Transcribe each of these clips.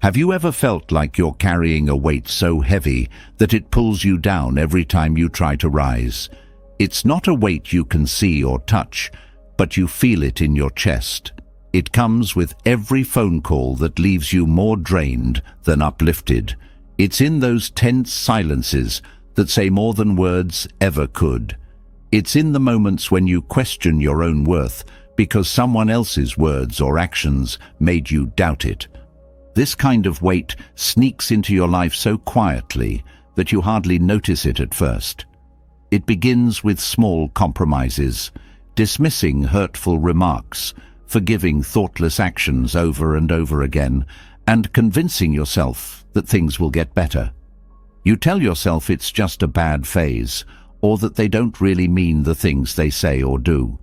Have you ever felt like you're carrying a weight so heavy that it pulls you down every time you try to rise? It's not a weight you can see or touch, but you feel it in your chest. It comes with every phone call that leaves you more drained than uplifted. It's in those tense silences that say more than words ever could. It's in the moments when you question your own worth because someone else's words or actions made you doubt it. This kind of weight sneaks into your life so quietly that you hardly notice it at first. It begins with small compromises, dismissing hurtful remarks, forgiving thoughtless actions over and over again, and convincing yourself that things will get better. You tell yourself it's just a bad phase, or that they don't really mean the things they say or do.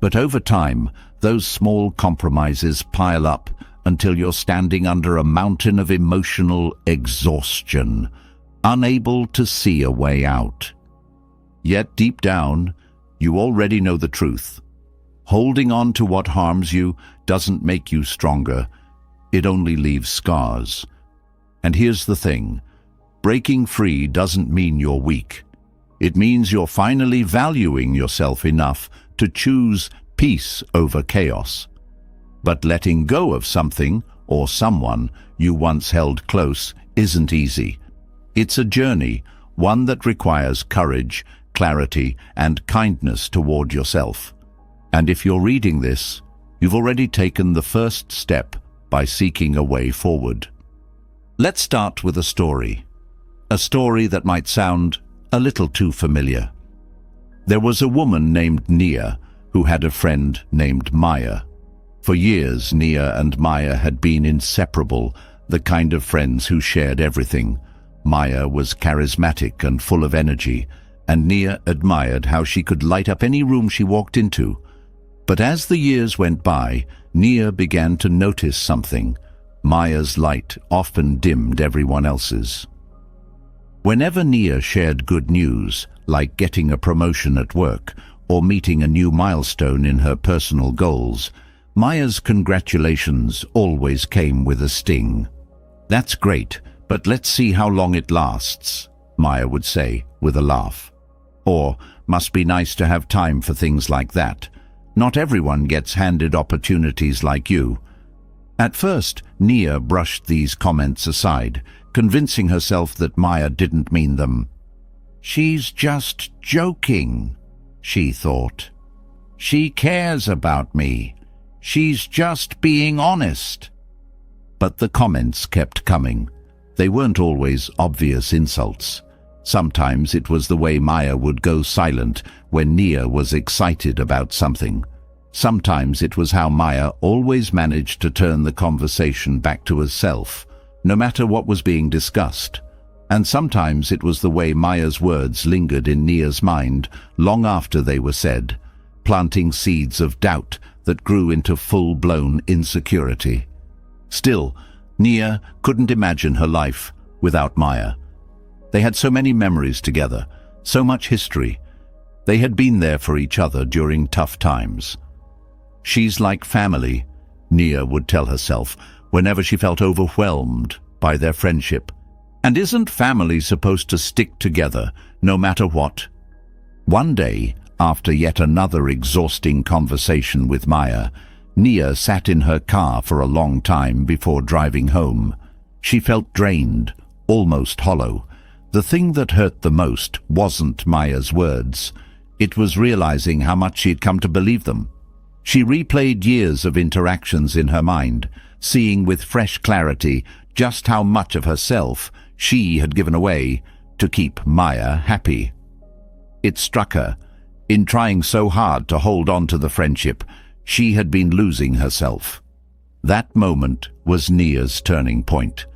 But over time, those small compromises pile up until you're standing under a mountain of emotional exhaustion, unable to see a way out. Yet deep down, you already know the truth. Holding on to what harms you doesn't make you stronger. It only leaves scars. And here's the thing. Breaking free doesn't mean you're weak. It means you're finally valuing yourself enough to choose peace over chaos. But letting go of something or someone you once held close isn't easy. It's a journey, one that requires courage, clarity, and kindness toward yourself. And if you're reading this, you've already taken the first step by seeking a way forward. Let's start with a story that might sound a little too familiar. There was a woman named Nia who had a friend named Maya. For years, Nia and Maya had been inseparable, the kind of friends who shared everything. Maya was charismatic and full of energy, and Nia admired how she could light up any room she walked into. But as the years went by, Nia began to notice something. Maya's light often dimmed everyone else's. Whenever Nia shared good news, like getting a promotion at work or meeting a new milestone in her personal goals, Maya's congratulations always came with a sting. "That's great, but let's see how long it lasts," Maya would say with a laugh. Or, "Must be nice to have time for things like that. Not everyone gets handed opportunities like you." At first, Nia brushed these comments aside, convincing herself that Maya didn't mean them. "She's just joking," she thought. "She cares about me. She's just being honest." But the comments kept coming. They weren't always obvious insults. Sometimes it was the way Maya would go silent when Nia was excited about something. Sometimes it was how Maya always managed to turn the conversation back to herself, no matter what was being discussed. And sometimes it was the way Maya's words lingered in Nia's mind long after they were said, planting seeds of doubt that grew into full-blown insecurity. Still, Nia couldn't imagine her life without Maya. They had so many memories together, so much history. They had been there for each other during tough times. "She's like family," Nia would tell herself whenever she felt overwhelmed by their friendship. And isn't family supposed to stick together no matter what? One day, after yet another exhausting conversation with Maya, Nia sat in her car for a long time before driving home. She felt drained, almost hollow. The thing that hurt the most wasn't Maya's words. It was realizing how much she'd come to believe them. She replayed years of interactions in her mind, seeing with fresh clarity just how much of herself she had given away to keep Maya happy. It struck her. In trying so hard to hold on to the friendship, she had been losing herself. That moment was Nia's turning point.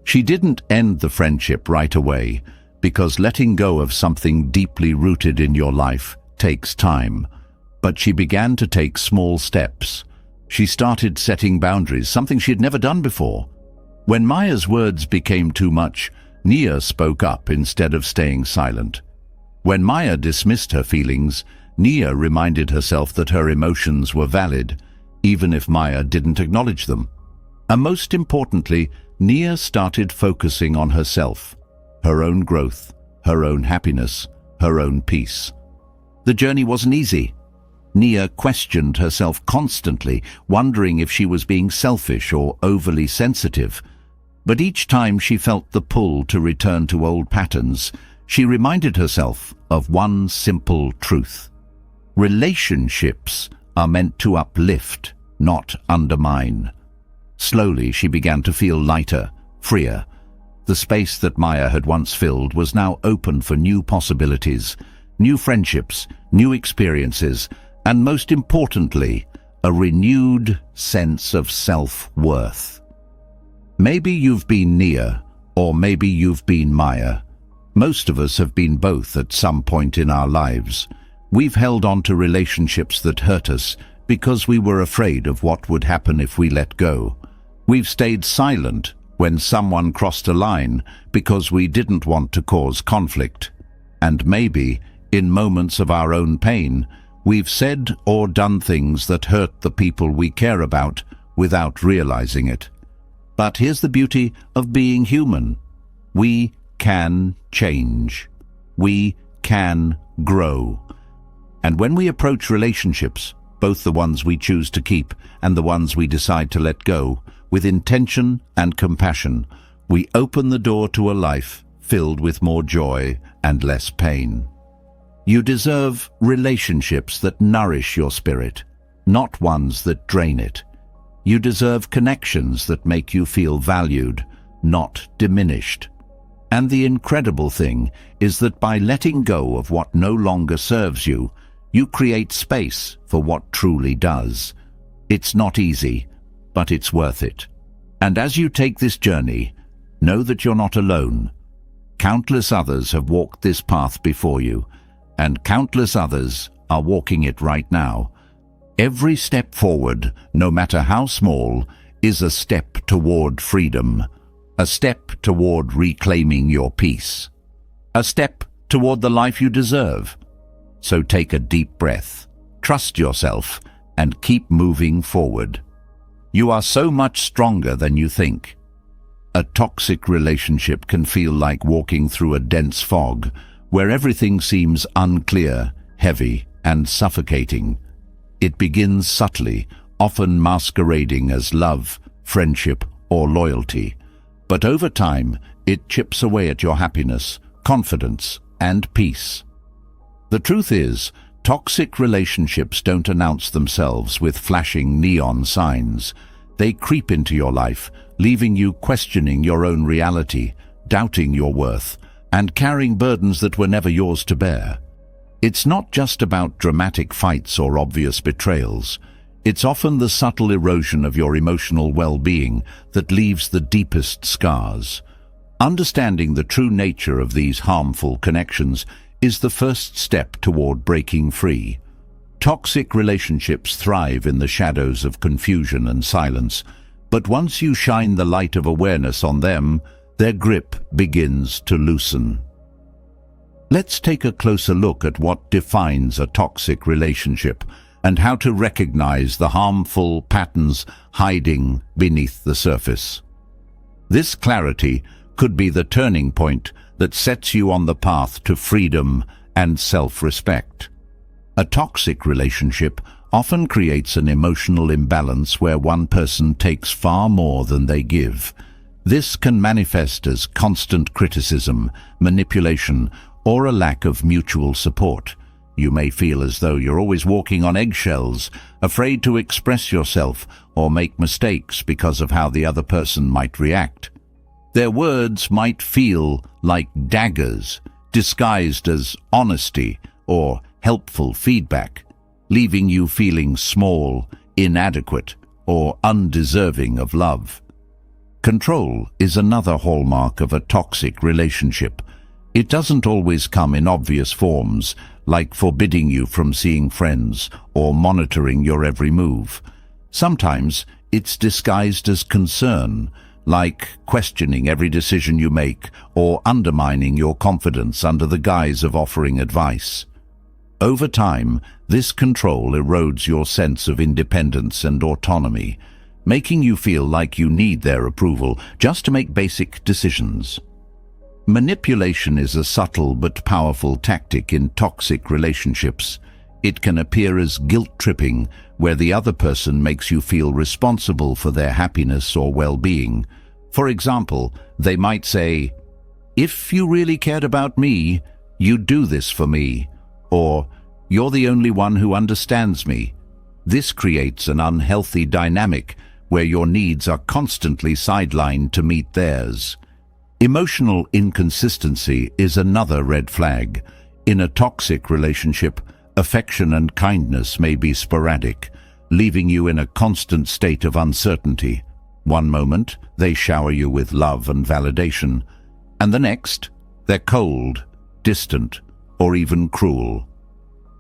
She didn't end the friendship right away, because letting go of something deeply rooted in your life takes time. But she began to take small steps. She started setting boundaries, something she had never done before. When Maya's words became too much, Nia spoke up instead of staying silent. When Maya dismissed her feelings, Nia reminded herself that her emotions were valid, even if Maya didn't acknowledge them. And most importantly, Nia started focusing on herself, her own growth, her own happiness, her own peace. The journey wasn't easy. Nia questioned herself constantly, wondering if she was being selfish or overly sensitive. But each time she felt the pull to return to old patterns, she reminded herself of one simple truth. Relationships are meant to uplift, not undermine. Slowly she began to feel lighter, freer. The space that Maya had once filled was now open for new possibilities, new friendships, new experiences, and most importantly, a renewed sense of self-worth. Maybe you've been Nia, or maybe you've been Maya. Most of us have been both at some point in our lives. We've held on to relationships that hurt us because we were afraid of what would happen if we let go. We've stayed silent when someone crossed a line because we didn't want to cause conflict. And maybe, in moments of our own pain, we've said or done things that hurt the people we care about without realizing it. But here's the beauty of being human. We can change. We can grow. And when we approach relationships, both the ones we choose to keep and the ones we decide to let go, with intention and compassion, we open the door to a life filled with more joy and less pain. You deserve relationships that nourish your spirit, not ones that drain it. You deserve connections that make you feel valued, not diminished. And the incredible thing is that by letting go of what no longer serves you, you create space for what truly does. It's not easy, but it's worth it. And as you take this journey, know that you're not alone. Countless others have walked this path before you, and countless others are walking it right now. Every step forward, no matter how small, is a step toward freedom, a step toward reclaiming your peace, a step toward the life you deserve. So take a deep breath, trust yourself, and keep moving forward. You are so much stronger than you think. A toxic relationship can feel like walking through a dense fog, where everything seems unclear, heavy, and suffocating. It begins subtly, often masquerading as love, friendship, or loyalty. But over time, it chips away at your happiness, confidence, and peace. The truth is, toxic relationships don't announce themselves with flashing neon signs. They creep into your life, leaving you questioning your own reality, doubting your worth, and carrying burdens that were never yours to bear. It's not just about dramatic fights or obvious betrayals. It's often the subtle erosion of your emotional well-being that leaves the deepest scars. Understanding the true nature of these harmful connections is the first step toward breaking free. Toxic relationships thrive in the shadows of confusion and silence, but once you shine the light of awareness on them, their grip begins to loosen. Let's take a closer look at what defines a toxic relationship and how to recognize the harmful patterns hiding beneath the surface. This clarity could be the turning point that sets you on the path to freedom and self-respect. A toxic relationship often creates an emotional imbalance where one person takes far more than they give. This can manifest as constant criticism, manipulation, or a lack of mutual support. You may feel as though you're always walking on eggshells, afraid to express yourself or make mistakes because of how the other person might react. Their words might feel like daggers, disguised as honesty or helpful feedback, leaving you feeling small, inadequate, or undeserving of love. Control is another hallmark of a toxic relationship. It doesn't always come in obvious forms, like forbidding you from seeing friends or monitoring your every move. Sometimes it's disguised as concern, like questioning every decision you make or undermining your confidence under the guise of offering advice. Over time, this control erodes your sense of independence and autonomy, making you feel like you need their approval just to make basic decisions. Manipulation is a subtle but powerful tactic in toxic relationships. It can appear as guilt-tripping, where the other person makes you feel responsible for their happiness or well-being. For example, they might say, "If you really cared about me, you'd do this for me," or "You're the only one who understands me." This creates an unhealthy dynamic where your needs are constantly sidelined to meet theirs. Emotional inconsistency is another red flag. In a toxic relationship, affection and kindness may be sporadic, leaving you in a constant state of uncertainty. One moment, they shower you with love and validation, and the next, they're cold, distant, or even cruel.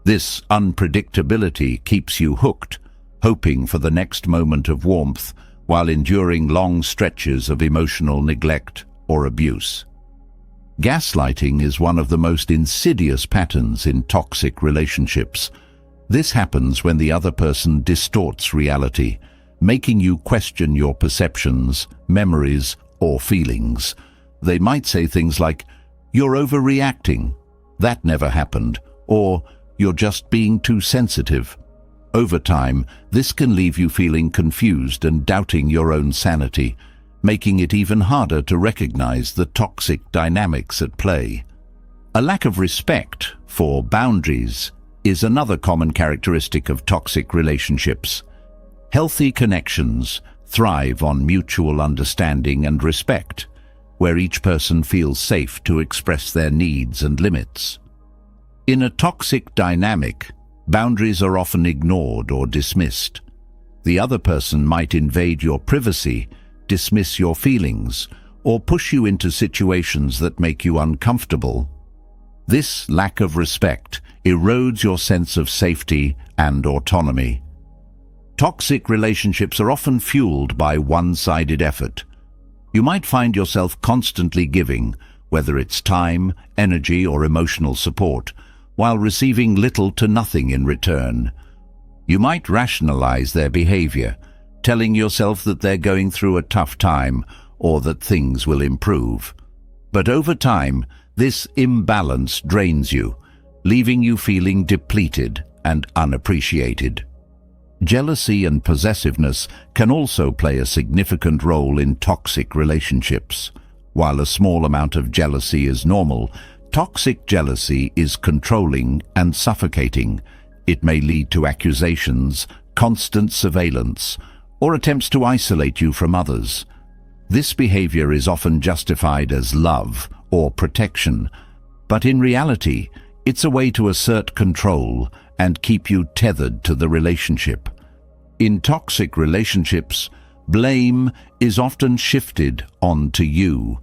This unpredictability keeps you hooked, hoping for the next moment of warmth while enduring long stretches of emotional neglect or abuse. Gaslighting is one of the most insidious patterns in toxic relationships. This happens when the other person distorts reality, making you question your perceptions, memories, or feelings. They might say things like, "You're overreacting," "That never happened," or "You're just being too sensitive." Over time, this can leave you feeling confused and doubting your own sanity, making it even harder to recognize the toxic dynamics at play. A lack of respect for boundaries is another common characteristic of toxic relationships. Healthy connections thrive on mutual understanding and respect, where each person feels safe to express their needs and limits. In a toxic dynamic, boundaries are often ignored or dismissed. The other person might invade your privacy, dismiss your feelings, or push you into situations that make you uncomfortable. This lack of respect erodes your sense of safety and autonomy. Toxic relationships are often fueled by one-sided effort. You might find yourself constantly giving, whether it's time, energy, or emotional support, while receiving little to nothing in return. You might rationalize their behavior, telling yourself that they're going through a tough time or that things will improve. But over time, this imbalance drains you, leaving you feeling depleted and unappreciated. Jealousy and possessiveness can also play a significant role in toxic relationships. While a small amount of jealousy is normal, toxic jealousy is controlling and suffocating. It may lead to accusations, constant surveillance, or attempts to isolate you from others. This behavior is often justified as love or protection, but in reality, it's a way to assert control and keep you tethered to the relationship. In toxic relationships, blame is often shifted onto you.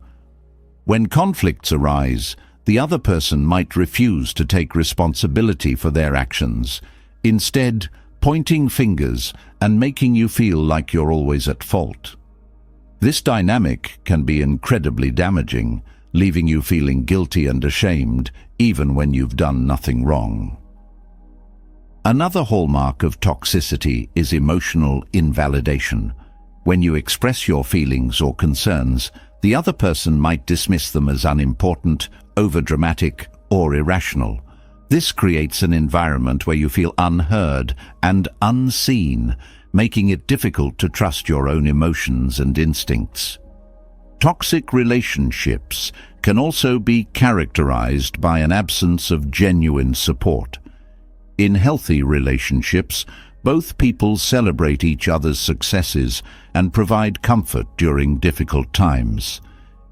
When conflicts arise, the other person might refuse to take responsibility for their actions, instead pointing fingers and making you feel like you're always at fault. This dynamic can be incredibly damaging, leaving you feeling guilty and ashamed, even when you've done nothing wrong. Another hallmark of toxicity is emotional invalidation. When you express your feelings or concerns, the other person might dismiss them as unimportant, overdramatic, or irrational. This creates an environment where you feel unheard and unseen, making it difficult to trust your own emotions and instincts. Toxic relationships can also be characterized by an absence of genuine support. In healthy relationships, both people celebrate each other's successes and provide comfort during difficult times.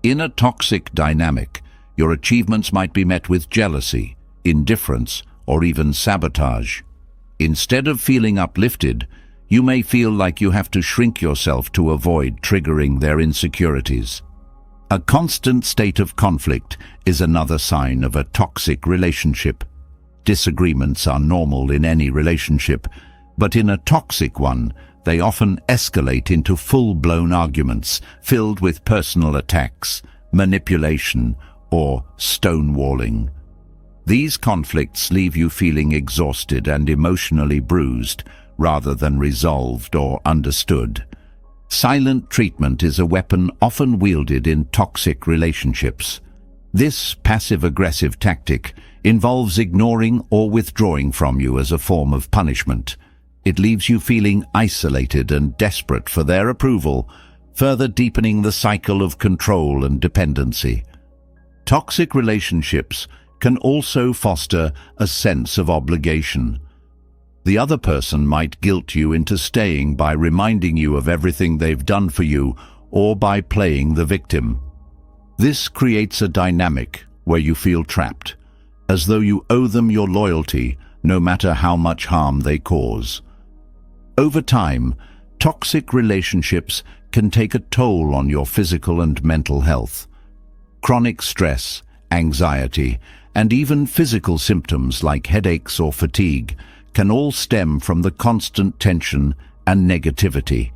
In a toxic dynamic, your achievements might be met with jealousy, indifference, or even sabotage. Instead of feeling uplifted, you may feel like you have to shrink yourself to avoid triggering their insecurities. A constant state of conflict is another sign of a toxic relationship. Disagreements are normal in any relationship, but in a toxic one, they often escalate into full-blown arguments filled with personal attacks, manipulation, or stonewalling. These conflicts leave you feeling exhausted and emotionally bruised, rather than resolved or understood. Silent treatment is a weapon often wielded in toxic relationships. This passive-aggressive tactic involves ignoring or withdrawing from you as a form of punishment. It leaves you feeling isolated and desperate for their approval, further deepening the cycle of control and dependency. Toxic relationships can also foster a sense of obligation. The other person might guilt you into staying by reminding you of everything they've done for you or by playing the victim. This creates a dynamic where you feel trapped, as though you owe them your loyalty no matter how much harm they cause. Over time, toxic relationships can take a toll on your physical and mental health. Chronic stress, anxiety, and even physical symptoms like headaches or fatigue can all stem from the constant tension and negativity.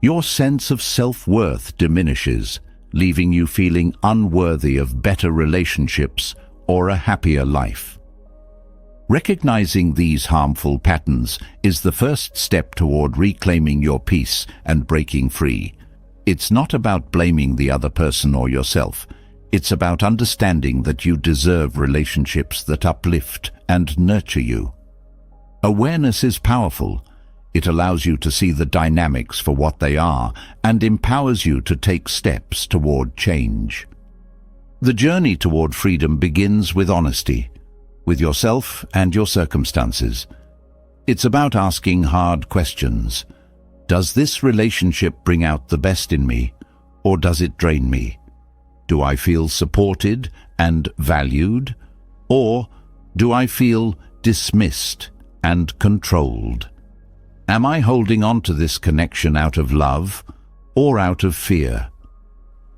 Your sense of self-worth diminishes, leaving you feeling unworthy of better relationships or a happier life. Recognizing these harmful patterns is the first step toward reclaiming your peace and breaking free. It's not about blaming the other person or yourself. It's about understanding that you deserve relationships that uplift and nurture you. Awareness is powerful. It allows you to see the dynamics for what they are and empowers you to take steps toward change. The journey toward freedom begins with honesty, with yourself and your circumstances. It's about asking hard questions. Does this relationship bring out the best in me, or does it drain me? Do I feel supported and valued, or do I feel dismissed and controlled? Am I holding on to this connection out of love or out of fear?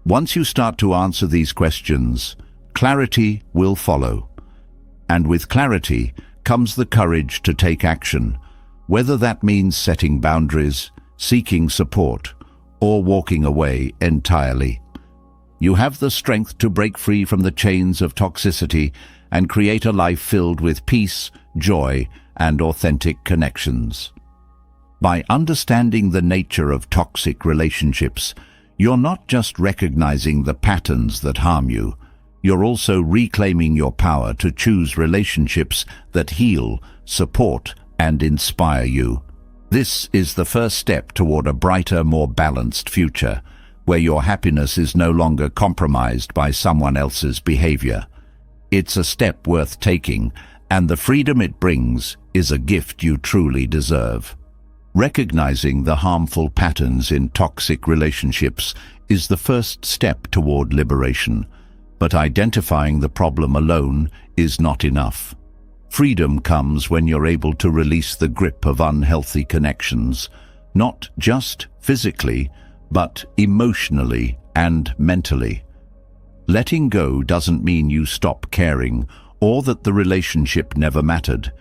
Once you start to answer these questions, clarity will follow. And with clarity comes the courage to take action, whether that means setting boundaries, seeking support, or walking away entirely. You have the strength to break free from the chains of toxicity and create a life filled with peace, joy, and authentic connections. By understanding the nature of toxic relationships, you're not just recognizing the patterns that harm you, you're also reclaiming your power to choose relationships that heal, support, and inspire you. This is the first step toward a brighter, more balanced future, where your happiness is no longer compromised by someone else's behavior. It's a step worth taking, and the freedom it brings is a gift you truly deserve. Recognizing the harmful patterns in toxic relationships is the first step toward liberation, but identifying the problem alone is not enough. Freedom comes when you're able to release the grip of unhealthy connections, not just physically, but emotionally and mentally. Letting go doesn't mean you stop caring or that the relationship never mattered.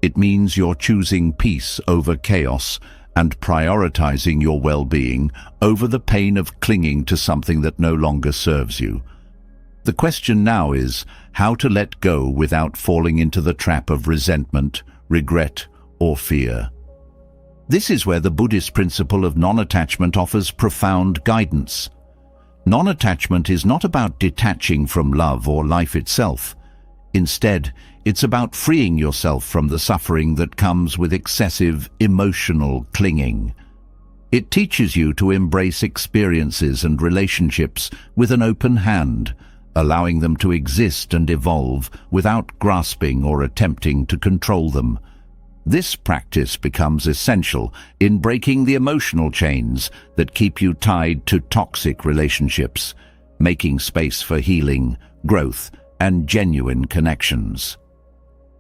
It means you're choosing peace over chaos and prioritizing your well-being over the pain of clinging to something that no longer serves you. The question now is how to let go without falling into the trap of resentment, regret, or fear. This is where the Buddhist principle of non-attachment offers profound guidance. Non-attachment is not about detaching from love or life itself. Instead, it's about freeing yourself from the suffering that comes with excessive emotional clinging. It teaches you to embrace experiences and relationships with an open hand, allowing them to exist and evolve without grasping or attempting to control them. This practice becomes essential in breaking the emotional chains that keep you tied to toxic relationships, making space for healing, growth, and genuine connections.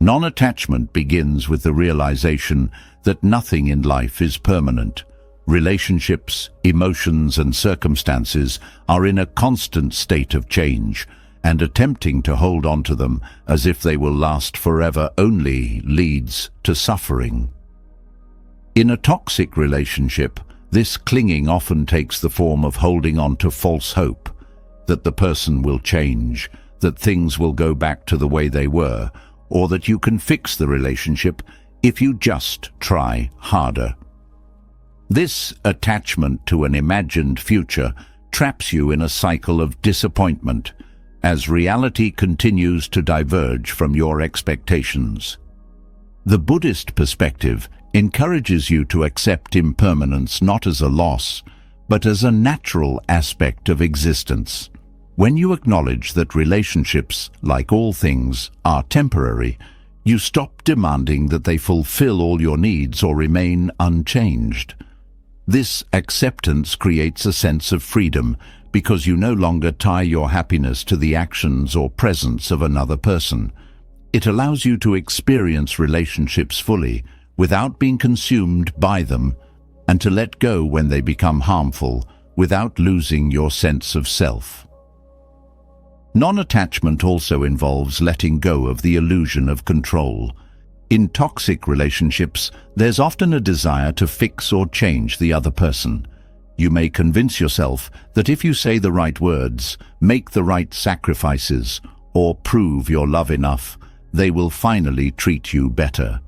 Non-attachment begins with the realization that nothing in life is permanent. Relationships, emotions, and circumstances are in a constant state of change, and attempting to hold on to them as if they will last forever only leads to suffering. In a toxic relationship, this clinging often takes the form of holding on to false hope that the person will change, that things will go back to the way they were, or that you can fix the relationship if you just try harder. This attachment to an imagined future traps you in a cycle of disappointment as reality continues to diverge from your expectations. The Buddhist perspective encourages you to accept impermanence not as a loss, but as a natural aspect of existence. When you acknowledge that relationships, like all things, are temporary, you stop demanding that they fulfill all your needs or remain unchanged. This acceptance creates a sense of freedom because you no longer tie your happiness to the actions or presence of another person. It allows you to experience relationships fully without being consumed by them, and to let go when they become harmful without losing your sense of self. Non-attachment also involves letting go of the illusion of control. In toxic relationships, there's often a desire to fix or change the other person. You may convince yourself that if you say the right words, make the right sacrifices, or prove your love enough, they will finally treat you better.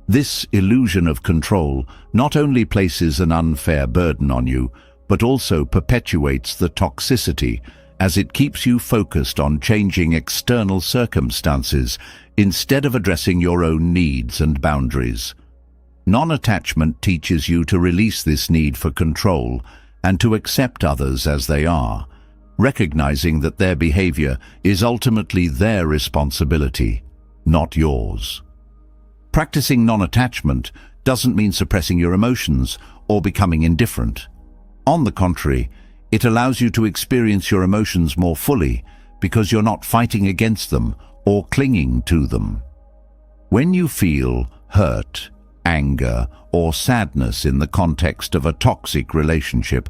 This illusion of control not only places an unfair burden on you, but also perpetuates the toxicity, as it keeps you focused on changing external circumstances instead of addressing your own needs and boundaries. Non-attachment teaches you to release this need for control and to accept others as they are, recognizing that their behavior is ultimately their responsibility, not yours. Practicing non-attachment doesn't mean suppressing your emotions or becoming indifferent. On the contrary, it allows you to experience your emotions more fully because you're not fighting against them or clinging to them. When you feel hurt, anger, or sadness in the context of a toxic relationship,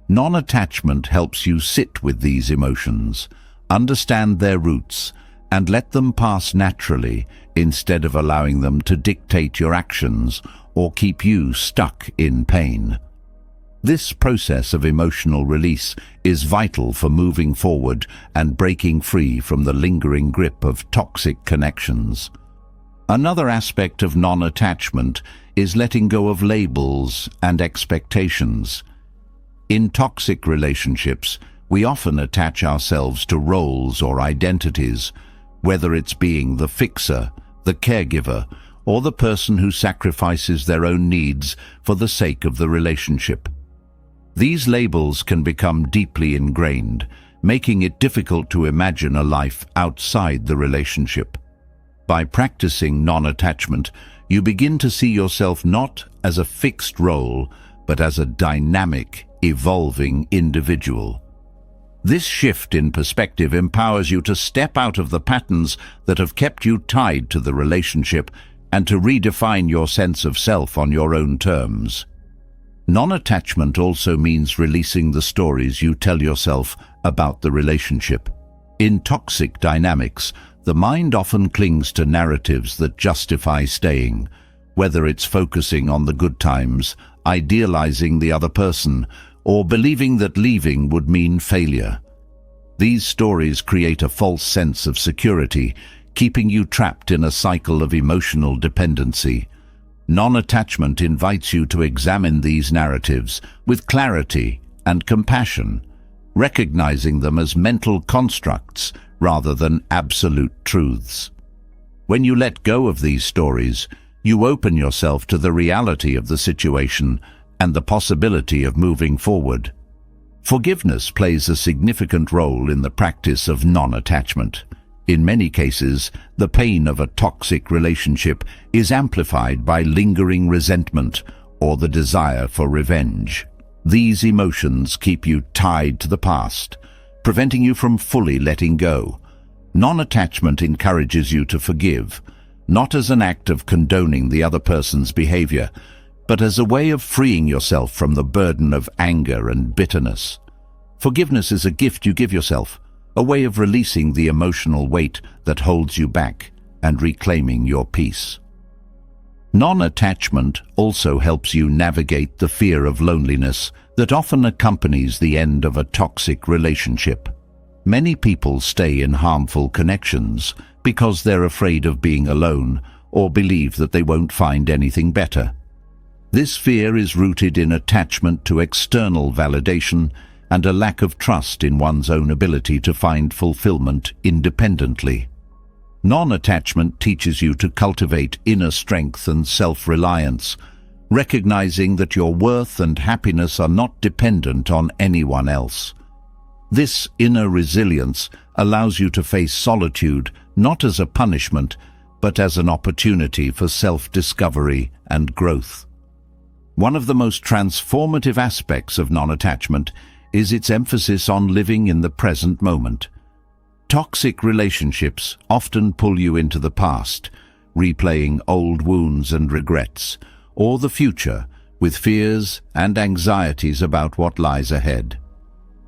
non-attachment helps you sit with these emotions, understand their roots, and let them pass naturally instead of allowing them to dictate your actions or keep you stuck in pain. This process of emotional release is vital for moving forward and breaking free from the lingering grip of toxic connections. Another aspect of non-attachment is letting go of labels and expectations. In toxic relationships, we often attach ourselves to roles or identities, whether it's being the fixer, the caregiver, or the person who sacrifices their own needs for the sake of the relationship. These labels can become deeply ingrained, making it difficult to imagine a life outside the relationship. By practicing non-attachment, you begin to see yourself not as a fixed role, but as a dynamic, evolving individual. This shift in perspective empowers you to step out of the patterns that have kept you tied to the relationship and to redefine your sense of self on your own terms. Non-attachment also means releasing the stories you tell yourself about the relationship. In toxic dynamics, the mind often clings to narratives that justify staying, whether it's focusing on the good times, idealizing the other person, or believing that leaving would mean failure. These stories create a false sense of security, keeping you trapped in a cycle of emotional dependency. Non-attachment invites you to examine these narratives with clarity and compassion, recognizing them as mental constructs rather than absolute truths. When you let go of these stories, you open yourself to the reality of the situation and the possibility of moving forward. Forgiveness plays a significant role in the practice of non-attachment. In many cases, the pain of a toxic relationship is amplified by lingering resentment or the desire for revenge. These emotions keep you tied to the past, preventing you from fully letting go. Non-attachment encourages you to forgive, not as an act of condoning the other person's behavior, but as a way of freeing yourself from the burden of anger and bitterness. Forgiveness is a gift you give yourself, a way of releasing the emotional weight that holds you back and reclaiming your peace. Non-attachment also helps you navigate the fear of loneliness that often accompanies the end of a toxic relationship. Many people stay in harmful connections because they're afraid of being alone or believe that they won't find anything better. This fear is rooted in attachment to external validation and a lack of trust in one's own ability to find fulfillment independently. Non-attachment teaches you to cultivate inner strength and self-reliance, recognizing that your worth and happiness are not dependent on anyone else. This inner resilience allows you to face solitude not as a punishment, but as an opportunity for self-discovery and growth. One of the most transformative aspects of non-attachment is its emphasis on living in the present moment. Toxic relationships often pull you into the past, replaying old wounds and regrets, or the future with fears and anxieties about what lies ahead.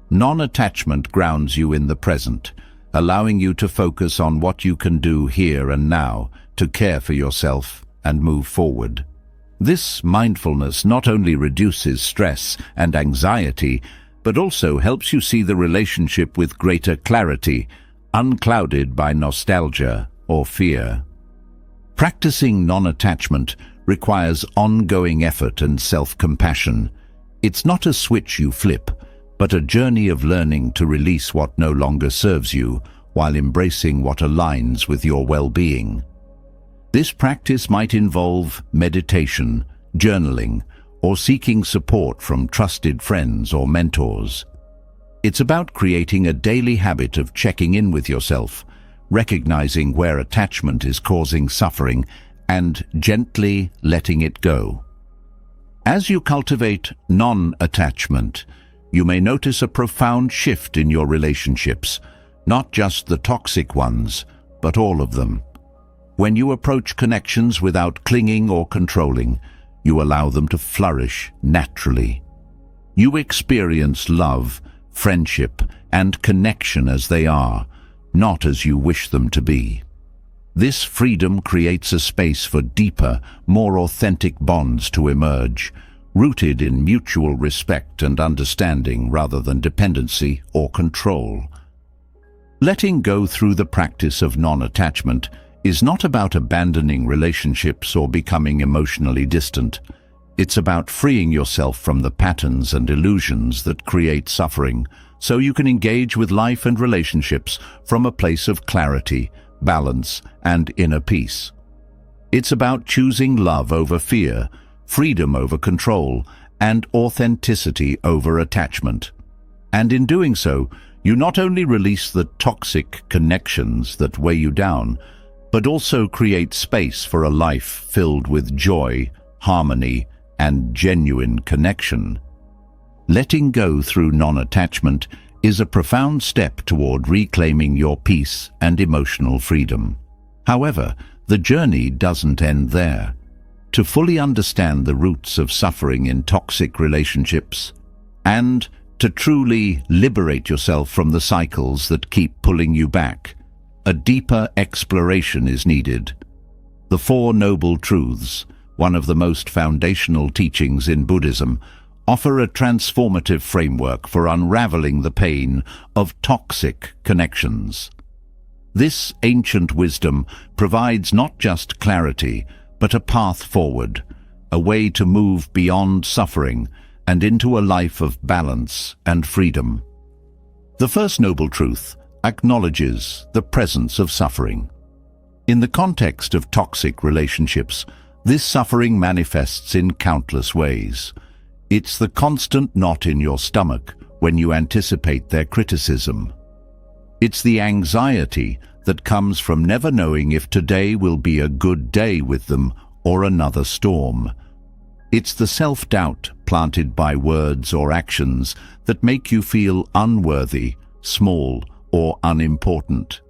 Non-attachment grounds you in the present, allowing you to focus on what you can do here and now to care for yourself and move forward. This mindfulness not only reduces stress and anxiety, but also helps you see the relationship with greater clarity, unclouded by nostalgia or fear. Practicing non-attachment requires ongoing effort and self-compassion. It's not a switch you flip, but a journey of learning to release what no longer serves you while embracing what aligns with your well-being. This practice might involve meditation, journaling, or seeking support from trusted friends or mentors. It's about creating a daily habit of checking in with yourself, recognizing where attachment is causing suffering, and gently letting it go. As you cultivate non-attachment, you may notice a profound shift in your relationships, not just the toxic ones, but all of them. When you approach connections without clinging or controlling, you allow them to flourish naturally. You experience love, friendship, and connection as they are, not as you wish them to be. This freedom creates a space for deeper, more authentic bonds to emerge, rooted in mutual respect and understanding rather than dependency or control. Letting go through the practice of non-attachment is not about abandoning relationships or becoming emotionally distant. It's about freeing yourself from the patterns and illusions that create suffering, so you can engage with life and relationships from a place of clarity, balance, and inner peace. It's about choosing love over fear, freedom over control, and authenticity over attachment. And in doing so, you not only release the toxic connections that weigh you down, but also create space for a life filled with joy, harmony, and genuine connection. Letting go through non-attachment is a profound step toward reclaiming your peace and emotional freedom. However, the journey doesn't end there. To fully understand the roots of suffering in toxic relationships, and to truly liberate yourself from the cycles that keep pulling you back, a deeper exploration is needed. The Four Noble Truths, one of the most foundational teachings in Buddhism, offer a transformative framework for unraveling the pain of toxic connections. This ancient wisdom provides not just clarity, but a path forward, a way to move beyond suffering and into a life of balance and freedom. The first noble truth acknowledges the presence of suffering. In the context of toxic relationships, this suffering manifests in countless ways. It's the constant knot in your stomach when you anticipate their criticism. It's the anxiety that comes from never knowing if today will be a good day with them or another storm. It's the self-doubt planted by words or actions that make you feel unworthy, small, or unimportant.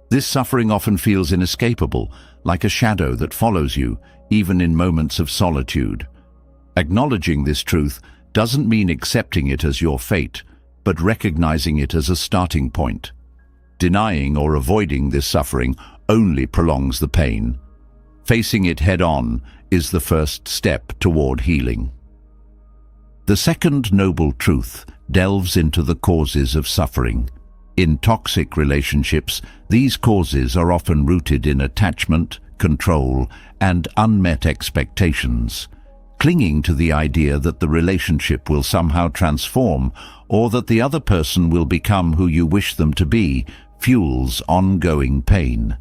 This suffering often feels inescapable, like a shadow that follows you, even in moments of solitude. Acknowledging this truth doesn't mean accepting it as your fate, but recognizing it as a starting point. Denying or avoiding this suffering only prolongs the pain. Facing it head-on is the first step toward healing. The second noble truth delves into the causes of suffering. In toxic relationships, these causes are often rooted in attachment, control, and unmet expectations. Clinging to the idea that the relationship will somehow transform or that the other person will become who you wish them to be fuels ongoing pain.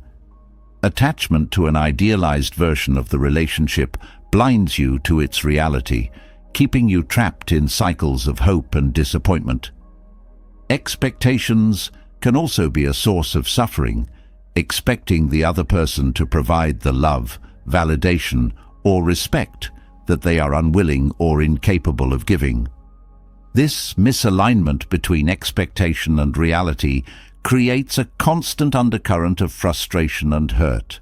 Attachment to an idealized version of the relationship blinds you to its reality, keeping you trapped in cycles of hope and disappointment. Expectations can also be a source of suffering, expecting the other person to provide the love, validation, or respect that they are unwilling or incapable of giving. This misalignment between expectation and reality creates a constant undercurrent of frustration and hurt.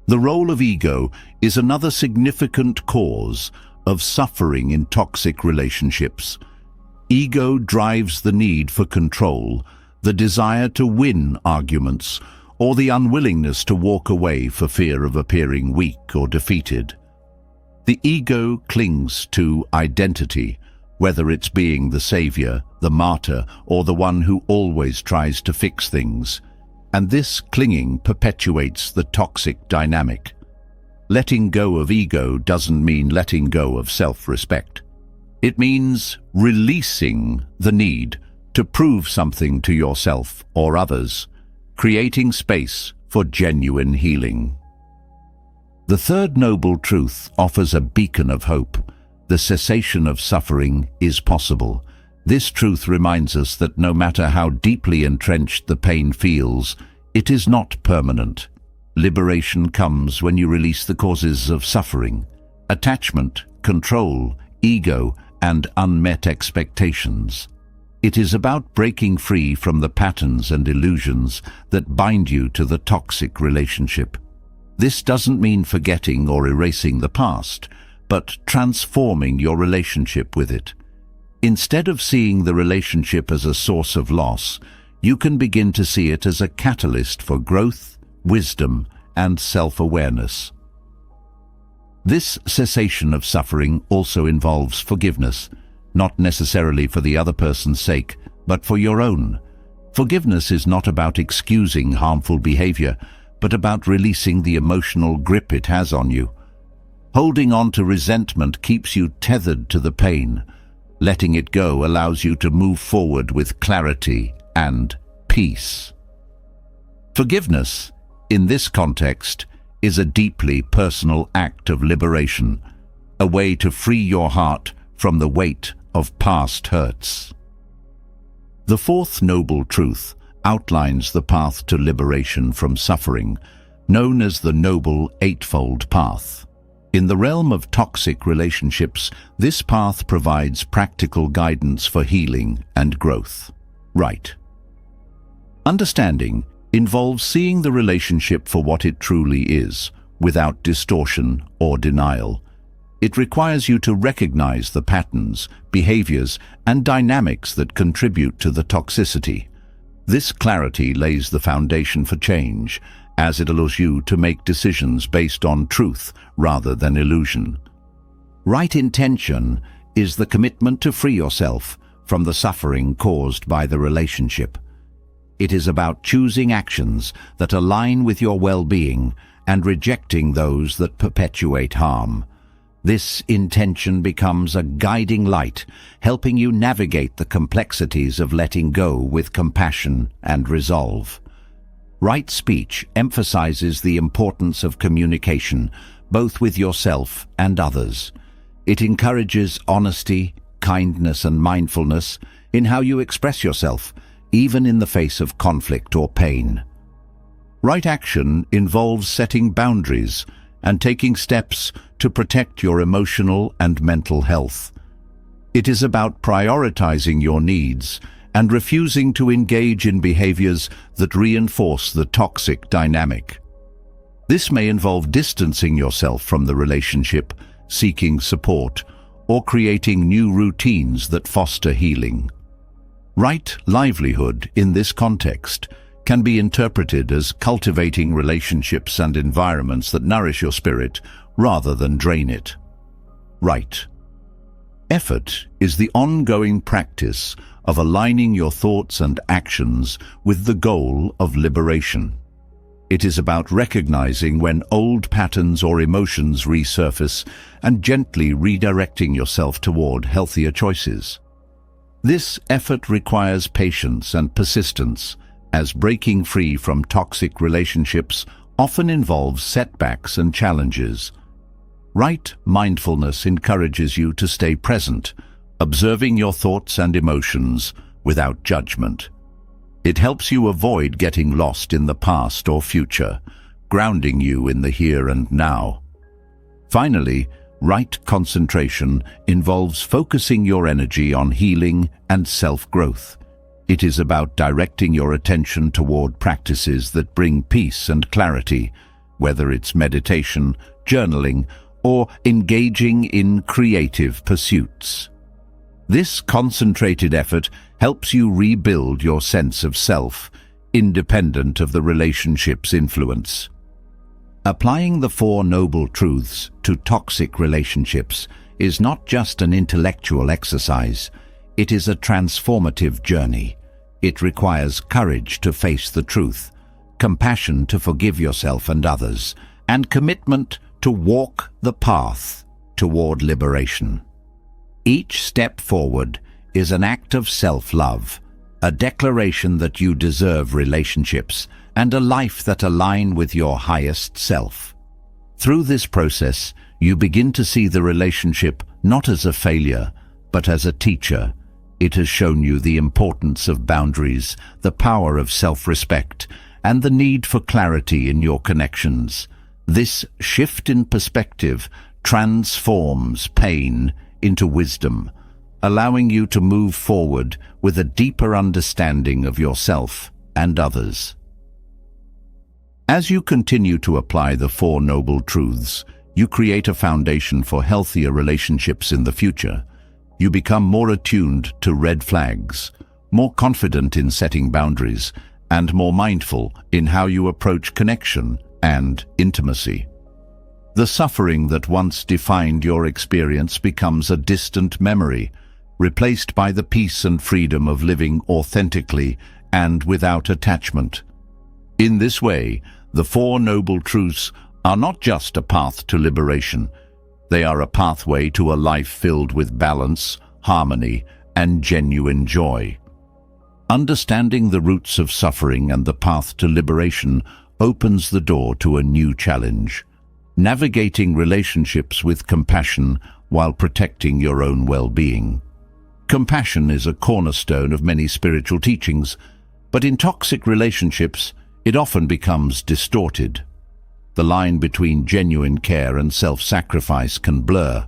The role of ego is another significant cause of suffering in toxic relationships. Ego drives the need for control, the desire to win arguments, or the unwillingness to walk away for fear of appearing weak or defeated. The ego clings to identity, whether it's being the savior, the martyr, or the one who always tries to fix things. And this clinging perpetuates the toxic dynamic. Letting go of ego doesn't mean letting go of self-respect. It means releasing the need to prove something to yourself or others, creating space for genuine healing. The third noble truth offers a beacon of hope. The cessation of suffering is possible. This truth reminds us that no matter how deeply entrenched the pain feels, it is not permanent. Liberation comes when you release the causes of suffering: attachment, control, ego, and unmet expectations. It is about breaking free from the patterns and illusions that bind you to the toxic relationship. This doesn't mean forgetting or erasing the past, but transforming your relationship with it. Instead of seeing the relationship as a source of loss, you can begin to see it as a catalyst for growth, wisdom, and self-awareness. This cessation of suffering also involves forgiveness, not necessarily for the other person's sake, but for your own. Forgiveness is not about excusing harmful behavior, but about releasing the emotional grip it has on you. Holding on to resentment keeps you tethered to the pain. Letting it go allows you to move forward with clarity and peace. Forgiveness, in this context, is a deeply personal act of liberation, a way to free your heart from the weight of past hurts. The fourth noble truth outlines the path to liberation from suffering, known as the Noble Eightfold Path. In the realm of toxic relationships, this path provides practical guidance for healing and growth. Right. Understanding involves seeing the relationship for what it truly is, without distortion or denial. It requires you to recognize the patterns, behaviors, and dynamics that contribute to the toxicity. This clarity lays the foundation for change, as it allows you to make decisions based on truth rather than illusion. Right intention is the commitment to free yourself from the suffering caused by the relationship. It is about choosing actions that align with your well-being and rejecting those that perpetuate harm. This intention becomes a guiding light, helping you navigate the complexities of letting go with compassion and resolve. Right speech emphasizes the importance of communication, both with yourself and others. It encourages honesty, kindness, and mindfulness in how you express yourself, even in the face of conflict or pain. Right action involves setting boundaries and taking steps to protect your emotional and mental health. It is about prioritizing your needs and refusing to engage in behaviors that reinforce the toxic dynamic. This may involve distancing yourself from the relationship, seeking support, or creating new routines that foster healing. Right livelihood in this context can be interpreted as cultivating relationships and environments that nourish your spirit rather than drain it. Right effort is the ongoing practice of aligning your thoughts and actions with the goal of liberation. It is about recognizing when old patterns or emotions resurface and gently redirecting yourself toward healthier choices. This effort requires patience and persistence, as breaking free from toxic relationships often involves setbacks and challenges. Right mindfulness encourages you to stay present, observing your thoughts and emotions without judgment. It helps you avoid getting lost in the past or future, grounding you in the here and now. Finally, right concentration involves focusing your energy on healing and self-growth. It is about directing your attention toward practices that bring peace and clarity, whether it's meditation, journaling, or engaging in creative pursuits. This concentrated effort helps you rebuild your sense of self, independent of the relationship's influence. Applying the Four Noble Truths to toxic relationships is not just an intellectual exercise, it is a transformative journey. It requires courage to face the truth, compassion to forgive yourself and others, and commitment to walk the path toward liberation. Each step forward is an act of self-love, a declaration that you deserve relationships and a life that align with your highest self. Through this process, you begin to see the relationship not as a failure, but as a teacher. It has shown you the importance of boundaries, the power of self-respect, and the need for clarity in your connections. This shift in perspective transforms pain into wisdom, allowing you to move forward with a deeper understanding of yourself and others. As you continue to apply the Four Noble Truths, you create a foundation for healthier relationships in the future. You become more attuned to red flags, more confident in setting boundaries, and more mindful in how you approach connection and intimacy. The suffering that once defined your experience becomes a distant memory, replaced by the peace and freedom of living authentically and without attachment. In this way, the Four Noble Truths are not just a path to liberation. They are a pathway to a life filled with balance, harmony, and genuine joy. Understanding the roots of suffering and the path to liberation opens the door to a new challenge: navigating relationships with compassion while protecting your own well-being. Compassion is a cornerstone of many spiritual teachings, but in toxic relationships, it often becomes distorted. The line between genuine care and self-sacrifice can blur,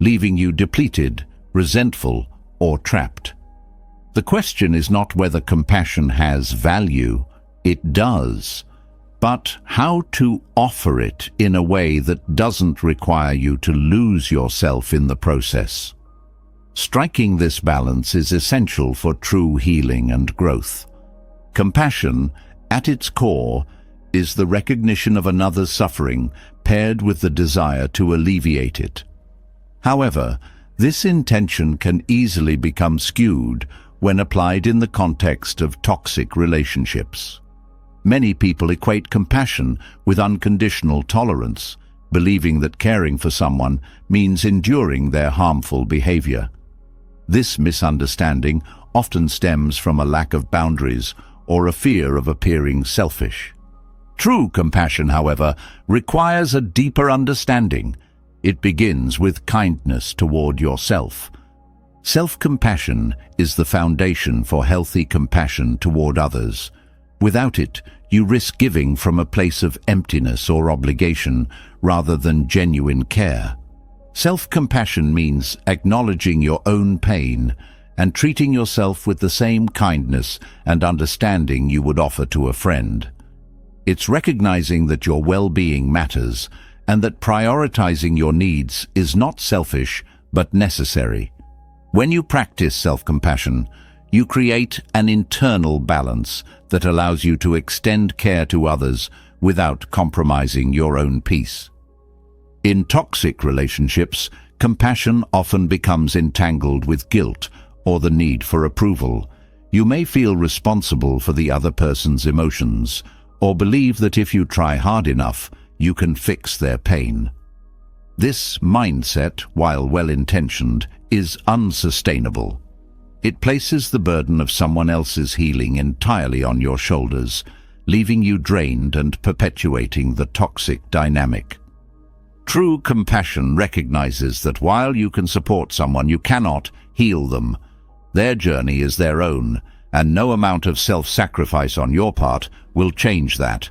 leaving you depleted, resentful, or trapped. The question is not whether compassion has value, it does, but how to offer it in a way that doesn't require you to lose yourself in the process. Striking this balance is essential for true healing and growth. Compassion, at its core, is the recognition of another's suffering paired with the desire to alleviate it. However, this intention can easily become skewed when applied in the context of toxic relationships. Many people equate compassion with unconditional tolerance, believing that caring for someone means enduring their harmful behavior. This misunderstanding often stems from a lack of boundaries or a fear of appearing selfish. True compassion, however, requires a deeper understanding. It begins with kindness toward yourself. Self-compassion is the foundation for healthy compassion toward others. Without it, you risk giving from a place of emptiness or obligation rather than genuine care. Self-compassion means acknowledging your own pain and treating yourself with the same kindness and understanding you would offer to a friend. It's recognizing that your well-being matters and that prioritizing your needs is not selfish but necessary. When you practice self-compassion, you create an internal balance that allows you to extend care to others without compromising your own peace. In toxic relationships, compassion often becomes entangled with guilt or the need for approval. You may feel responsible for the other person's emotions, or believe that if you try hard enough, you can fix their pain. This mindset, while well-intentioned, is unsustainable. It places the burden of someone else's healing entirely on your shoulders, leaving you drained and perpetuating the toxic dynamic. True compassion recognizes that while you can support someone, you cannot heal them. Their journey is their own, and no amount of self-sacrifice on your part will change that.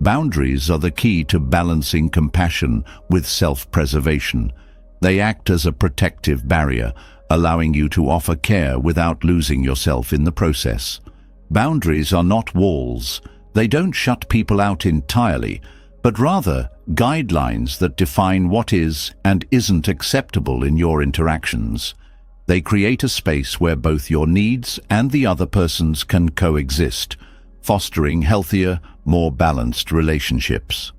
Boundaries are the key to balancing compassion with self-preservation. They act as a protective barrier, allowing you to offer care without losing yourself in the process. Boundaries are not walls. They don't shut people out entirely, but rather guidelines that define what is and isn't acceptable in your interactions. They create a space where both your needs and the other person's can coexist, fostering healthier, more balanced relationships.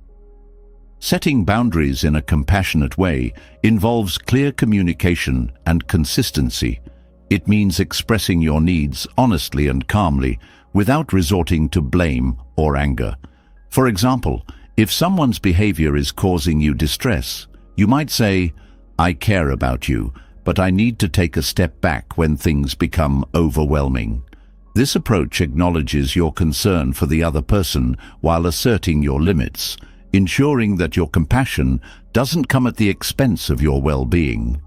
Setting boundaries in a compassionate way involves clear communication and consistency. It means expressing your needs honestly and calmly, without resorting to blame or anger. For example, if someone's behavior is causing you distress, you might say, "I care about you, but I need to take a step back when things become overwhelming." This approach acknowledges your concern for the other person while asserting your limits, ensuring that your compassion doesn't come at the expense of your well-being.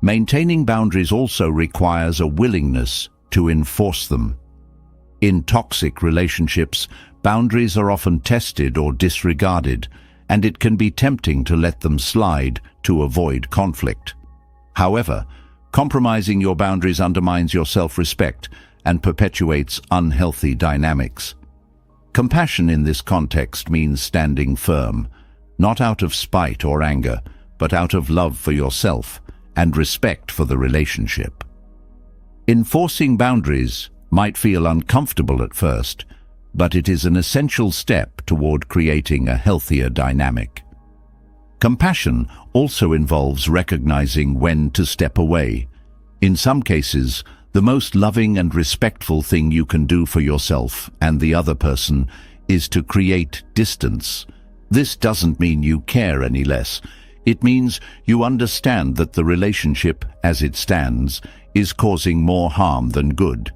Maintaining boundaries also requires a willingness to enforce them. In toxic relationships, boundaries are often tested or disregarded, and it can be tempting to let them slide to avoid conflict. However, compromising your boundaries undermines your self-respect and perpetuates unhealthy dynamics. Compassion in this context means standing firm, not out of spite or anger, but out of love for yourself and respect for the relationship. Enforcing boundaries might feel uncomfortable at first, but it is an essential step toward creating a healthier dynamic. Compassion also involves recognizing when to step away. In some cases, the most loving and respectful thing you can do for yourself and the other person is to create distance. This doesn't mean you care any less. It means you understand that the relationship, as it stands, is causing more harm than good.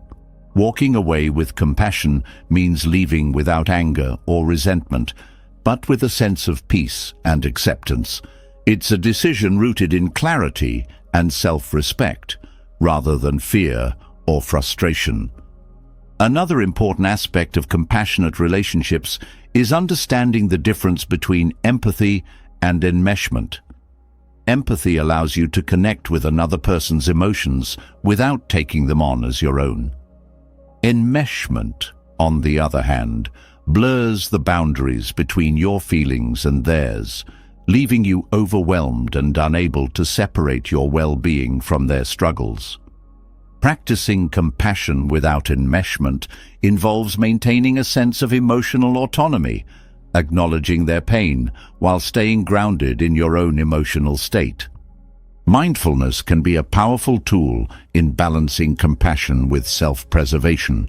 Walking away with compassion means leaving without anger or resentment, but with a sense of peace and acceptance. It's a decision rooted in clarity and self-respect, rather than fear or frustration. Another important aspect of compassionate relationships is understanding the difference between empathy and enmeshment. Empathy allows you to connect with another person's emotions without taking them on as your own. Enmeshment, on the other hand, blurs the boundaries between your feelings and theirs, leaving you overwhelmed and unable to separate your well-being from their struggles. Practicing compassion without enmeshment involves maintaining a sense of emotional autonomy, acknowledging their pain while staying grounded in your own emotional state. Mindfulness can be a powerful tool in balancing compassion with self-preservation.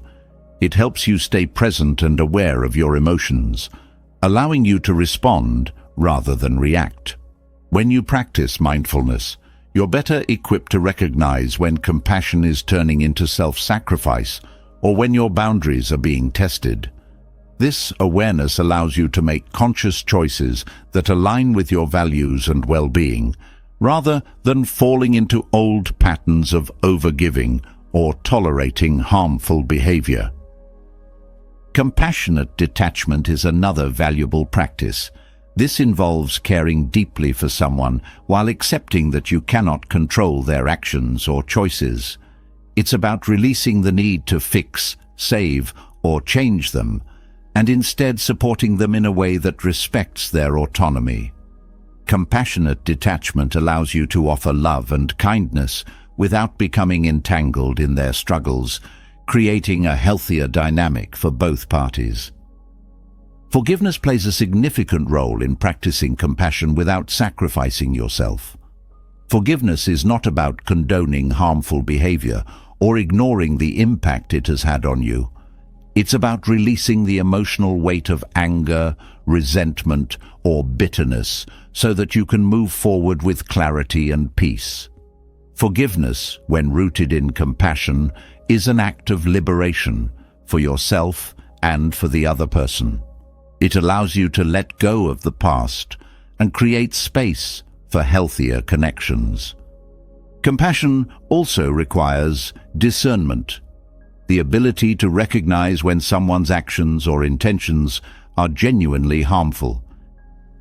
It helps you stay present and aware of your emotions, allowing you to respond rather than react. When you practice mindfulness, you're better equipped to recognize when compassion is turning into self-sacrifice or when your boundaries are being tested. This awareness allows you to make conscious choices that align with your values and well-being, rather than falling into old patterns of overgiving or tolerating harmful behavior. Compassionate detachment is another valuable practice. This involves caring deeply for someone while accepting that you cannot control their actions or choices. It's about releasing the need to fix, save, or change them, and instead supporting them in a way that respects their autonomy. Compassionate detachment allows you to offer love and kindness without becoming entangled in their struggles, creating a healthier dynamic for both parties. Forgiveness plays a significant role in practicing compassion without sacrificing yourself. Forgiveness is not about condoning harmful behavior or ignoring the impact it has had on you. It's about releasing the emotional weight of anger, resentment, or bitterness so that you can move forward with clarity and peace. Forgiveness, when rooted in compassion, is an act of liberation for yourself and for the other person. It allows you to let go of the past and create space for healthier connections. Compassion also requires discernment, the ability to recognize when someone's actions or intentions are genuinely harmful.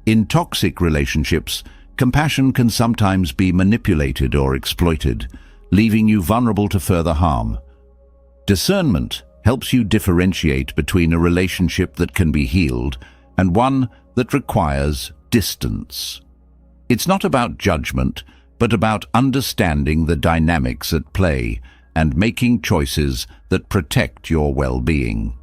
In toxic relationships, compassion can sometimes be manipulated or exploited, leaving you vulnerable to further harm. Discernment helps you differentiate between a relationship that can be healed and one that requires distance. It's not about judgment, but about understanding the dynamics at play and making choices that protect your well-being.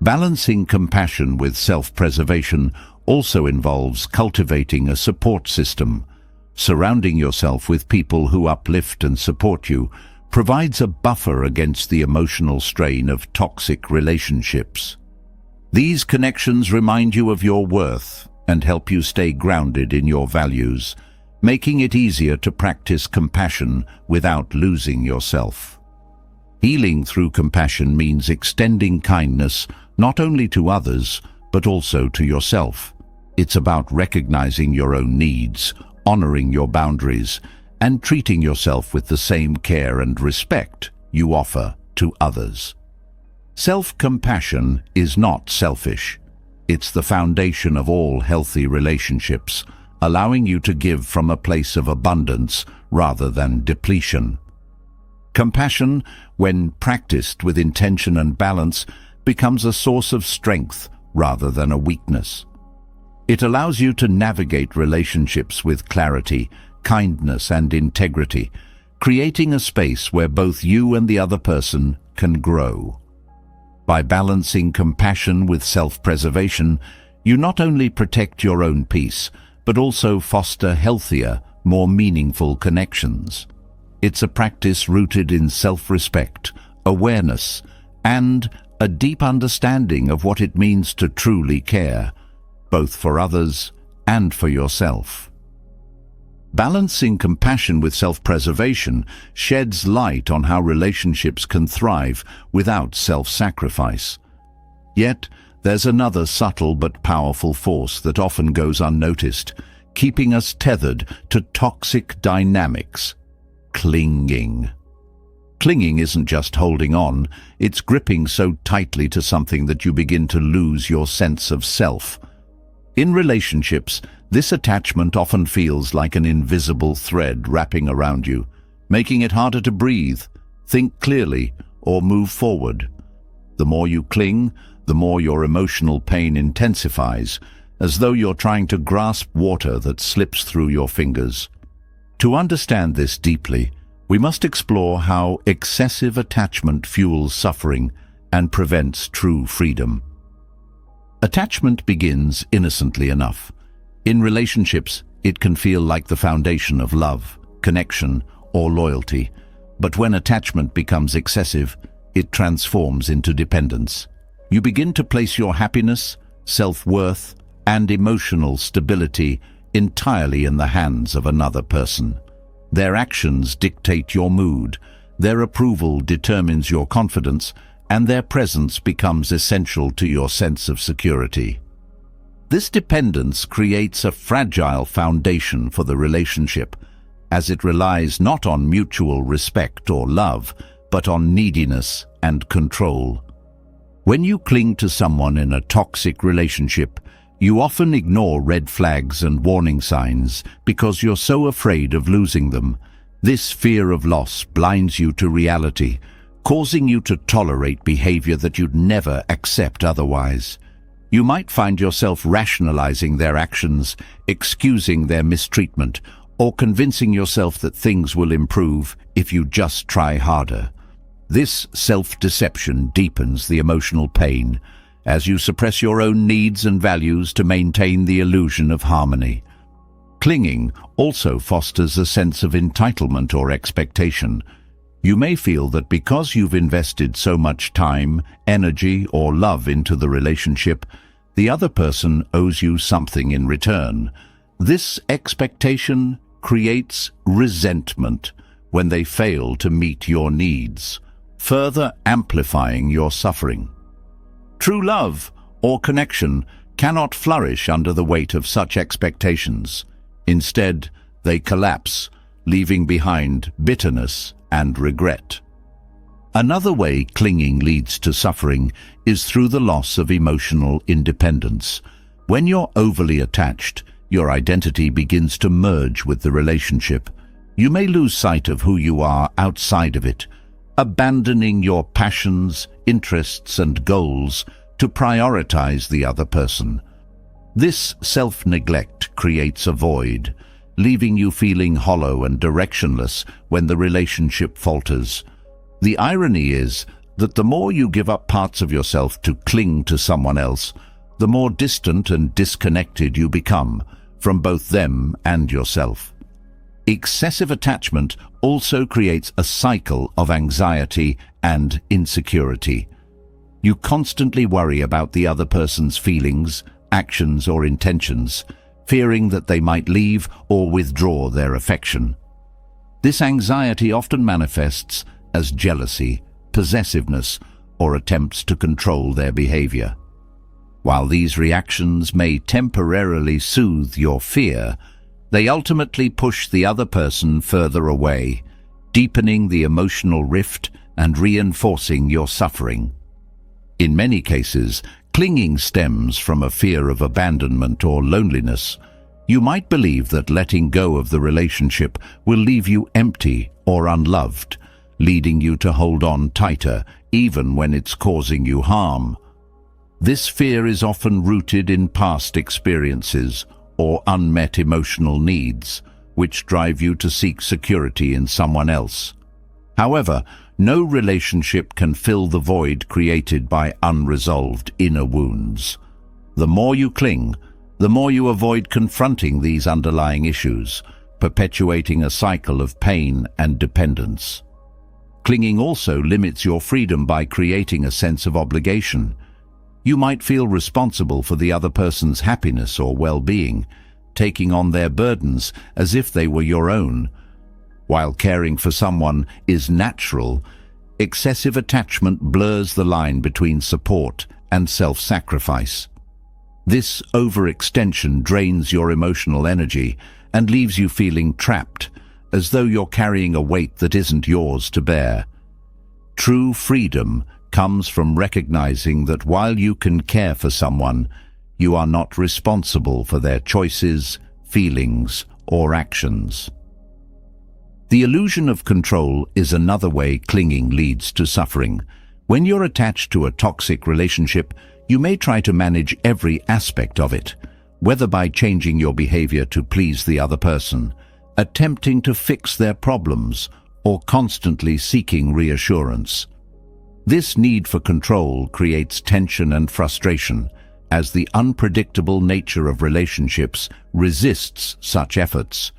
Balancing compassion with self-preservation also involves cultivating a support system. Surrounding yourself with people who uplift and support you provides a buffer against the emotional strain of toxic relationships. These connections remind you of your worth and help you stay grounded in your values, making it easier to practice compassion without losing yourself. Healing through compassion means extending kindness not only to others, but also to yourself. It's about recognizing your own needs, honoring your boundaries, and treating yourself with the same care and respect you offer to others. Self-compassion is not selfish. It's the foundation of all healthy relationships, allowing you to give from a place of abundance rather than depletion. Compassion, when practiced with intention and balance, becomes a source of strength rather than a weakness. It allows you to navigate relationships with clarity, kindness, and integrity, creating a space where both you and the other person can grow. By balancing compassion with self-preservation, you not only protect your own peace, but also foster healthier, more meaningful connections. It's a practice rooted in self-respect, awareness, and a deep understanding of what it means to truly care, both for others and for yourself. Balancing compassion with self-preservation sheds light on how relationships can thrive without self-sacrifice. Yet, there's another subtle but powerful force that often goes unnoticed, keeping us tethered to toxic dynamics: clinging. Clinging isn't just holding on, it's gripping so tightly to something that you begin to lose your sense of self. In relationships, this attachment often feels like an invisible thread wrapping around you, making it harder to breathe, think clearly, or move forward. The more you cling, the more your emotional pain intensifies, as though you're trying to grasp water that slips through your fingers. To understand this deeply, we must explore how excessive attachment fuels suffering and prevents true freedom. Attachment begins innocently enough. In relationships, it can feel like the foundation of love, connection, or loyalty. But when attachment becomes excessive, it transforms into dependence. You begin to place your happiness, self-worth, and emotional stability entirely in the hands of another person. Their actions dictate your mood, their approval determines your confidence, and their presence becomes essential to your sense of security. This dependence creates a fragile foundation for the relationship, as it relies not on mutual respect or love, but on neediness and control. When you cling to someone in a toxic relationship, you often ignore red flags and warning signs because you're so afraid of losing them. This fear of loss blinds you to reality, causing you to tolerate behavior that you'd never accept otherwise. You might find yourself rationalizing their actions, excusing their mistreatment, or convincing yourself that things will improve if you just try harder. This self-deception deepens the emotional pain, as you suppress your own needs and values to maintain the illusion of harmony. Clinging also fosters a sense of entitlement or expectation. You may feel that because you've invested so much time, energy, or love into the relationship, the other person owes you something in return. This expectation creates resentment when they fail to meet your needs, further amplifying your suffering. True love or connection cannot flourish under the weight of such expectations. Instead, they collapse, leaving behind bitterness and regret. Another way clinging leads to suffering is through the loss of emotional independence. When you're overly attached, your identity begins to merge with the relationship. You may lose sight of who you are outside of it, abandoning your passions, interests, and goals to prioritize the other person. This self-neglect creates a void, leaving you feeling hollow and directionless when the relationship falters. The irony is that the more you give up parts of yourself to cling to someone else, the more distant and disconnected you become from both them and yourself. Excessive attachment also creates a cycle of anxiety and insecurity. You constantly worry about the other person's feelings, actions, or intentions, fearing that they might leave or withdraw their affection. This anxiety often manifests as jealousy, possessiveness, or attempts to control their behavior. While these reactions may temporarily soothe your fear, they ultimately push the other person further away, deepening the emotional rift and reinforcing your suffering. In many cases, clinging stems from a fear of abandonment or loneliness. You might believe that letting go of the relationship will leave you empty or unloved, leading you to hold on tighter even when it's causing you harm. This fear is often rooted in past experiences or unmet emotional needs, which drive you to seek security in someone else. However, no relationship can fill the void created by unresolved inner wounds. The more you cling, the more you avoid confronting these underlying issues, perpetuating a cycle of pain and dependence. Clinging also limits your freedom by creating a sense of obligation. You might feel responsible for the other person's happiness or well-being, taking on their burdens as if they were your own. While caring for someone is natural, excessive attachment blurs the line between support and self-sacrifice. This overextension drains your emotional energy and leaves you feeling trapped, as though you're carrying a weight that isn't yours to bear. True freedom comes from recognizing that while you can care for someone, you are not responsible for their choices, feelings, or actions. The illusion of control is another way clinging leads to suffering. When you're attached to a toxic relationship, you may try to manage every aspect of it, whether by changing your behavior to please the other person, attempting to fix their problems, or constantly seeking reassurance. This need for control creates tension and frustration, as the unpredictable nature of relationships resists such efforts.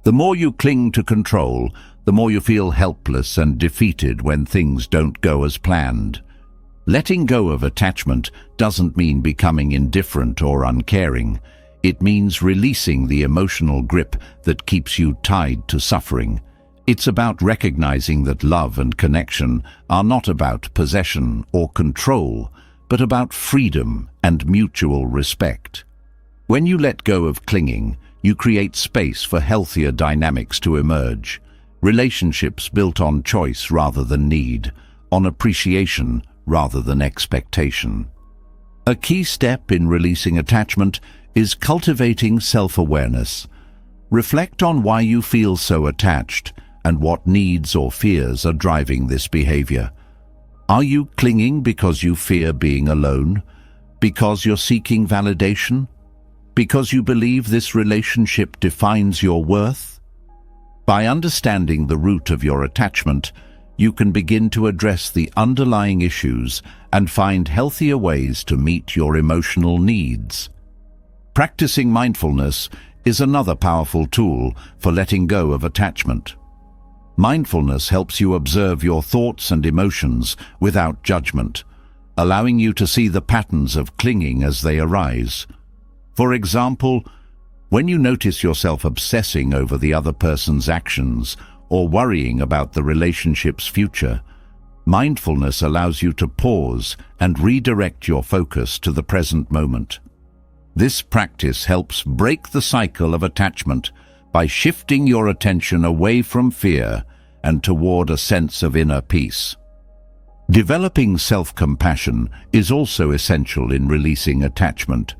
The more you cling to control, the more you feel helpless and defeated when things don't go as planned. Letting go of attachment doesn't mean becoming indifferent or uncaring. It means releasing the emotional grip that keeps you tied to suffering. It's about recognizing that love and connection are not about possession or control, but about freedom and mutual respect. When you let go of clinging, you create space for healthier dynamics to emerge. Relationships built on choice rather than need, on appreciation rather than expectation. A key step in releasing attachment is cultivating self-awareness. Reflect on why you feel so attached and what needs or fears are driving this behavior. Are you clinging because you fear being alone? Because you're seeking validation? Because you believe this relationship defines your worth? By understanding the root of your attachment, you can begin to address the underlying issues and find healthier ways to meet your emotional needs. Practicing mindfulness is another powerful tool for letting go of attachment. Mindfulness helps you observe your thoughts and emotions without judgment, allowing you to see the patterns of clinging as they arise. For example, when you notice yourself obsessing over the other person's actions or worrying about the relationship's future, mindfulness allows you to pause and redirect your focus to the present moment. This practice helps break the cycle of attachment by shifting your attention away from fear and toward a sense of inner peace. Developing self-compassion is also essential in releasing attachment.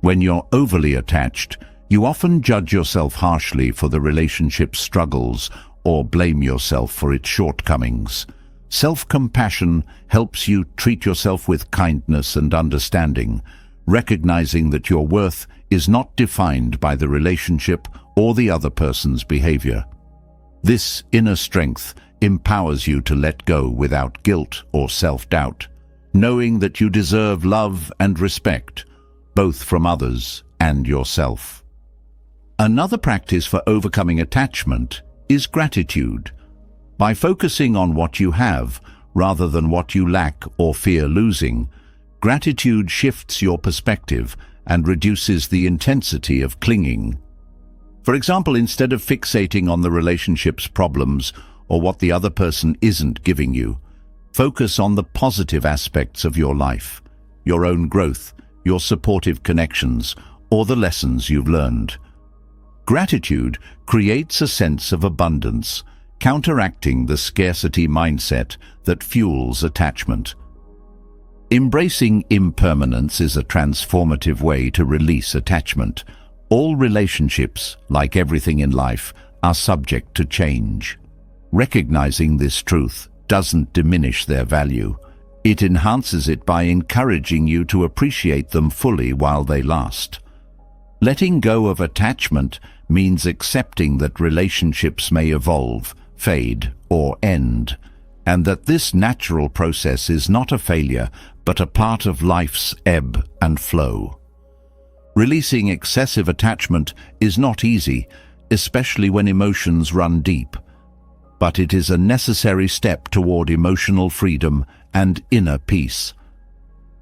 When you're overly attached, you often judge yourself harshly for the relationship's struggles or blame yourself for its shortcomings. Self-compassion helps you treat yourself with kindness and understanding, recognizing that your worth is not defined by the relationship or the other person's behavior. This inner strength empowers you to let go without guilt or self-doubt, knowing that you deserve love and respect, both from others and yourself. Another practice for overcoming attachment is gratitude. By focusing on what you have rather than what you lack or fear losing, gratitude shifts your perspective and reduces the intensity of clinging. For example, instead of fixating on the relationship's problems or what the other person isn't giving you, focus on the positive aspects of your life, your own growth, your supportive connections, or the lessons you've learned. Gratitude creates a sense of abundance, counteracting the scarcity mindset that fuels attachment. Embracing impermanence is a transformative way to release attachment. All relationships, like everything in life, are subject to change. Recognizing this truth doesn't diminish their value. It enhances it by encouraging you to appreciate them fully while they last. Letting go of attachment means accepting that relationships may evolve, fade, or end, and that this natural process is not a failure, but a part of life's ebb and flow. Releasing excessive attachment is not easy, especially when emotions run deep, but it is a necessary step toward emotional freedom and inner peace.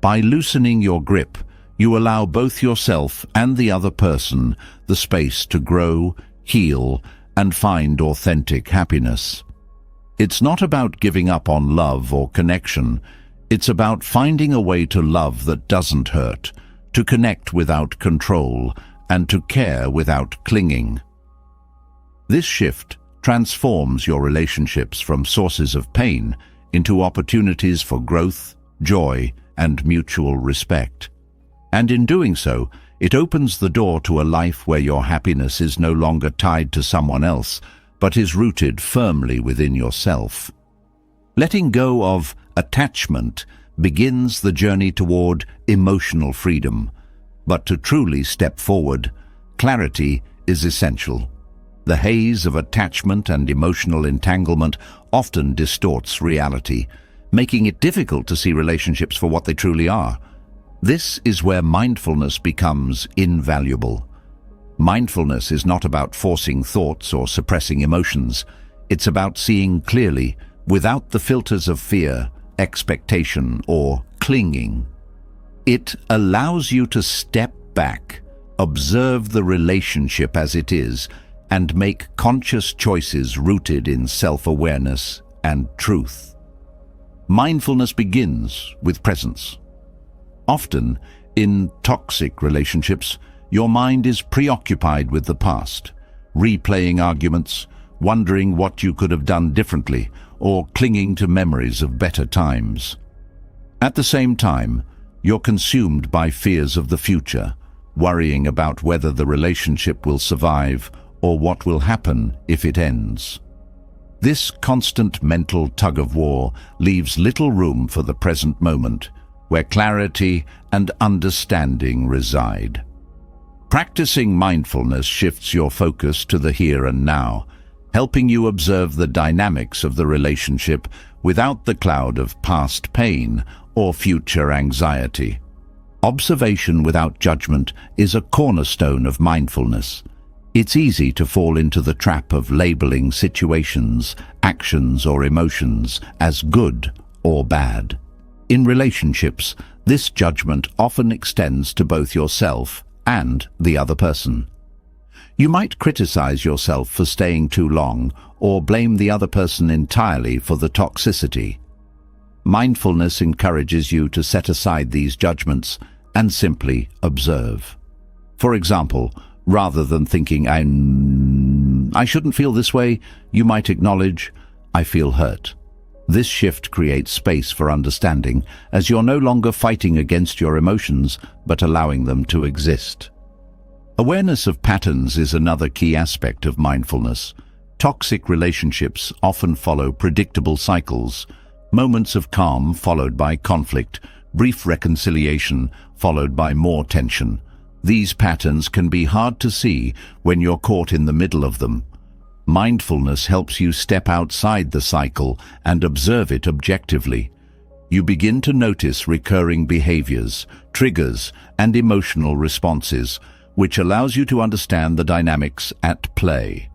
By loosening your grip, you allow both yourself and the other person the space to grow, heal, and find authentic happiness. It's not about giving up on love or connection. It's about finding a way to love that doesn't hurt, to connect without control, and to care without clinging. This shift transforms your relationships from sources of pain into opportunities for growth, joy, and mutual respect. And in doing so, it opens the door to a life where your happiness is no longer tied to someone else, but is rooted firmly within yourself. Letting go of attachment begins the journey toward emotional freedom. But to truly step forward, clarity is essential. The haze of attachment and emotional entanglement often distorts reality, making it difficult to see relationships for what they truly are. This is where mindfulness becomes invaluable. Mindfulness is not about forcing thoughts or suppressing emotions. It's about seeing clearly, without the filters of fear, expectation, or clinging. It allows you to step back, observe the relationship as it is, and make conscious choices rooted in self-awareness and truth. Mindfulness begins with presence. Often, in toxic relationships, your mind is preoccupied with the past, replaying arguments, wondering what you could have done differently, or clinging to memories of better times. At the same time, you're consumed by fears of the future, worrying about whether the relationship will survive or what will happen if it ends. This constant mental tug-of-war leaves little room for the present moment, where clarity and understanding reside. Practicing mindfulness shifts your focus to the here and now, helping you observe the dynamics of the relationship without the cloud of past pain or future anxiety. Observation without judgment is a cornerstone of mindfulness. It's easy to fall into the trap of labeling situations, actions, or emotions as good or bad. In relationships, this judgment often extends to both yourself and the other person. You might criticize yourself for staying too long or blame the other person entirely for the toxicity. Mindfulness encourages you to set aside these judgments and simply observe. For example, rather than thinking, I shouldn't feel this way, you might acknowledge, I feel hurt. This shift creates space for understanding, as you're no longer fighting against your emotions, but allowing them to exist. Awareness of patterns is another key aspect of mindfulness. Toxic relationships often follow predictable cycles: moments of calm followed by conflict, brief reconciliation followed by more tension. These patterns can be hard to see when you're caught in the middle of them. Mindfulness helps you step outside the cycle and observe it objectively. You begin to notice recurring behaviors, triggers, and emotional responses, which allows you to understand the dynamics at play.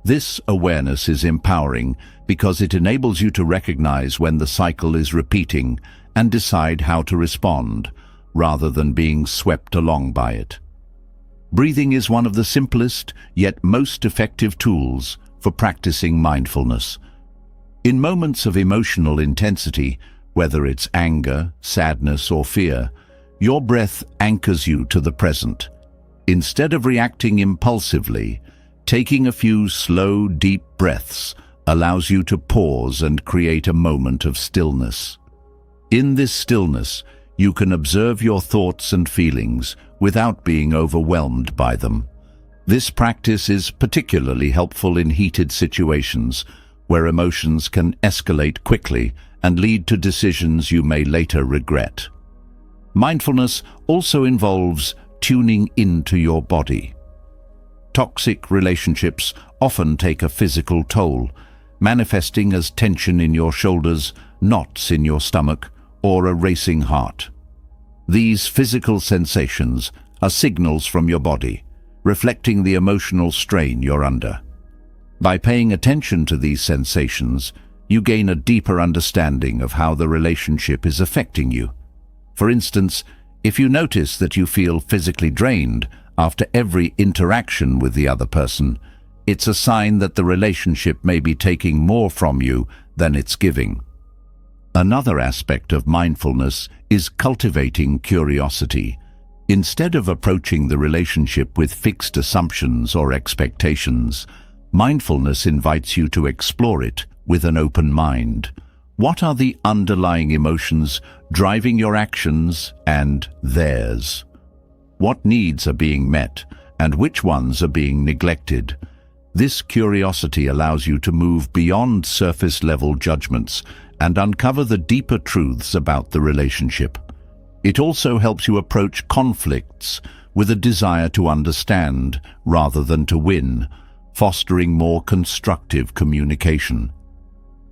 This awareness is empowering because it enables you to recognize when the cycle is repeating and decide how to respond, rather than being swept along by it. Breathing is one of the simplest yet most effective tools for practicing mindfulness. In moments of emotional intensity, whether it's anger, sadness, or fear, your breath anchors you to the present. Instead of reacting impulsively, taking a few slow, deep breaths allows you to pause and create a moment of stillness. In this stillness, you can observe your thoughts and feelings without being overwhelmed by them. This practice is particularly helpful in heated situations where emotions can escalate quickly and lead to decisions you may later regret. Mindfulness also involves tuning into your body. Toxic relationships often take a physical toll, manifesting as tension in your shoulders, knots in your stomach, or a racing heart. These physical sensations are signals from your body, reflecting the emotional strain you're under. By paying attention to these sensations, you gain a deeper understanding of how the relationship is affecting you. For instance, if you notice that you feel physically drained after every interaction with the other person, it's a sign that the relationship may be taking more from you than it's giving. Another aspect of mindfulness is cultivating curiosity. Instead of approaching the relationship with fixed assumptions or expectations, mindfulness invites you to explore it with an open mind. What are the underlying emotions driving your actions and theirs? What needs are being met, and which ones are being neglected? This curiosity allows you to move beyond surface-level judgments and uncover the deeper truths about the relationship. It also helps you approach conflicts with a desire to understand rather than to win, fostering more constructive communication.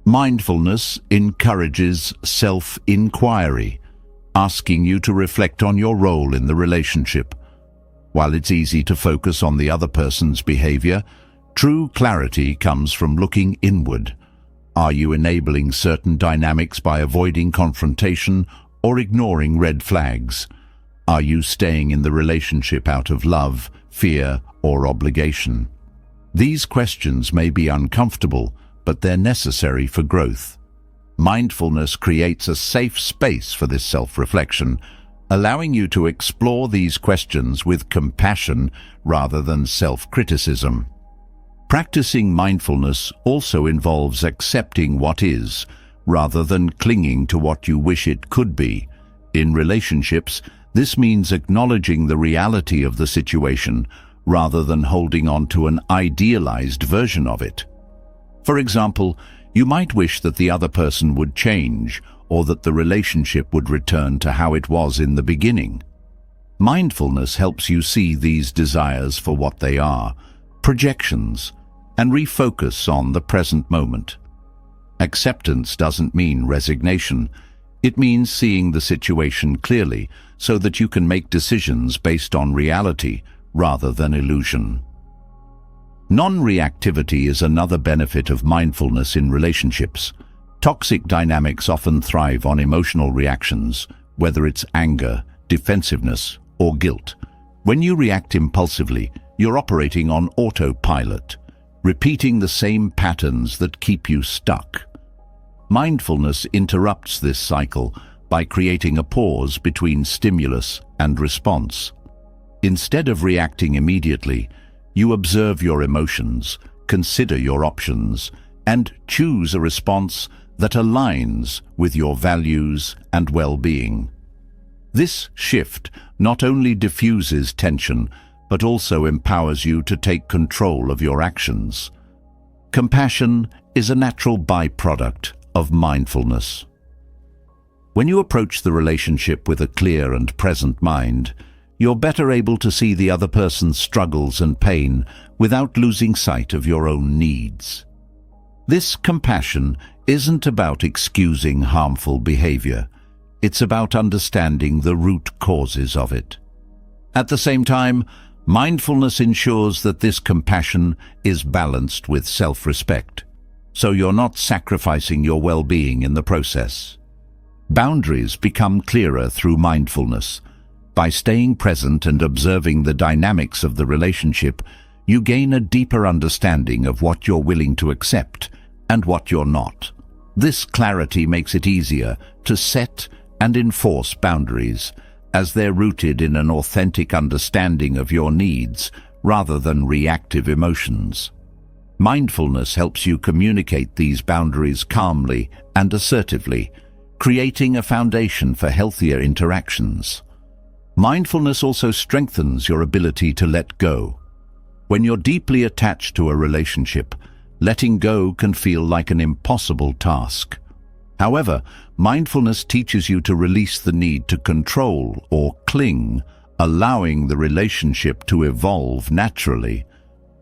Mindfulness encourages self-inquiry, asking you to reflect on your role in the relationship. While it's easy to focus on the other person's behavior, true clarity comes from looking inward. Are you enabling certain dynamics by avoiding confrontation or ignoring red flags? Are you staying in the relationship out of love, fear, or obligation? These questions may be uncomfortable, but they're necessary for growth. Mindfulness creates a safe space for this self-reflection, allowing you to explore these questions with compassion rather than self-criticism. Practicing mindfulness also involves accepting what is, rather than clinging to what you wish it could be. In relationships, this means acknowledging the reality of the situation, rather than holding on to an idealized version of it. For example, you might wish that the other person would change, or that the relationship would return to how it was in the beginning. Mindfulness helps you see these desires for what they are, projections, and refocus on the present moment. Acceptance doesn't mean resignation. It means seeing the situation clearly so that you can make decisions based on reality rather than illusion. Non-reactivity is another benefit of mindfulness in relationships. Toxic dynamics often thrive on emotional reactions, whether it's anger, defensiveness, or guilt. When you react impulsively, you're operating on autopilot, repeating the same patterns that keep you stuck. Mindfulness interrupts this cycle by creating a pause between stimulus and response. Instead of reacting immediately, you observe your emotions, consider your options, and choose a response that aligns with your values and well-being. This shift not only diffuses tension, but also empowers you to take control of your actions. Compassion is a natural byproduct of mindfulness. When you approach the relationship with a clear and present mind, you're better able to see the other person's struggles and pain without losing sight of your own needs. This compassion isn't about excusing harmful behavior. It's about understanding the root causes of it. At the same time, mindfulness ensures that this compassion is balanced with self-respect, so you're not sacrificing your well-being in the process. Boundaries become clearer through mindfulness. By staying present and observing the dynamics of the relationship, you gain a deeper understanding of what you're willing to accept and what you're not. This clarity makes it easier to set and enforce boundaries, as they're rooted in an authentic understanding of your needs rather than reactive emotions. Mindfulness helps you communicate these boundaries calmly and assertively, creating a foundation for healthier interactions. Mindfulness also strengthens your ability to let go. When you're deeply attached to a relationship, letting go can feel like an impossible task. However, mindfulness teaches you to release the need to control or cling, allowing the relationship to evolve naturally.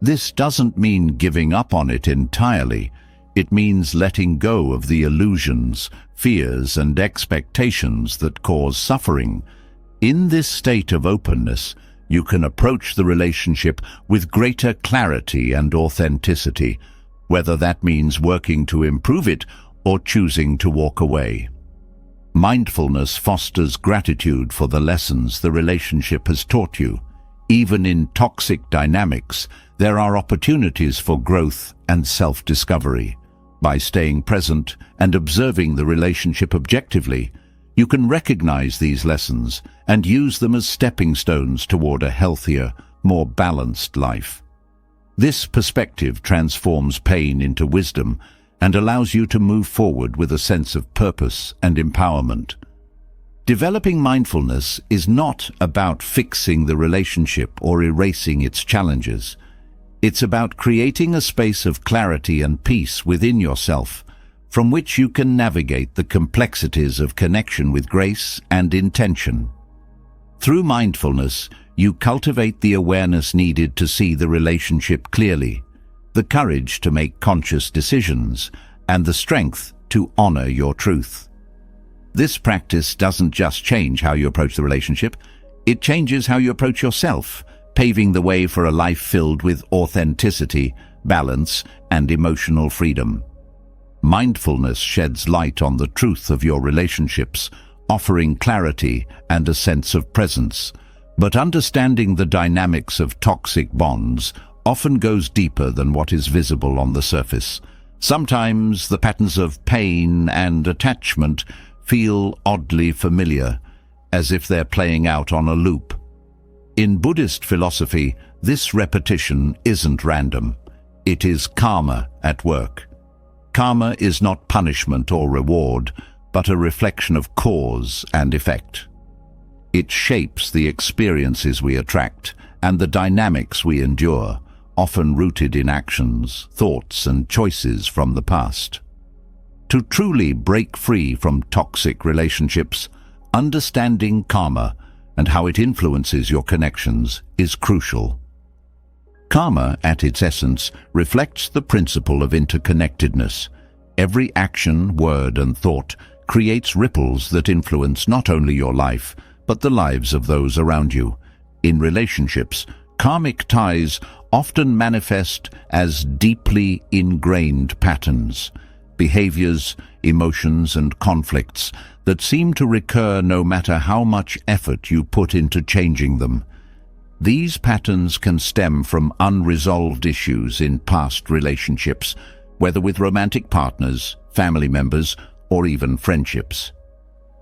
This doesn't mean giving up on it entirely. It means letting go of the illusions, fears, and expectations that cause suffering. In this state of openness, you can approach the relationship with greater clarity and authenticity, whether that means working to improve it or choosing to walk away. Mindfulness fosters gratitude for the lessons the relationship has taught you. Even in toxic dynamics, there are opportunities for growth and self-discovery. By staying present and observing the relationship objectively, you can recognize these lessons and use them as stepping stones toward a healthier, more balanced life. This perspective transforms pain into wisdom and allows you to move forward with a sense of purpose and empowerment. Developing mindfulness is not about fixing the relationship or erasing its challenges. It's about creating a space of clarity and peace within yourself, from which you can navigate the complexities of connection with grace and intention. Through mindfulness, you cultivate the awareness needed to see the relationship clearly, the courage to make conscious decisions, and the strength to honor your truth. This practice doesn't just change how you approach the relationship, it changes how you approach yourself, paving the way for a life filled with authenticity, balance, and emotional freedom. Mindfulness sheds light on the truth of your relationships, offering clarity and a sense of presence. But understanding the dynamics of toxic bonds often goes deeper than what is visible on the surface. Sometimes the patterns of pain and attachment feel oddly familiar, as if they're playing out on a loop. In Buddhist philosophy, this repetition isn't random. It is karma at work. Karma is not punishment or reward, but a reflection of cause and effect. It shapes the experiences we attract and the dynamics we endure, often rooted in actions, thoughts, and choices from the past. To truly break free from toxic relationships, understanding karma and how it influences your connections is crucial. Karma, at its essence, reflects the principle of interconnectedness. Every action, word, and thought creates ripples that influence not only your life, but the lives of those around you. In relationships, Karmic ties often manifest as deeply ingrained patterns, behaviors, emotions, and conflicts that seem to recur no matter how much effort you put into changing them. These patterns can stem from unresolved issues in past relationships, whether with romantic partners, family members, or even friendships.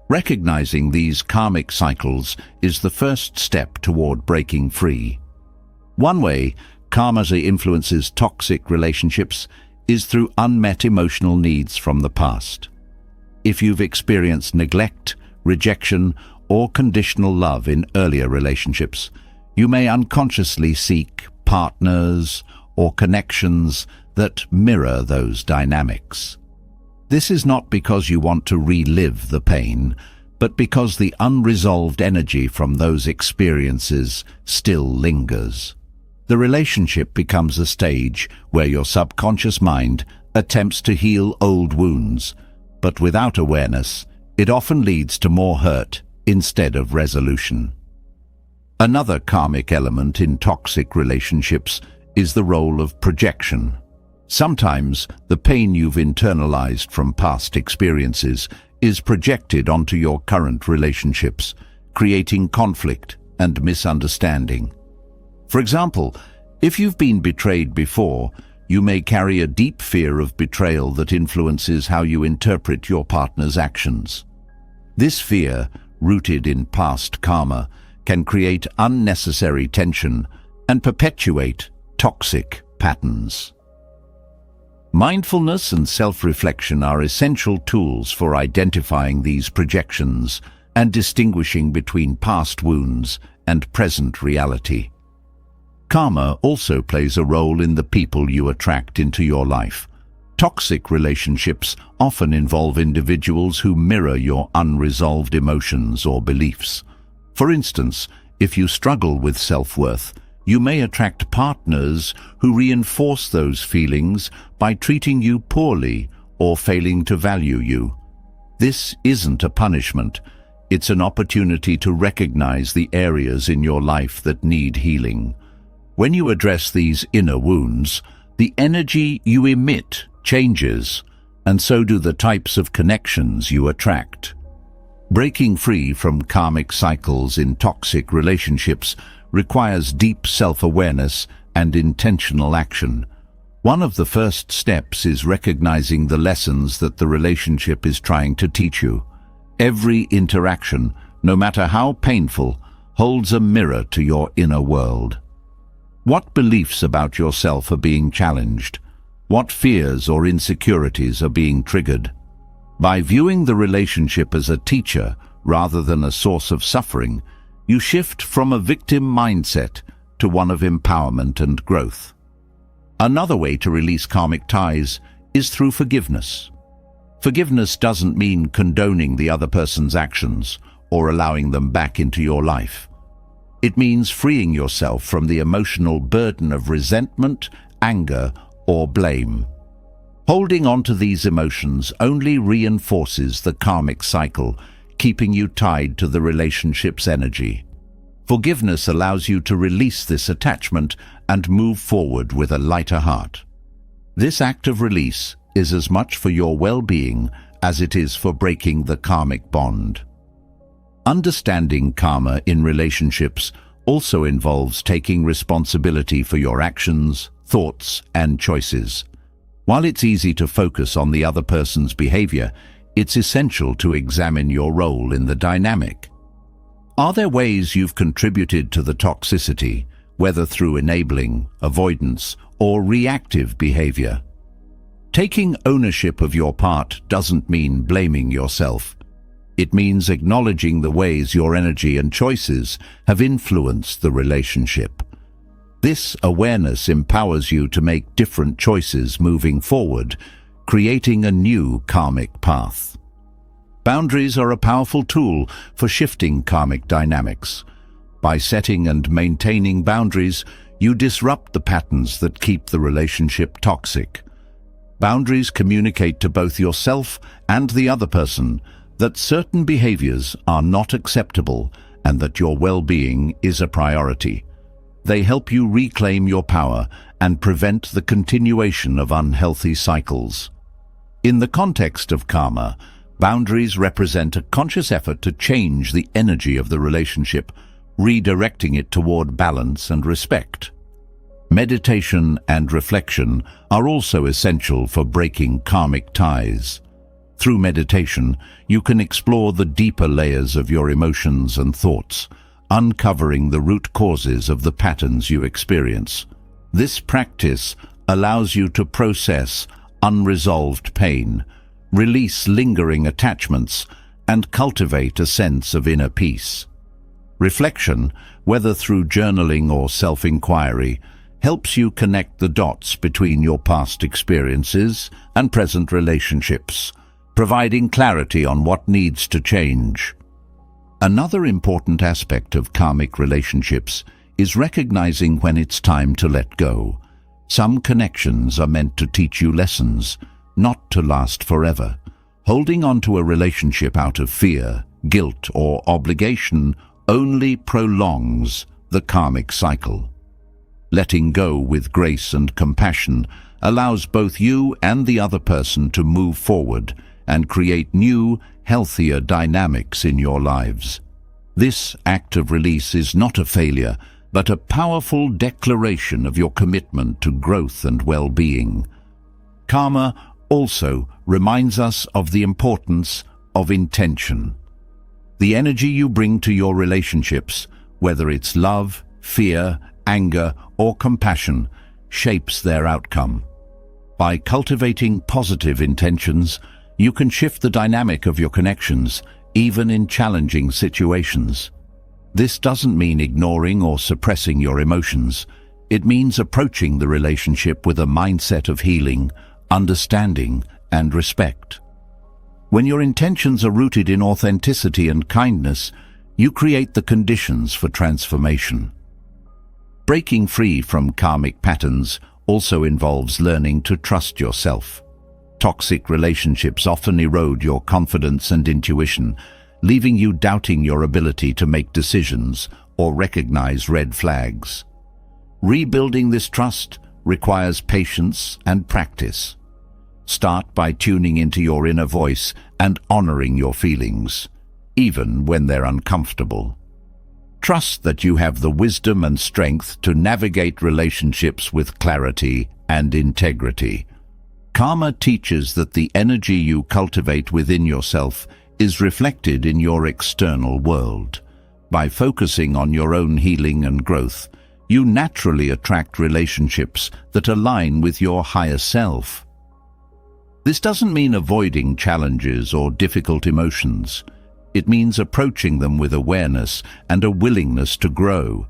Recognizing these karmic cycles is the first step toward breaking free. One way karma influences toxic relationships is through unmet emotional needs from the past. If you've experienced neglect, rejection, or conditional love in earlier relationships, you may unconsciously seek partners or connections that mirror those dynamics. This is not because you want to relive the pain, but because the unresolved energy from those experiences still lingers. The relationship becomes a stage where your subconscious mind attempts to heal old wounds, but without awareness, it often leads to more hurt instead of resolution. Another karmic element in toxic relationships is the role of projection. Sometimes the pain you've internalized from past experiences is projected onto your current relationships, creating conflict and misunderstanding. For example, if you've been betrayed before, you may carry a deep fear of betrayal that influences how you interpret your partner's actions. This fear, rooted in past karma, can create unnecessary tension and perpetuate toxic patterns. Mindfulness and self-reflection are essential tools for identifying these projections and distinguishing between past wounds and present reality. Karma also plays a role in the people you attract into your life. Toxic relationships often involve individuals who mirror your unresolved emotions or beliefs. For instance, if you struggle with self-worth, you may attract partners who reinforce those feelings by treating you poorly or failing to value you. This isn't a punishment. It's an opportunity to recognize the areas in your life that need healing. When you address these inner wounds, the energy you emit changes, and so do the types of connections you attract. Breaking free from karmic cycles in toxic relationships requires deep self-awareness and intentional action. One of the first steps is recognizing the lessons that the relationship is trying to teach you. Every interaction, no matter how painful, holds a mirror to your inner world. What beliefs about yourself are being challenged? What fears or insecurities are being triggered? By viewing the relationship as a teacher rather than a source of suffering, you shift from a victim mindset to one of empowerment and growth. Another way to release karmic ties is through forgiveness. Forgiveness doesn't mean condoning the other person's actions or allowing them back into your life. It means freeing yourself from the emotional burden of resentment, anger, or blame. Holding on to these emotions only reinforces the karmic cycle, keeping you tied to the relationship's energy. Forgiveness allows you to release this attachment and move forward with a lighter heart. This act of release is as much for your well-being as it is for breaking the karmic bond. Understanding karma in relationships also involves taking responsibility for your actions, thoughts, and choices. While it's easy to focus on the other person's behavior, it's essential to examine your role in the dynamic. Are there ways you've contributed to the toxicity, whether through enabling, avoidance, or reactive behavior? Taking ownership of your part doesn't mean blaming yourself. It means acknowledging the ways your energy and choices have influenced the relationship. This awareness empowers you to make different choices moving forward, creating a new karmic path. Boundaries are a powerful tool for shifting karmic dynamics. By setting and maintaining boundaries, you disrupt the patterns that keep the relationship toxic. Boundaries communicate to both yourself and the other person that certain behaviors are not acceptable and that your well-being is a priority. They help you reclaim your power and prevent the continuation of unhealthy cycles. In the context of karma, boundaries represent a conscious effort to change the energy of the relationship, redirecting it toward balance and respect. Meditation and reflection are also essential for breaking karmic ties. Through meditation, you can explore the deeper layers of your emotions and thoughts, uncovering the root causes of the patterns you experience. This practice allows you to process unresolved pain, release lingering attachments, and cultivate a sense of inner peace. Reflection, whether through journaling or self-inquiry, helps you connect the dots between your past experiences and present relationships, providing clarity on what needs to change. Another important aspect of karmic relationships is recognizing when it's time to let go. Some connections are meant to teach you lessons, not to last forever. Holding on to a relationship out of fear, guilt, or obligation only prolongs the karmic cycle. Letting go with grace and compassion allows both you and the other person to move forward and create new, healthier dynamics in your lives. This act of release is not a failure, but a powerful declaration of your commitment to growth and well-being. Karma also reminds us of the importance of intention. The energy you bring to your relationships, whether it's love, fear, anger, or compassion, shapes their outcome. By cultivating positive intentions, you can shift the dynamic of your connections, even in challenging situations. This doesn't mean ignoring or suppressing your emotions. It means approaching the relationship with a mindset of healing, understanding, and respect. When your intentions are rooted in authenticity and kindness, you create the conditions for transformation. Breaking free from karmic patterns also involves learning to trust yourself. Toxic relationships often erode your confidence and intuition, leaving you doubting your ability to make decisions or recognize red flags. Rebuilding this trust requires patience and practice. Start by tuning into your inner voice and honoring your feelings, even when they're uncomfortable. Trust that you have the wisdom and strength to navigate relationships with clarity and integrity. Karma teaches that the energy you cultivate within yourself is reflected in your external world. By focusing on your own healing and growth, you naturally attract relationships that align with your higher self. This doesn't mean avoiding challenges or difficult emotions. It means approaching them with awareness and a willingness to grow.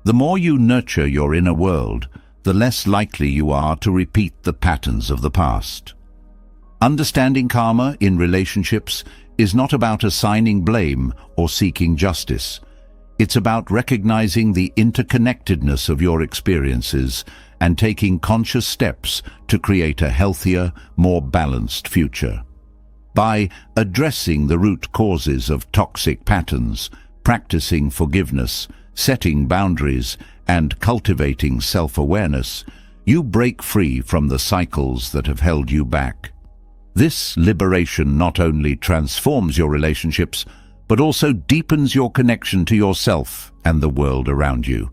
The more you nurture your inner world, the less likely you are to repeat the patterns of the past. Understanding karma in relationships is not about assigning blame or seeking justice. It's about recognizing the interconnectedness of your experiences and taking conscious steps to create a healthier, more balanced future. By addressing the root causes of toxic patterns, practicing forgiveness, setting boundaries, and cultivating self-awareness, you break free from the cycles that have held you back. This liberation not only transforms your relationships, but also deepens your connection to yourself and the world around you.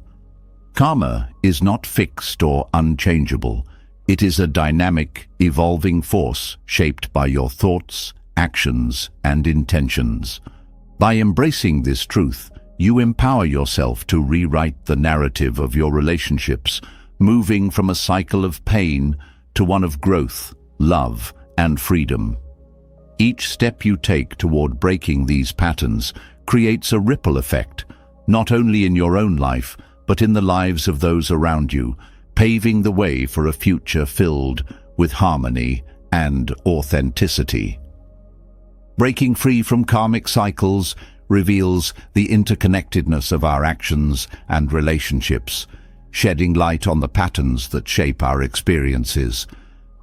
Karma is not fixed or unchangeable. It is a dynamic, evolving force shaped by your thoughts, actions, and intentions. By embracing this truth, you empower yourself to rewrite the narrative of your relationships, moving from a cycle of pain to one of growth, love, and freedom. Each step you take toward breaking these patterns creates a ripple effect, not only in your own life, but in the lives of those around you, paving the way for a future filled with harmony and authenticity. Breaking free from karmic cycles reveals the interconnectedness of our actions and relationships, shedding light on the patterns that shape our experiences.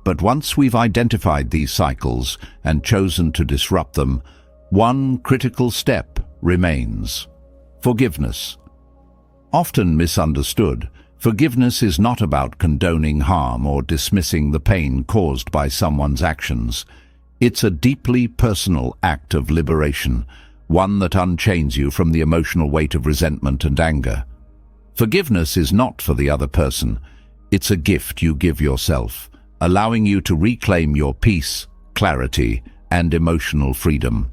But once we've identified these cycles and chosen to disrupt them, one critical step remains: forgiveness. Often misunderstood, forgiveness is not about condoning harm or dismissing the pain caused by someone's actions. It's a deeply personal act of liberation, one that unchains you from the emotional weight of resentment and anger. Forgiveness is not for the other person. It's a gift you give yourself, allowing you to reclaim your peace, clarity, and emotional freedom.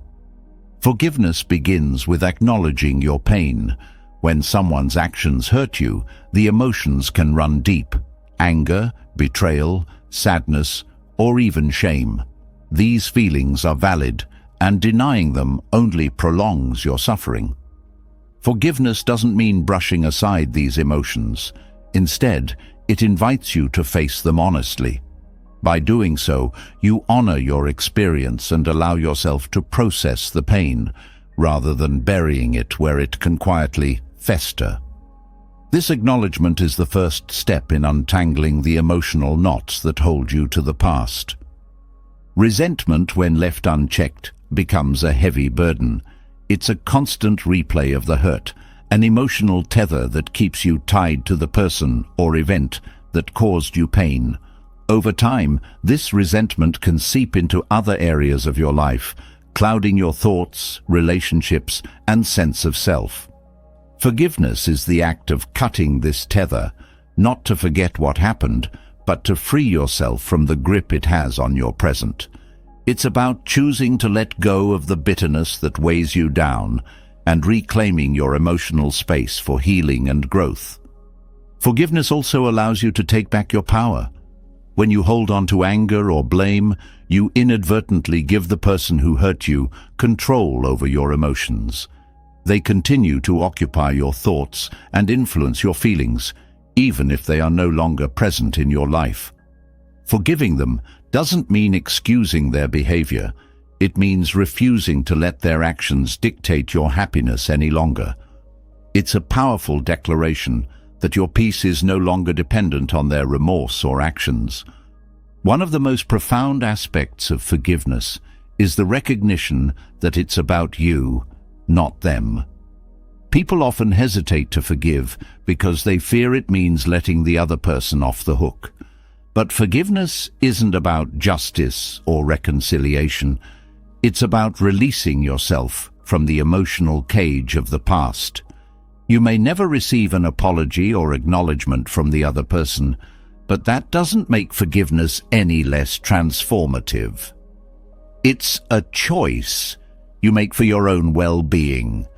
Forgiveness begins with acknowledging your pain. When someone's actions hurt you, the emotions can run deep: anger, betrayal, sadness, or even shame. These feelings are valid, and denying them only prolongs your suffering. Forgiveness doesn't mean brushing aside these emotions. Instead, it invites you to face them honestly. By doing so, you honor your experience and allow yourself to process the pain, rather than burying it where it can quietly fester. This acknowledgement is the first step in untangling the emotional knots that hold you to the past. Resentment, when left unchecked, becomes a heavy burden. It's a constant replay of the hurt, an emotional tether that keeps you tied to the person or event that caused you pain. Over time, this resentment can seep into other areas of your life, clouding your thoughts, relationships, and sense of self. Forgiveness is the act of cutting this tether, not to forget what happened, but to free yourself from the grip it has on your present. It's about choosing to let go of the bitterness that weighs you down and reclaiming your emotional space for healing and growth. Forgiveness also allows you to take back your power. When you hold on to anger or blame, you inadvertently give the person who hurt you control over your emotions. They continue to occupy your thoughts and influence your feelings, even if they are no longer present in your life. Forgiving them doesn't mean excusing their behavior. It means refusing to let their actions dictate your happiness any longer. It's a powerful declaration that your peace is no longer dependent on their remorse or actions. One of the most profound aspects of forgiveness is the recognition that it's about you, not them. People often hesitate to forgive because they fear it means letting the other person off the hook. But forgiveness isn't about justice or reconciliation. It's about releasing yourself from the emotional cage of the past. You may never receive an apology or acknowledgement from the other person, but that doesn't make forgiveness any less transformative. It's a choice you make for your own well-being,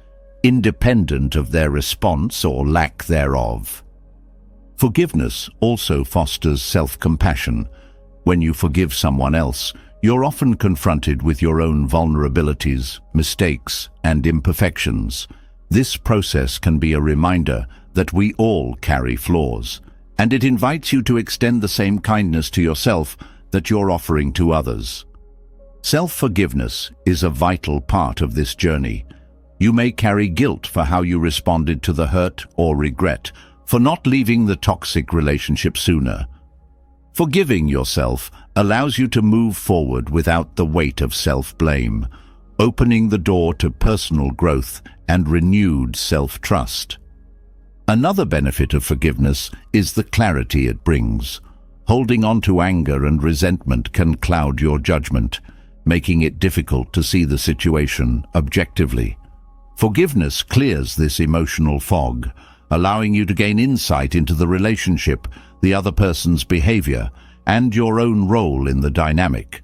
independent of their response or lack thereof. Forgiveness also fosters self-compassion. When you forgive someone else, you're often confronted with your own vulnerabilities, mistakes, and imperfections. This process can be a reminder that we all carry flaws, and it invites you to extend the same kindness to yourself that you're offering to others. Self-forgiveness is a vital part of this journey. You may carry guilt for how you responded to the hurt or regret for not leaving the toxic relationship sooner. Forgiving yourself allows you to move forward without the weight of self-blame, opening the door to personal growth and renewed self-trust. Another benefit of forgiveness is the clarity it brings. Holding on to anger and resentment can cloud your judgment, making it difficult to see the situation objectively. Forgiveness clears this emotional fog, allowing you to gain insight into the relationship, the other person's behavior, and your own role in the dynamic.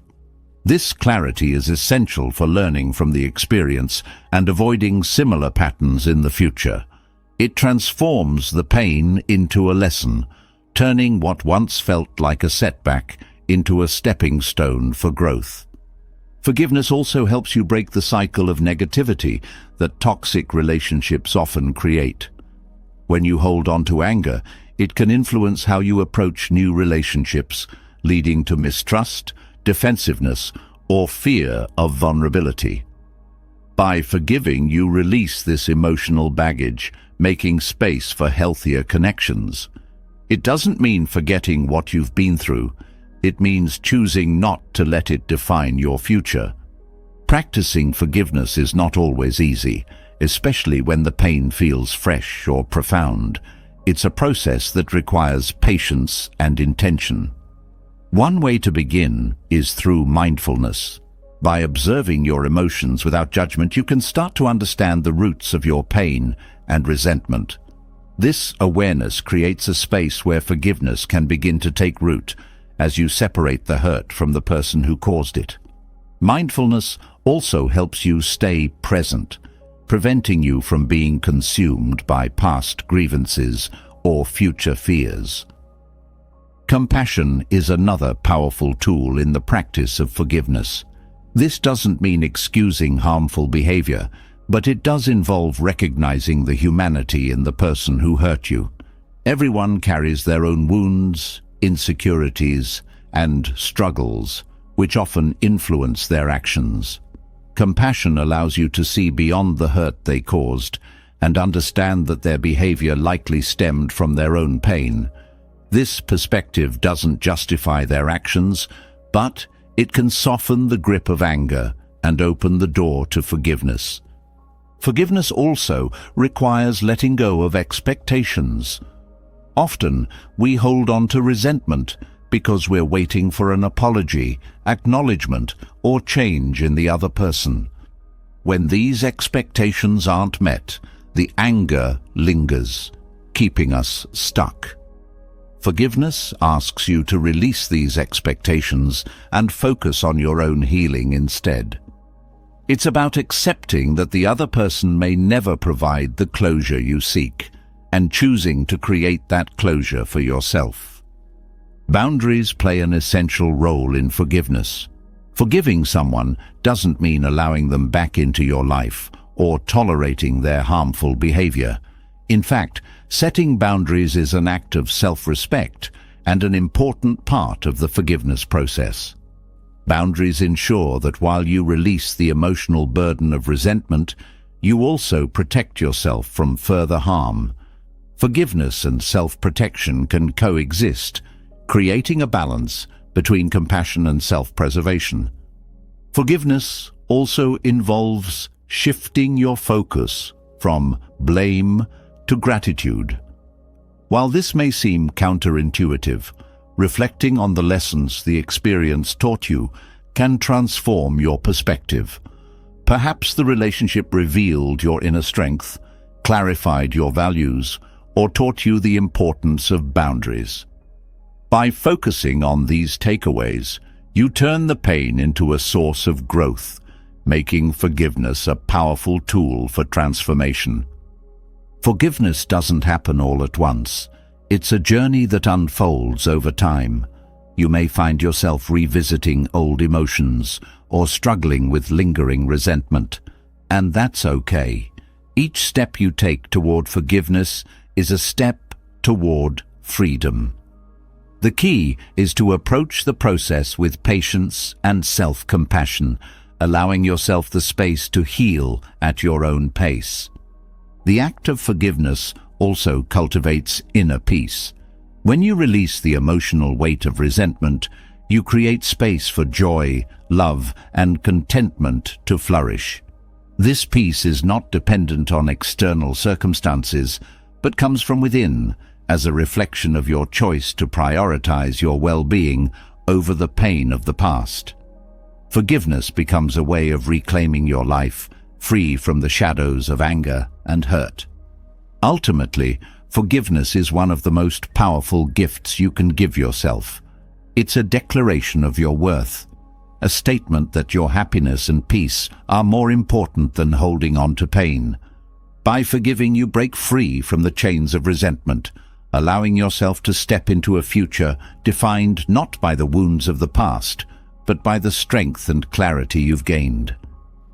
This clarity is essential for learning from the experience and avoiding similar patterns in the future. It transforms the pain into a lesson, turning what once felt like a setback into a stepping stone for growth. Forgiveness also helps you break the cycle of negativity that toxic relationships often create. When you hold on to anger, it can influence how you approach new relationships, leading to mistrust, defensiveness, or fear of vulnerability. By forgiving, you release this emotional baggage, making space for healthier connections. It doesn't mean forgetting what you've been through. It means choosing not to let it define your future. Practicing forgiveness is not always easy, especially when the pain feels fresh or profound. It's a process that requires patience and intention. One way to begin is through mindfulness. By observing your emotions without judgment, you can start to understand the roots of your pain and resentment. This awareness creates a space where forgiveness can begin to take root as you separate the hurt from the person who caused it. Mindfulness also helps you stay present, preventing you from being consumed by past grievances or future fears. Compassion is another powerful tool in the practice of forgiveness. This doesn't mean excusing harmful behavior, but it does involve recognizing the humanity in the person who hurt you. Everyone carries their own wounds, insecurities, and struggles, which often influence their actions. Compassion allows you to see beyond the hurt they caused and understand that their behavior likely stemmed from their own pain. This perspective doesn't justify their actions, but it can soften the grip of anger and open the door to forgiveness. Forgiveness also requires letting go of expectations. Often, we hold on to resentment because we're waiting for an apology, acknowledgement, or change in the other person. When these expectations aren't met, the anger lingers, keeping us stuck. Forgiveness asks you to release these expectations and focus on your own healing instead. It's about accepting that the other person may never provide the closure you seek, and choosing to create that closure for yourself. Boundaries play an essential role in forgiveness. Forgiving someone doesn't mean allowing them back into your life or tolerating their harmful behavior. In fact, setting boundaries is an act of self-respect and an important part of the forgiveness process. Boundaries ensure that while you release the emotional burden of resentment, you also protect yourself from further harm. Forgiveness and self-protection can coexist, creating a balance between compassion and self-preservation. Forgiveness also involves shifting your focus from blame to gratitude. While this may seem counterintuitive, reflecting on the lessons the experience taught you can transform your perspective. Perhaps the relationship revealed your inner strength, clarified your values, or taught you the importance of boundaries. By focusing on these takeaways, you turn the pain into a source of growth, making forgiveness a powerful tool for transformation. Forgiveness doesn't happen all at once. It's a journey that unfolds over time. You may find yourself revisiting old emotions or struggling with lingering resentment, and that's okay. Each step you take toward forgiveness is a step toward freedom. The key is to approach the process with patience and self-compassion, allowing yourself the space to heal at your own pace. The act of forgiveness also cultivates inner peace. When you release the emotional weight of resentment, you create space for joy, love, and contentment to flourish. This peace is not dependent on external circumstances, but comes from within, as a reflection of your choice to prioritize your well-being over the pain of the past. Forgiveness becomes a way of reclaiming your life, free from the shadows of anger and hurt. Ultimately, forgiveness is one of the most powerful gifts you can give yourself. It's a declaration of your worth, a statement that your happiness and peace are more important than holding on to pain. By forgiving, you break free from the chains of resentment, allowing yourself to step into a future defined not by the wounds of the past, but by the strength and clarity you've gained.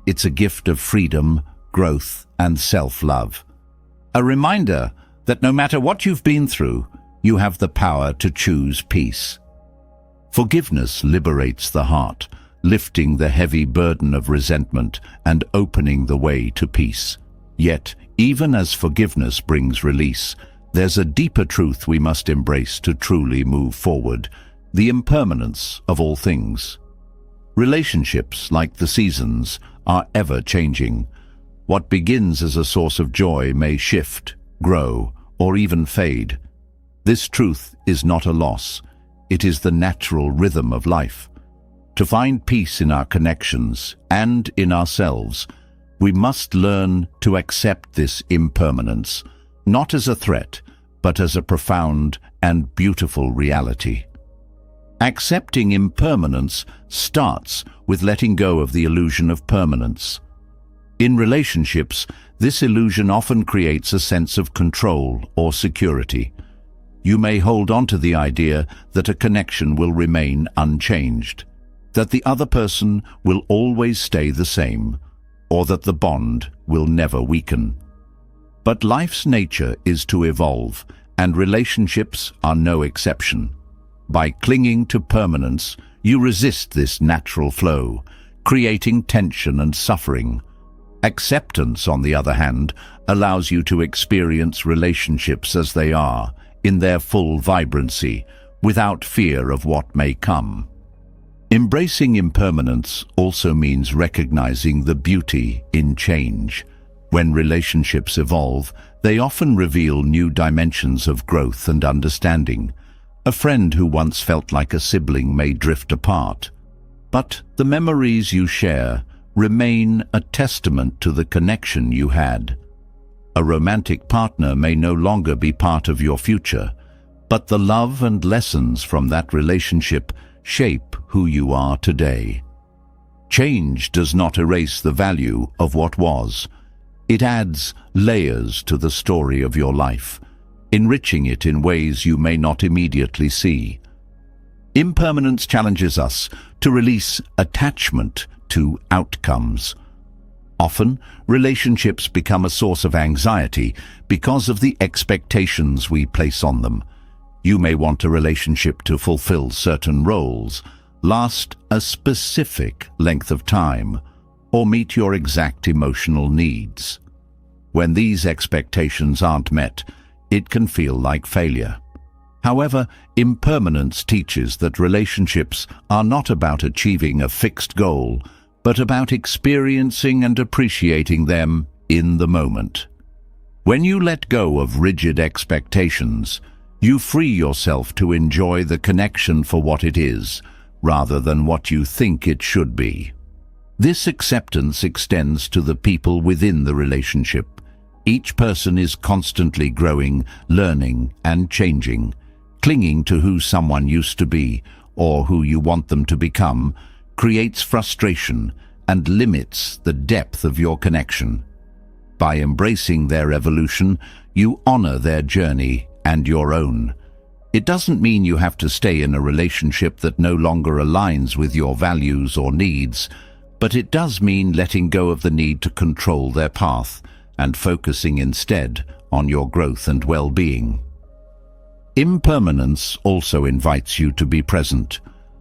It's a gift of freedom, growth, and self-love. A reminder that no matter what you've been through, you have the power to choose peace. Forgiveness liberates the heart, lifting the heavy burden of resentment and opening the way to peace. Yet, even as forgiveness brings release, there's a deeper truth we must embrace to truly move forward: the impermanence of all things. Relationships, like the seasons, are ever changing. What begins as a source of joy may shift, grow, or even fade. This truth is not a loss. It is the natural rhythm of life. To find peace in our connections and in ourselves, we must learn to accept this impermanence, not as a threat, but as a profound and beautiful reality. Accepting impermanence starts with letting go of the illusion of permanence. In relationships, this illusion often creates a sense of control or security. You may hold on to the idea that a connection will remain unchanged, that the other person will always stay the same, or that the bond will never weaken. But life's nature is to evolve, and relationships are no exception. By clinging to permanence, you resist this natural flow, creating tension and suffering. Acceptance, on the other hand, allows you to experience relationships as they are, in their full vibrancy, without fear of what may come. Embracing impermanence also means recognizing the beauty in change. When relationships evolve, they often reveal new dimensions of growth and understanding. A friend who once felt like a sibling may drift apart, but the memories you share remain a testament to the connection you had. A romantic partner may no longer be part of your future, but the love and lessons from that relationship shape who you are today. Change does not erase the value of what was. It adds layers to the story of your life, enriching it in ways you may not immediately see. Impermanence challenges us to release attachment to outcomes. Often, relationships become a source of anxiety because of the expectations we place on them. You may want a relationship to fulfill certain roles, last a specific length of time, or meet your exact emotional needs. When these expectations aren't met, it can feel like failure. However, impermanence teaches that relationships are not about achieving a fixed goal, but about experiencing and appreciating them in the moment. When you let go of rigid expectations, you free yourself to enjoy the connection for what it is, rather than what you think it should be. This acceptance extends to the people within the relationship. Each person is constantly growing, learning, and changing. Clinging to who someone used to be, or who you want them to become, creates frustration and limits the depth of your connection. By embracing their evolution, you honor their journey and your own. It doesn't mean you have to stay in a relationship that no longer aligns with your values or needs, but it does mean letting go of the need to control their path and focusing instead on your growth and well-being. Impermanence also invites you to be present.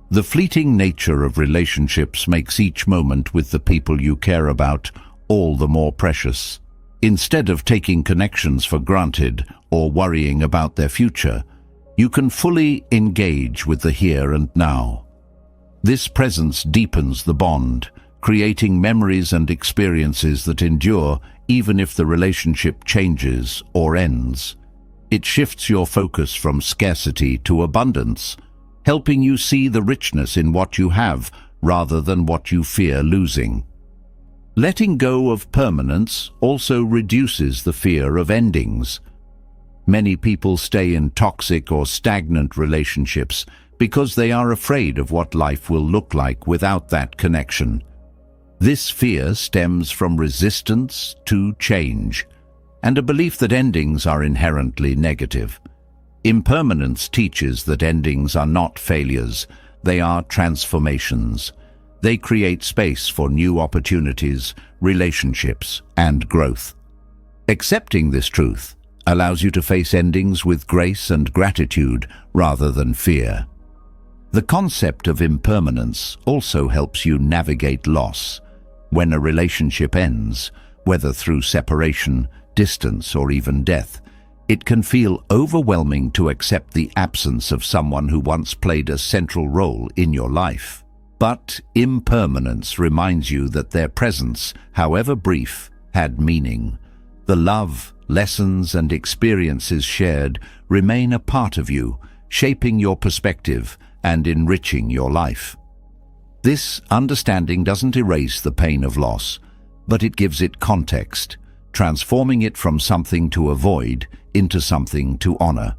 The fleeting nature of relationships makes each moment with the people you care about all the more precious. Instead of taking connections for granted or worrying about their future, you can fully engage with the here and now. This presence deepens the bond, creating memories and experiences that endure even if the relationship changes or ends. It shifts your focus from scarcity to abundance, helping you see the richness in what you have rather than what you fear losing. Letting go of permanence also reduces the fear of endings. Many people stay in toxic or stagnant relationships because they are afraid of what life will look like without that connection. This fear stems from resistance to change, and a belief that endings are inherently negative. Impermanence teaches that endings are not failures, they are transformations. They create space for new opportunities, relationships, and growth. Accepting this truth allows you to face endings with grace and gratitude rather than fear. The concept of impermanence also helps you navigate loss. When a relationship ends, whether through separation, distance, or even death, it can feel overwhelming to accept the absence of someone who once played a central role in your life. But impermanence reminds you that their presence, however brief, had meaning. The love, lessons, and experiences shared remain a part of you, shaping your perspective and enriching your life. This understanding doesn't erase the pain of loss, but it gives it context, transforming it from something to avoid into something to honor.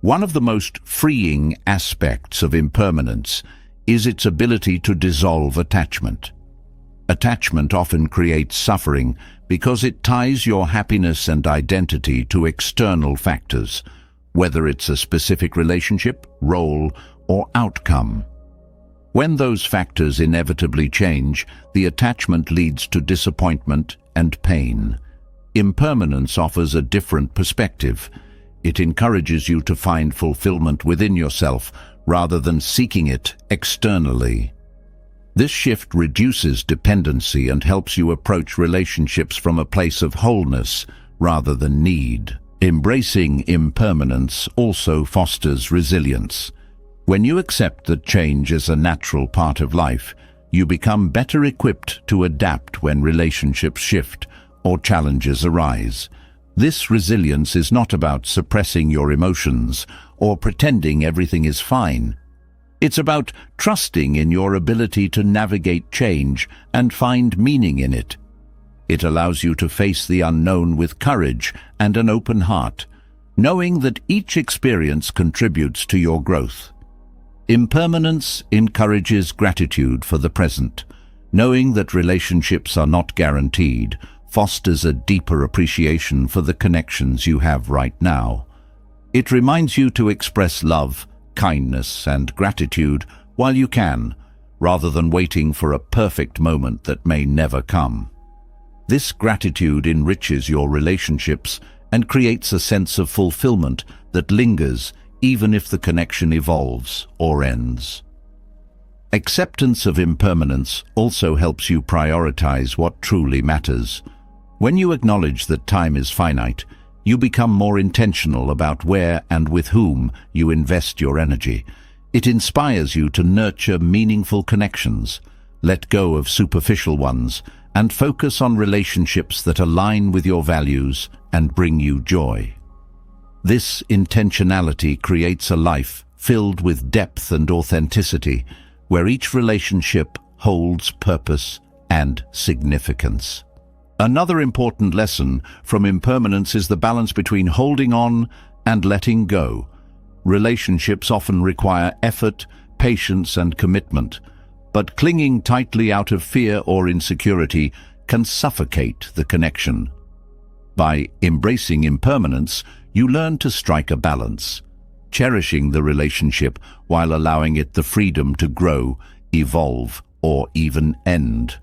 One of the most freeing aspects of impermanence is its ability to dissolve attachment. Attachment often creates suffering because it ties your happiness and identity to external factors, whether it's a specific relationship, role, or outcome. When those factors inevitably change, the attachment leads to disappointment and pain. Impermanence offers a different perspective. It encourages you to find fulfillment within yourself rather than seeking it externally. This shift reduces dependency and helps you approach relationships from a place of wholeness rather than need. Embracing impermanence also fosters resilience. When you accept that change is a natural part of life, you become better equipped to adapt when relationships shift or challenges arise. This resilience is not about suppressing your emotions or pretending everything is fine. It's about trusting in your ability to navigate change and find meaning in it. It allows you to face the unknown with courage and an open heart, knowing that each experience contributes to your growth. Impermanence encourages gratitude for the present. Knowing that relationships are not guaranteed fosters a deeper appreciation for the connections you have right now. It reminds you to express love, kindness, and gratitude while you can, rather than waiting for a perfect moment that may never come. This gratitude enriches your relationships and creates a sense of fulfillment that lingers even if the connection evolves or ends. Acceptance of impermanence also helps you prioritize what truly matters. When you acknowledge that time is finite, you become more intentional about where and with whom you invest your energy. It inspires you to nurture meaningful connections, let go of superficial ones, and focus on relationships that align with your values and bring you joy. This intentionality creates a life filled with depth and authenticity, where each relationship holds purpose and significance. Another important lesson from impermanence is the balance between holding on and letting go. Relationships often require effort, patience, and commitment, but clinging tightly out of fear or insecurity can suffocate the connection. By embracing impermanence, you learn to strike a balance, cherishing the relationship while allowing it the freedom to grow, evolve, or even end.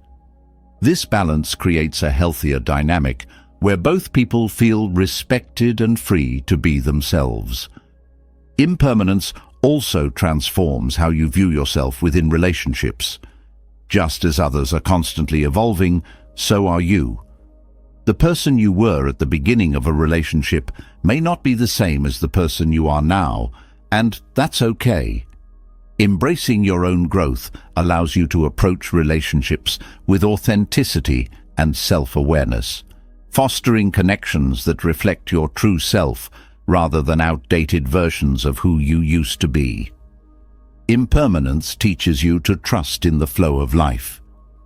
This balance creates a healthier dynamic where both people feel respected and free to be themselves. Impermanence also transforms how you view yourself within relationships. Just as others are constantly evolving, so are you. The person you were at the beginning of a relationship may not be the same as the person you are now, and that's okay. Embracing your own growth allows you to approach relationships with authenticity and self-awareness, fostering connections that reflect your true self rather than outdated versions of who you used to be. Impermanence teaches you to trust in the flow of life.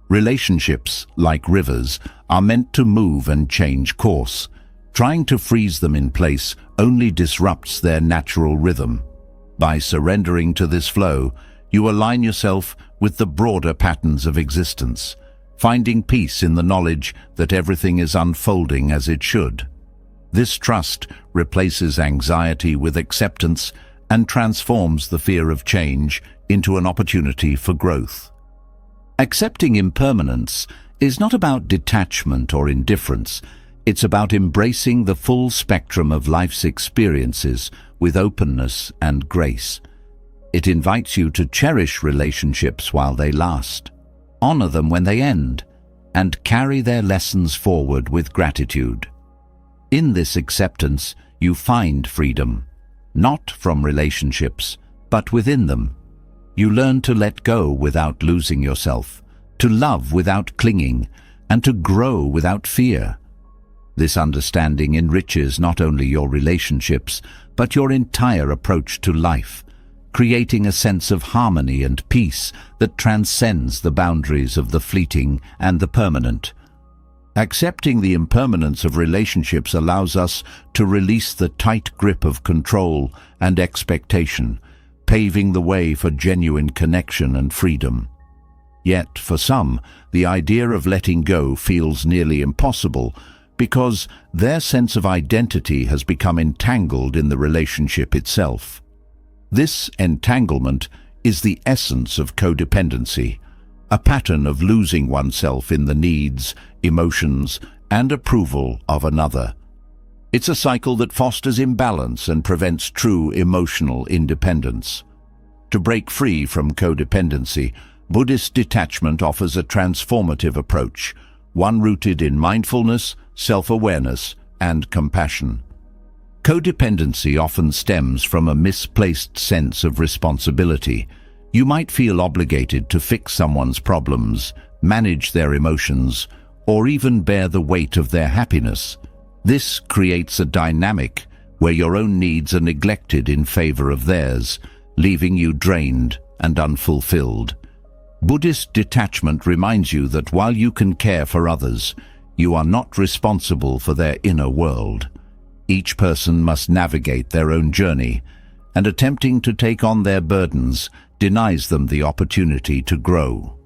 Relationships, like rivers, are meant to move and change course. Trying to freeze them in place only disrupts their natural rhythm. By surrendering to this flow, you align yourself with the broader patterns of existence, finding peace in the knowledge that everything is unfolding as it should. This trust replaces anxiety with acceptance and transforms the fear of change into an opportunity for growth. Accepting impermanence is not about detachment or indifference. It's about embracing the full spectrum of life's experiences with openness and grace. It invites you to cherish relationships while they last, honor them when they end, and carry their lessons forward with gratitude. In this acceptance, you find freedom, not from relationships, but within them. You learn to let go without losing yourself, to love without clinging, and to grow without fear. This understanding enriches not only your relationships, but your entire approach to life, creating a sense of harmony and peace that transcends the boundaries of the fleeting and the permanent. Accepting the impermanence of relationships allows us to release the tight grip of control and expectation, paving the way for genuine connection and freedom. Yet, for some, the idea of letting go feels nearly impossible because their sense of identity has become entangled in the relationship itself. This entanglement is the essence of codependency, a pattern of losing oneself in the needs, emotions, and approval of another. It's a cycle that fosters imbalance and prevents true emotional independence. To break free from codependency, Buddhist detachment offers a transformative approach, one rooted in mindfulness, self-awareness, and compassion. Codependency often stems from a misplaced sense of responsibility. You might feel obligated to fix someone's problems, manage their emotions, or even bear the weight of their happiness. This creates a dynamic where your own needs are neglected in favor of theirs, leaving you drained and unfulfilled. Buddhist detachment reminds you that while you can care for others, you are not responsible for their inner world. Each person must navigate their own journey, and attempting to take on their burdens denies them the opportunity to grow.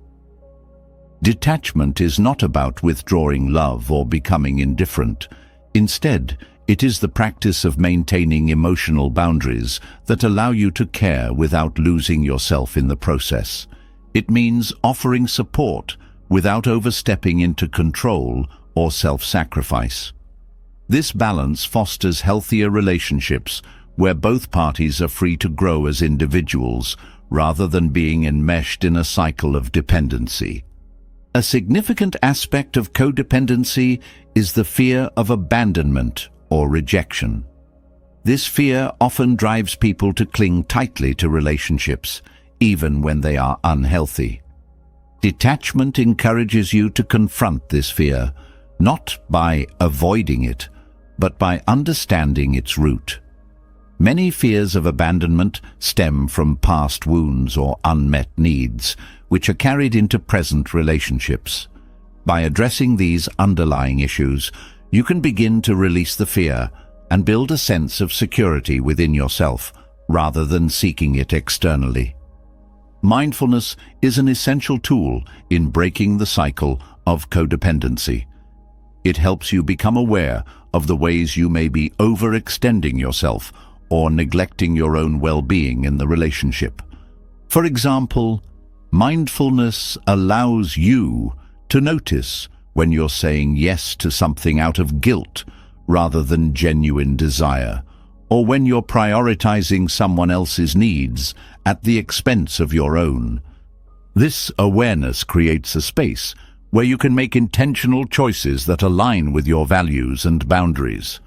Detachment is not about withdrawing love or becoming indifferent. Instead, it is the practice of maintaining emotional boundaries that allow you to care without losing yourself in the process. It means offering support without overstepping into control or self-sacrifice. This balance fosters healthier relationships where both parties are free to grow as individuals rather than being enmeshed in a cycle of dependency. A significant aspect of codependency is the fear of abandonment or rejection. This fear often drives people to cling tightly to relationships, even when they are unhealthy. Detachment encourages you to confront this fear, not by avoiding it, but by understanding its root. Many fears of abandonment stem from past wounds or unmet needs, which are carried into present relationships. By addressing these underlying issues, you can begin to release the fear and build a sense of security within yourself, rather than seeking it externally. Mindfulness is an essential tool in breaking the cycle of codependency. It helps you become aware of the ways you may be overextending yourself or neglecting your own well-being in the relationship. For example, mindfulness allows you to notice when you're saying yes to something out of guilt rather than genuine desire, or when you're prioritizing someone else's needs at the expense of your own. This awareness creates a space where you can make intentional choices that align with your values and boundaries.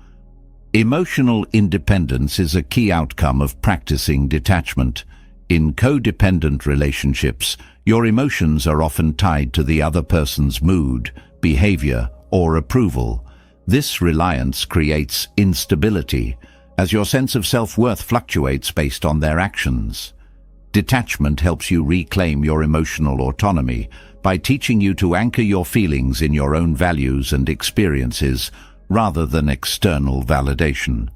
Emotional independence is a key outcome of practicing detachment. In codependent relationships, your emotions are often tied to the other person's mood, behavior, or approval. This reliance creates instability, as your sense of self-worth fluctuates based on their actions. Detachment helps you reclaim your emotional autonomy by teaching you to anchor your feelings in your own values and experiences rather than external validation.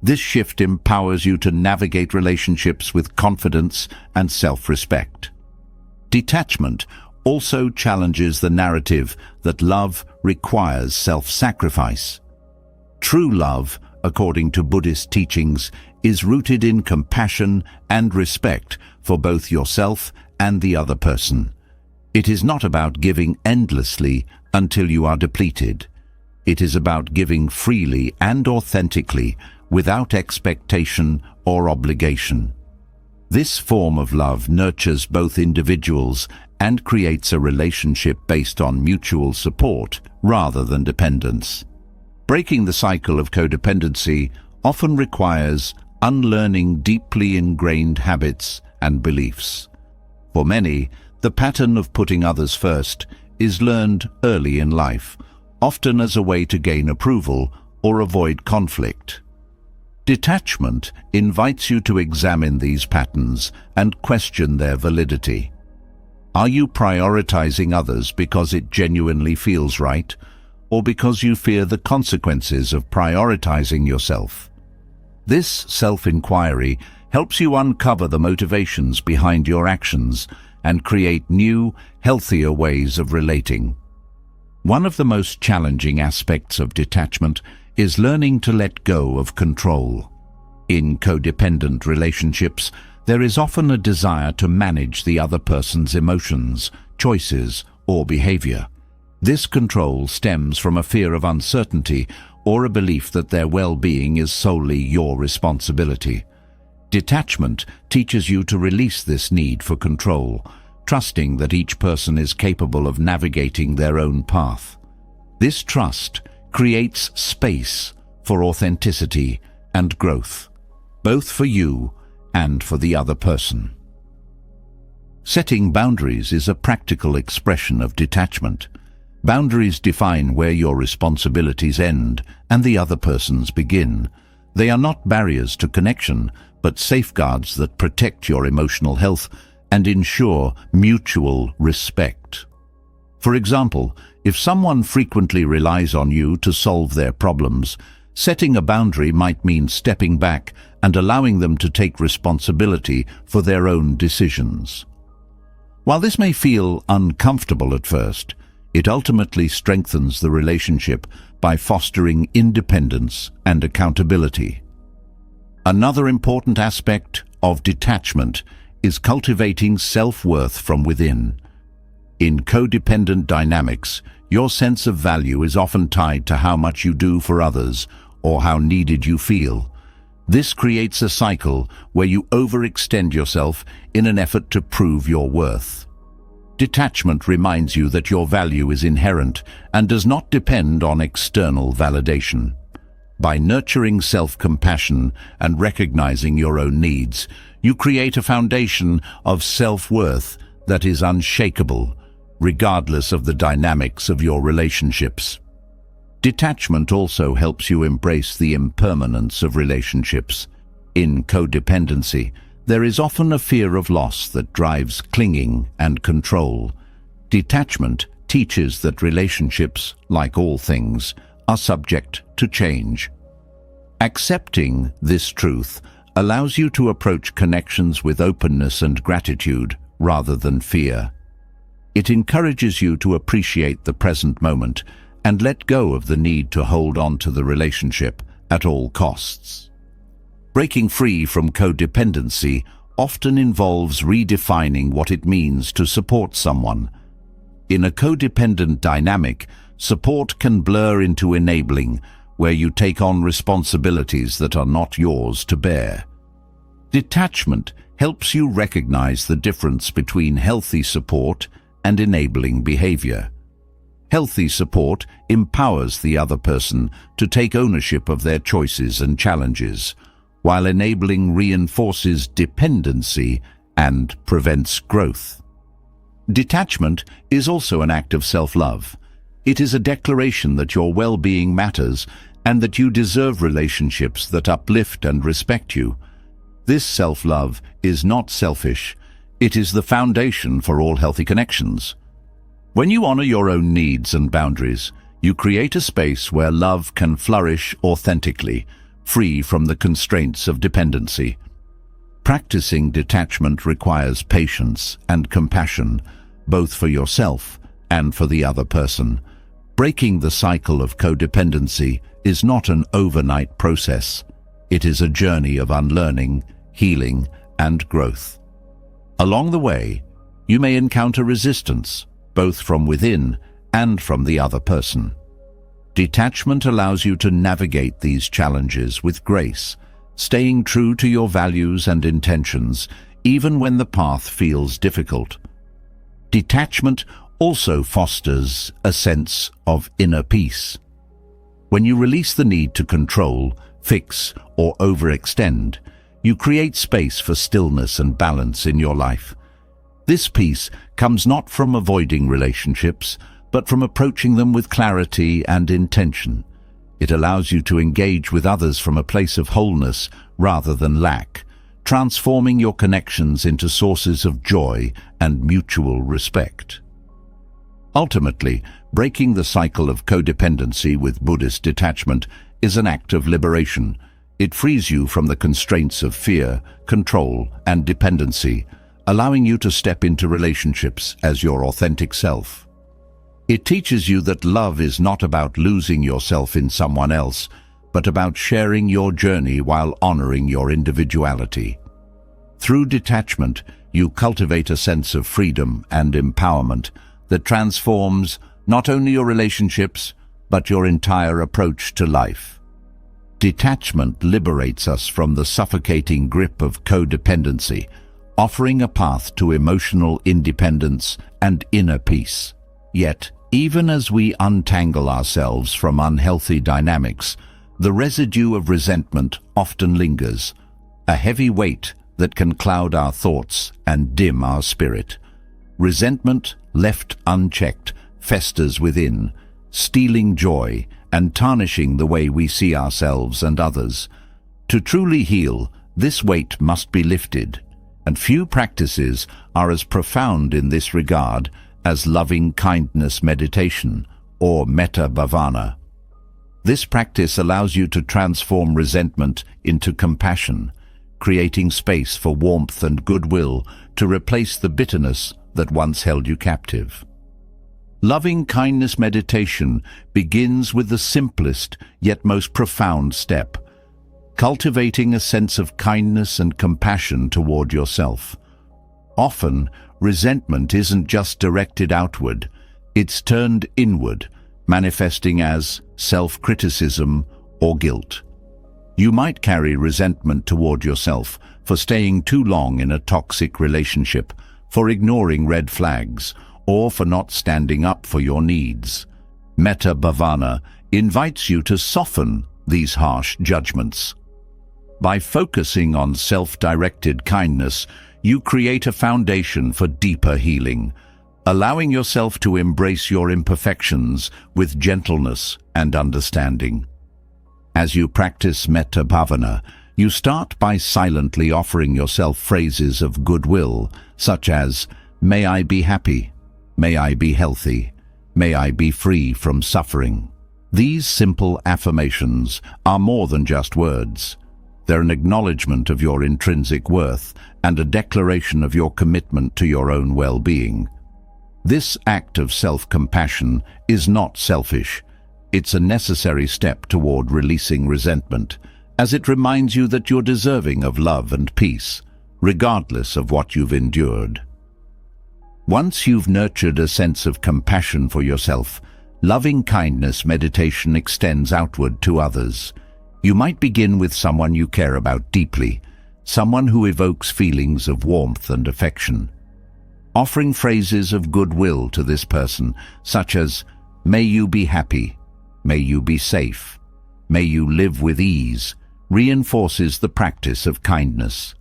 This shift empowers you to navigate relationships with confidence and self-respect. Detachment also challenges the narrative that love requires self-sacrifice. True love, according to Buddhist teachings, is rooted in compassion and respect for both yourself and the other person. It is not about giving endlessly until you are depleted. It is about giving freely and authentically, without expectation or obligation. This form of love nurtures both individuals and creates a relationship based on mutual support rather than dependence. Breaking the cycle of codependency often requires unlearning deeply ingrained habits and beliefs. For many, the pattern of putting others first is learned early in life, often as a way to gain approval or avoid conflict. Detachment invites you to examine these patterns and question their validity. Are you prioritizing others because it genuinely feels right, or because you fear the consequences of prioritizing yourself? This self-inquiry helps you uncover the motivations behind your actions and create new, healthier ways of relating. One of the most challenging aspects of detachment is learning to let go of control. In codependent relationships, there is often a desire to manage the other person's emotions, choices, or behavior. This control stems from a fear of uncertainty or a belief that their well-being is solely your responsibility. Detachment teaches you to release this need for control, trusting that each person is capable of navigating their own path. This trust creates space for authenticity and growth, both for you and for the other person. Setting boundaries is a practical expression of detachment. Boundaries define where your responsibilities end and the other person's begin. They are not barriers to connection, but safeguards that protect your emotional health and ensure mutual respect. For example, if someone frequently relies on you to solve their problems, setting a boundary might mean stepping back and allowing them to take responsibility for their own decisions. While this may feel uncomfortable at first, it ultimately strengthens the relationship by fostering independence and accountability. Another important aspect of detachment is cultivating self-worth from within. In codependent dynamics, your sense of value is often tied to how much you do for others or how needed you feel. This creates a cycle where you overextend yourself in an effort to prove your worth. Detachment reminds you that your value is inherent and does not depend on external validation. By nurturing self-compassion and recognizing your own needs, you create a foundation of self-worth that is unshakable, regardless of the dynamics of your relationships. Detachment also helps you embrace the impermanence of relationships. In codependency, there is often a fear of loss that drives clinging and control. Detachment teaches that relationships, like all things, are subject to change. Accepting this truth allows you to approach connections with openness and gratitude rather than fear. It encourages you to appreciate the present moment and let go of the need to hold on to the relationship at all costs. Breaking free from codependency often involves redefining what it means to support someone. In a codependent dynamic, support can blur into enabling, where you take on responsibilities that are not yours to bear. Detachment helps you recognize the difference between healthy support and enabling behavior. Healthy support empowers the other person to take ownership of their choices and challenges, while enabling reinforces dependency and prevents growth. Detachment is also an act of self-love. It is a declaration that your well-being matters and that you deserve relationships that uplift and respect you. This self-love is not selfish. It is the foundation for all healthy connections. When you honor your own needs and boundaries, you create a space where love can flourish authentically, free from the constraints of dependency. Practicing detachment requires patience and compassion, both for yourself and for the other person. Breaking the cycle of codependency is not an overnight process. It is a journey of unlearning, healing, and growth. Along the way, you may encounter resistance, both from within and from the other person. Detachment allows you to navigate these challenges with grace, staying true to your values and intentions, even when the path feels difficult. Detachment also fosters a sense of inner peace. When you release the need to control, fix, or overextend, you create space for stillness and balance in your life. This peace comes not from avoiding relationships, but from approaching them with clarity and intention. It allows you to engage with others from a place of wholeness rather than lack, transforming your connections into sources of joy and mutual respect. Ultimately, breaking the cycle of codependency with Buddhist detachment is an act of liberation. It frees you from the constraints of fear, control, and dependency, allowing you to step into relationships as your authentic self. It teaches you that love is not about losing yourself in someone else, but about sharing your journey while honoring your individuality. Through detachment, you cultivate a sense of freedom and empowerment that transforms not only your relationships, but your entire approach to life. Detachment liberates us from the suffocating grip of codependency, offering a path to emotional independence and inner peace. Yet, even as we untangle ourselves from unhealthy dynamics, the residue of resentment often lingers, a heavy weight that can cloud our thoughts and dim our spirit. Resentment, left unchecked, festers within, stealing joy and tarnishing the way we see ourselves and others. To truly heal, this weight must be lifted, and few practices are as profound in this regard as loving kindness meditation, or metta bhavana. This practice allows you to transform resentment into compassion, creating space for warmth and goodwill to replace the bitterness that once held you captive. Loving kindness meditation begins with the simplest yet most profound step, cultivating a sense of kindness and compassion toward yourself. Often, resentment isn't just directed outward, it's turned inward, manifesting as self-criticism or guilt. You might carry resentment toward yourself for staying too long in a toxic relationship, for ignoring red flags, or for not standing up for your needs. Metta bhavana invites you to soften these harsh judgments. By focusing on self-directed kindness, you create a foundation for deeper healing, allowing yourself to embrace your imperfections with gentleness and understanding. As you practice metta bhavana, you start by silently offering yourself phrases of goodwill, such as, "May I be happy," "May I be healthy," "May I be free from suffering." These simple affirmations are more than just words. They're an acknowledgement of your intrinsic worth and a declaration of your commitment to your own well-being. This act of self-compassion is not selfish. It's a necessary step toward releasing resentment, as it reminds you that you're deserving of love and peace, regardless of what you've endured. Once you've nurtured a sense of compassion for yourself, loving kindness meditation extends outward to others. You might begin with someone you care about deeply, someone who evokes feelings of warmth and affection. Offering phrases of goodwill to this person, such as, "May you be happy," "May you be safe," "May you live with ease," reinforces the practice of kindness.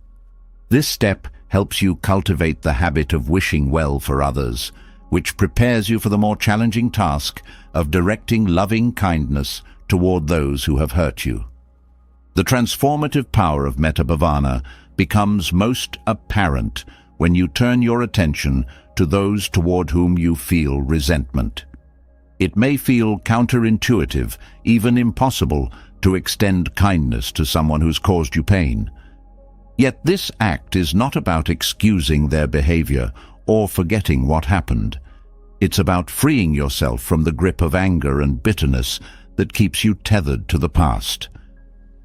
This step helps you cultivate the habit of wishing well for others, which prepares you for the more challenging task of directing loving kindness toward those who have hurt you. The transformative power of metta bhavana becomes most apparent when you turn your attention to those toward whom you feel resentment. It may feel counterintuitive, even impossible, to extend kindness to someone who's caused you pain. Yet this act is not about excusing their behavior or forgetting what happened. It's about freeing yourself from the grip of anger and bitterness that keeps you tethered to the past.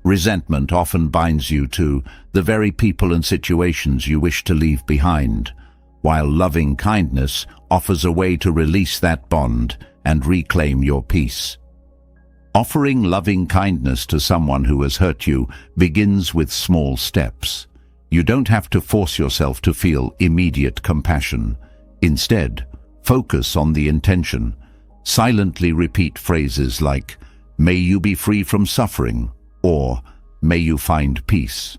Resentment often binds you to the very people and situations you wish to leave behind, while loving kindness offers a way to release that bond and reclaim your peace. Offering loving kindness to someone who has hurt you begins with small steps. You don't have to force yourself to feel immediate compassion. Instead, focus on the intention. Silently repeat phrases like, "May you be free from suffering," or "May you find peace."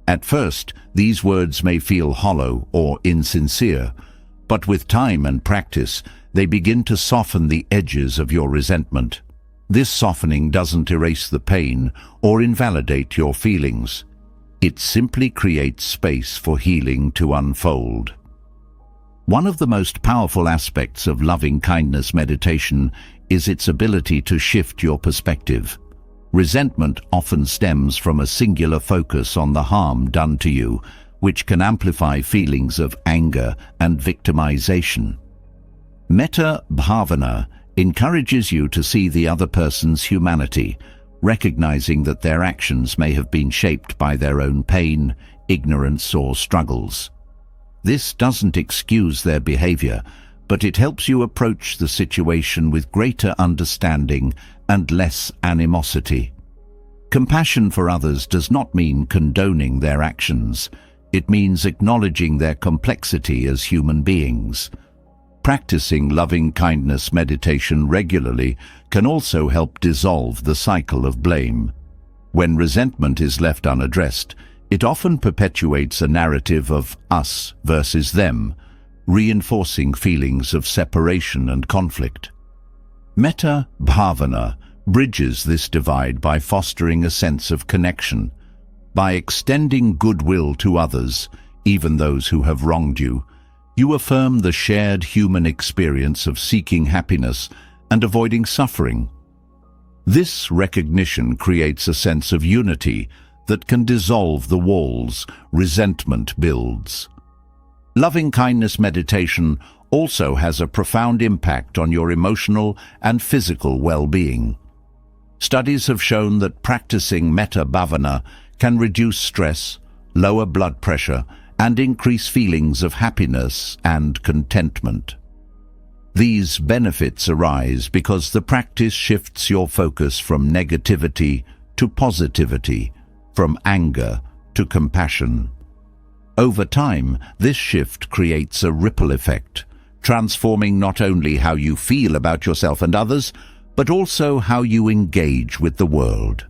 At first, these words may feel hollow or insincere, but with time and practice, they begin to soften the edges of your resentment. This softening doesn't erase the pain or invalidate your feelings. It simply creates space for healing to unfold. One of the most powerful aspects of loving-kindness meditation is its ability to shift your perspective. Resentment often stems from a singular focus on the harm done to you, which can amplify feelings of anger and victimization. Metta bhavana encourages you to see the other person's humanity, recognizing that their actions may have been shaped by their own pain, ignorance, or struggles. This doesn't excuse their behavior, but it helps you approach the situation with greater understanding and less animosity. Compassion for others does not mean condoning their actions. It means acknowledging their complexity as human beings. Practicing loving-kindness meditation regularly can also help dissolve the cycle of blame. When resentment is left unaddressed, it often perpetuates a narrative of us versus them, reinforcing feelings of separation and conflict. Metta bhavana bridges this divide by fostering a sense of connection. By extending goodwill to others, even those who have wronged you, you affirm the shared human experience of seeking happiness and avoiding suffering. This recognition creates a sense of unity that can dissolve the walls resentment builds. Loving-kindness meditation also has a profound impact on your emotional and physical well-being. Studies have shown that practicing metta bhavana can reduce stress, lower blood pressure, and increase feelings of happiness and contentment. These benefits arise because the practice shifts your focus from negativity to positivity, from anger to compassion. Over time, this shift creates a ripple effect, transforming not only how you feel about yourself and others, but also how you engage with the world.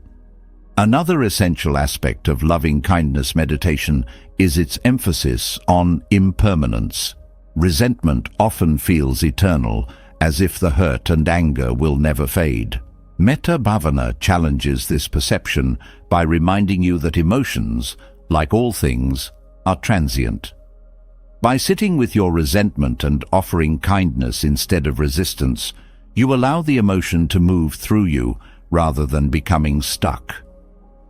Another essential aspect of loving-kindness meditation is its emphasis on impermanence. Resentment often feels eternal, as if the hurt and anger will never fade. Metta bhavana challenges this perception by reminding you that emotions, like all things, are transient. By sitting with your resentment and offering kindness instead of resistance, you allow the emotion to move through you rather than becoming stuck.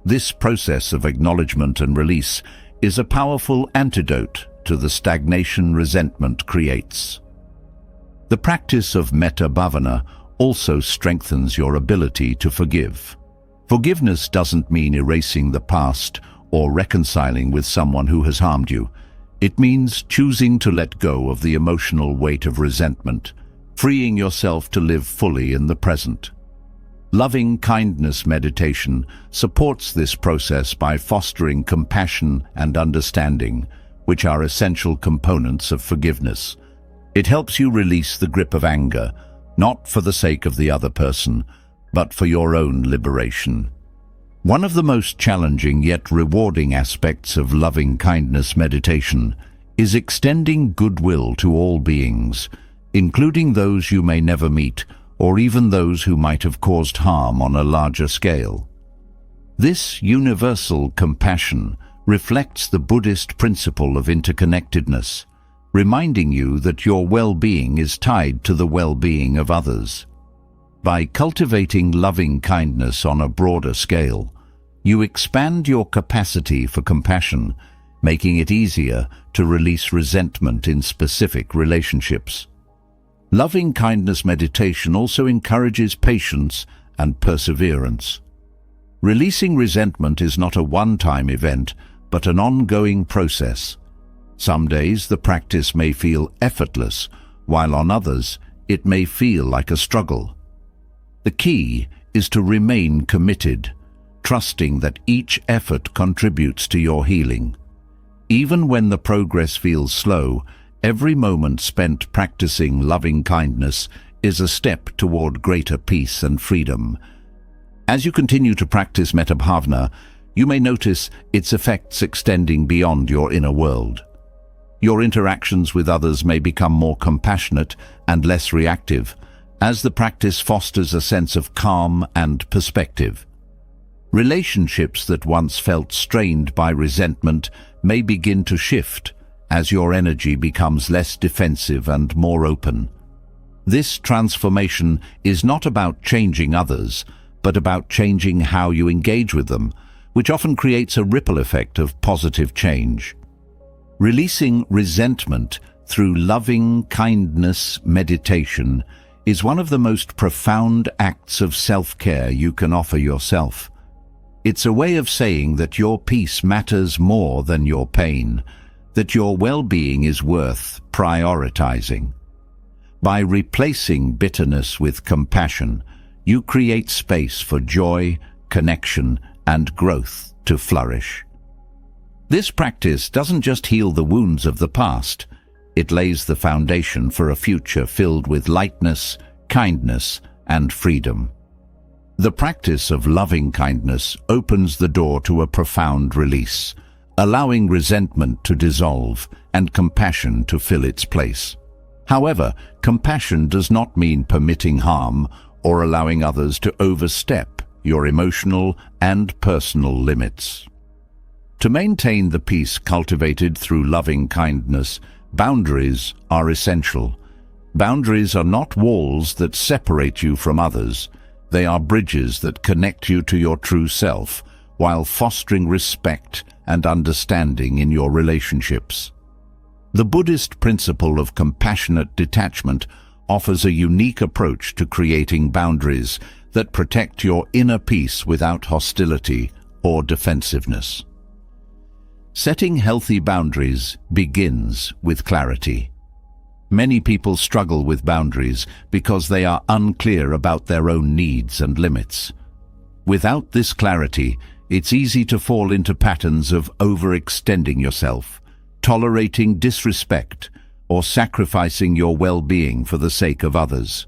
This process of acknowledgement and release is a powerful antidote to the stagnation resentment creates. The practice of metta bhavana also strengthens your ability to forgive. Forgiveness doesn't mean erasing the past or reconciling with someone who has harmed you. It means choosing to let go of the emotional weight of resentment, freeing yourself to live fully in the present. Loving-kindness meditation supports this process by fostering compassion and understanding, which are essential components of forgiveness. It helps you release the grip of anger, not for the sake of the other person, but for your own liberation. One of the most challenging yet rewarding aspects of loving-kindness meditation is extending goodwill to all beings, including those you may never meet or even those who might have caused harm on a larger scale. This universal compassion reflects the Buddhist principle of interconnectedness, reminding you that your well-being is tied to the well-being of others. By cultivating loving kindness on a broader scale, you expand your capacity for compassion, making it easier to release resentment in specific relationships. Loving-kindness meditation also encourages patience and perseverance. Releasing resentment is not a one-time event, but an ongoing process. Some days the practice may feel effortless, while on others it may feel like a struggle. The key is to remain committed, trusting that each effort contributes to your healing. Even when the progress feels slow, every moment spent practicing loving kindness is a step toward greater peace and freedom. As you continue to practice metta bhavana, you may notice its effects extending beyond your inner world. Your interactions with others may become more compassionate and less reactive, as the practice fosters a sense of calm and perspective. Relationships that once felt strained by resentment may begin to shift as your energy becomes less defensive and more open. This transformation is not about changing others, but about changing how you engage with them, which often creates a ripple effect of positive change. Releasing resentment through loving kindness meditation is one of the most profound acts of self-care you can offer yourself. It's a way of saying that your peace matters more than your pain, that your well-being is worth prioritizing. By replacing bitterness with compassion, you create space for joy, connection, and growth to flourish. This practice doesn't just heal the wounds of the past, it lays the foundation for a future filled with lightness, kindness, and freedom. The practice of loving kindness opens the door to a profound release, allowing resentment to dissolve and compassion to fill its place. However, compassion does not mean permitting harm or allowing others to overstep your emotional and personal limits. To maintain the peace cultivated through loving kindness, boundaries are essential. Boundaries are not walls that separate you from others. They are bridges that connect you to your true self, while fostering respect and understanding in your relationships. The Buddhist principle of compassionate detachment offers a unique approach to creating boundaries that protect your inner peace without hostility or defensiveness. Setting healthy boundaries begins with clarity. Many people struggle with boundaries because they are unclear about their own needs and limits. Without this clarity, it's easy to fall into patterns of overextending yourself, tolerating disrespect, or sacrificing your well-being for the sake of others.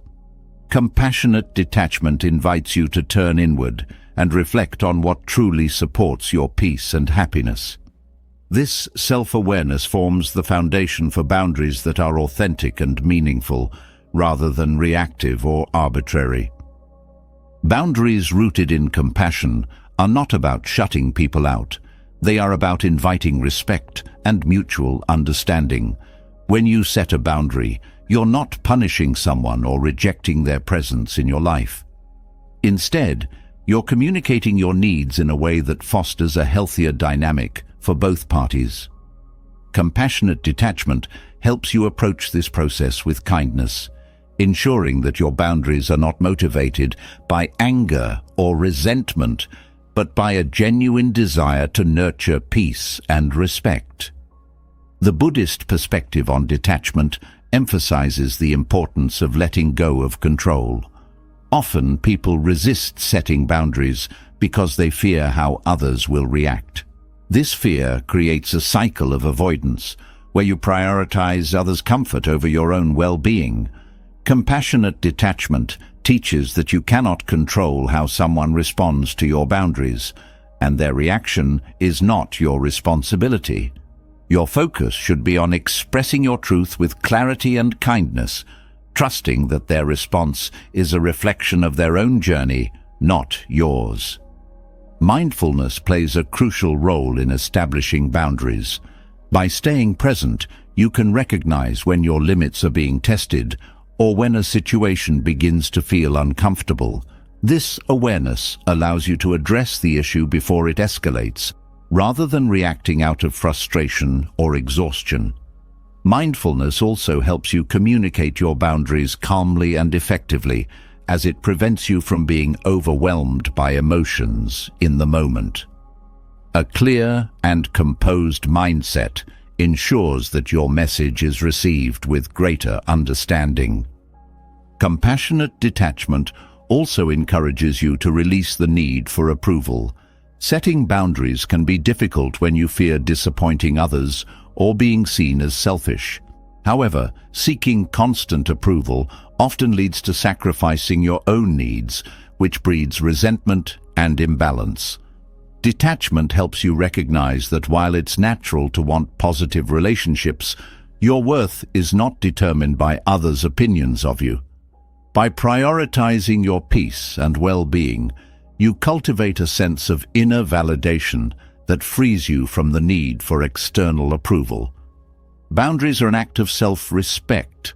Compassionate detachment invites you to turn inward and reflect on what truly supports your peace and happiness. This self-awareness forms the foundation for boundaries that are authentic and meaningful, rather than reactive or arbitrary. Boundaries rooted in compassion are not about shutting people out. They are about inviting respect and mutual understanding. When you set a boundary, you're not punishing someone or rejecting their presence in your life. Instead, you're communicating your needs in a way that fosters a healthier dynamic for both parties. Compassionate detachment helps you approach this process with kindness, ensuring that your boundaries are not motivated by anger or resentment, but by a genuine desire to nurture peace and respect. The Buddhist perspective on detachment emphasizes the importance of letting go of control. Often people resist setting boundaries because they fear how others will react. This fear creates a cycle of avoidance, where you prioritize others' comfort over your own well-being. Compassionate detachment teaches that you cannot control how someone responds to your boundaries, and their reaction is not your responsibility. Your focus should be on expressing your truth with clarity and kindness, trusting that their response is a reflection of their own journey, not yours. Mindfulness plays a crucial role in establishing boundaries. By staying present, you can recognize when your limits are being tested or when a situation begins to feel uncomfortable. This awareness allows you to address the issue before it escalates, rather than reacting out of frustration or exhaustion. Mindfulness also helps you communicate your boundaries calmly and effectively, as it prevents you from being overwhelmed by emotions in the moment. A clear and composed mindset ensures that your message is received with greater understanding. Compassionate detachment also encourages you to release the need for approval. Setting boundaries can be difficult when you fear disappointing others or being seen as selfish. However, seeking constant approval often leads to sacrificing your own needs, which breeds resentment and imbalance. Detachment helps you recognize that while it's natural to want positive relationships, your worth is not determined by others' opinions of you. By prioritizing your peace and well-being, you cultivate a sense of inner validation that frees you from the need for external approval. Boundaries are an act of self-respect.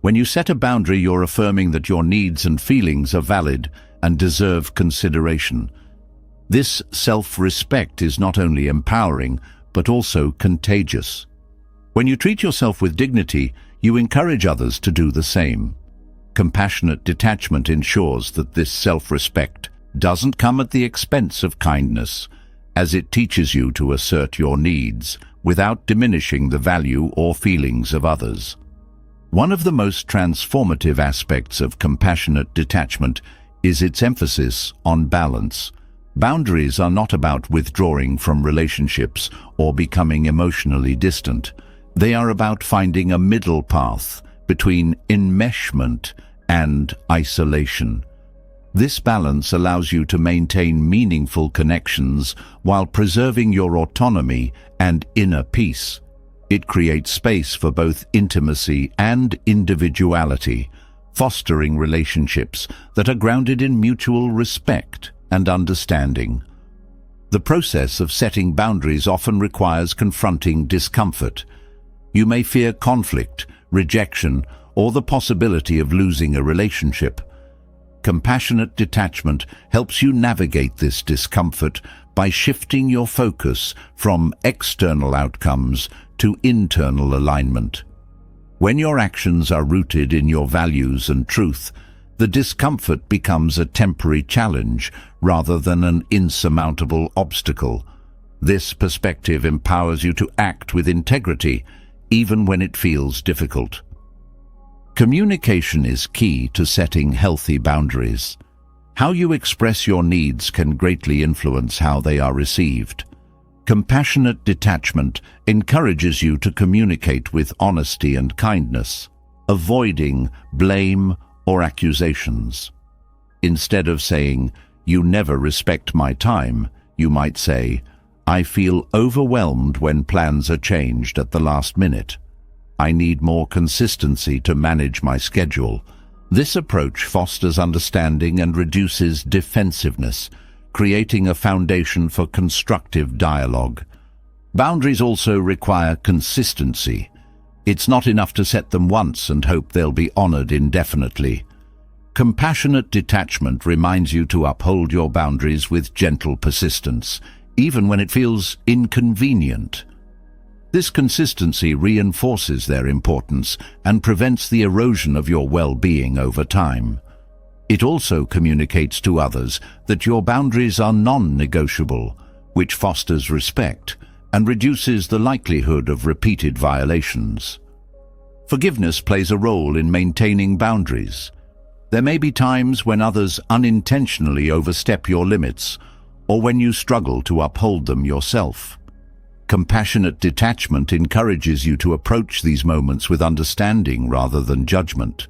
When you set a boundary, you're affirming that your needs and feelings are valid and deserve consideration. This self-respect is not only empowering, but also contagious. When you treat yourself with dignity, you encourage others to do the same. Compassionate detachment ensures that this self-respect doesn't come at the expense of kindness, as it teaches you to assert your needs without diminishing the value or feelings of others. One of the most transformative aspects of compassionate detachment is its emphasis on balance. Boundaries are not about withdrawing from relationships or becoming emotionally distant. They are about finding a middle path between enmeshment and isolation. This balance allows you to maintain meaningful connections while preserving your autonomy and inner peace. It creates space for both intimacy and individuality, fostering relationships that are grounded in mutual respect and understanding. The process of setting boundaries often requires confronting discomfort. You may fear conflict, rejection, or the possibility of losing a relationship. Compassionate detachment helps you navigate this discomfort by shifting your focus from external outcomes to internal alignment. When your actions are rooted in your values and truth, the discomfort becomes a temporary challenge rather than an insurmountable obstacle. This perspective empowers you to act with integrity, even when it feels difficult. Communication is key to setting healthy boundaries. How you express your needs can greatly influence how they are received. Compassionate detachment encourages you to communicate with honesty and kindness, avoiding blame or accusations. Instead of saying, "You never respect my time," you might say, "I feel overwhelmed when plans are changed at the last minute. I need more consistency to manage my schedule." This approach fosters understanding and reduces defensiveness, creating a foundation for constructive dialogue. Boundaries also require consistency. It's not enough to set them once and hope they'll be honored indefinitely. Compassionate detachment reminds you to uphold your boundaries with gentle persistence, even when it feels inconvenient. This consistency reinforces their importance and prevents the erosion of your well-being over time. It also communicates to others that your boundaries are non-negotiable, which fosters respect and reduces the likelihood of repeated violations. Forgiveness plays a role in maintaining boundaries. There may be times when others unintentionally overstep your limits, or when you struggle to uphold them yourself. Compassionate detachment encourages you to approach these moments with understanding rather than judgment.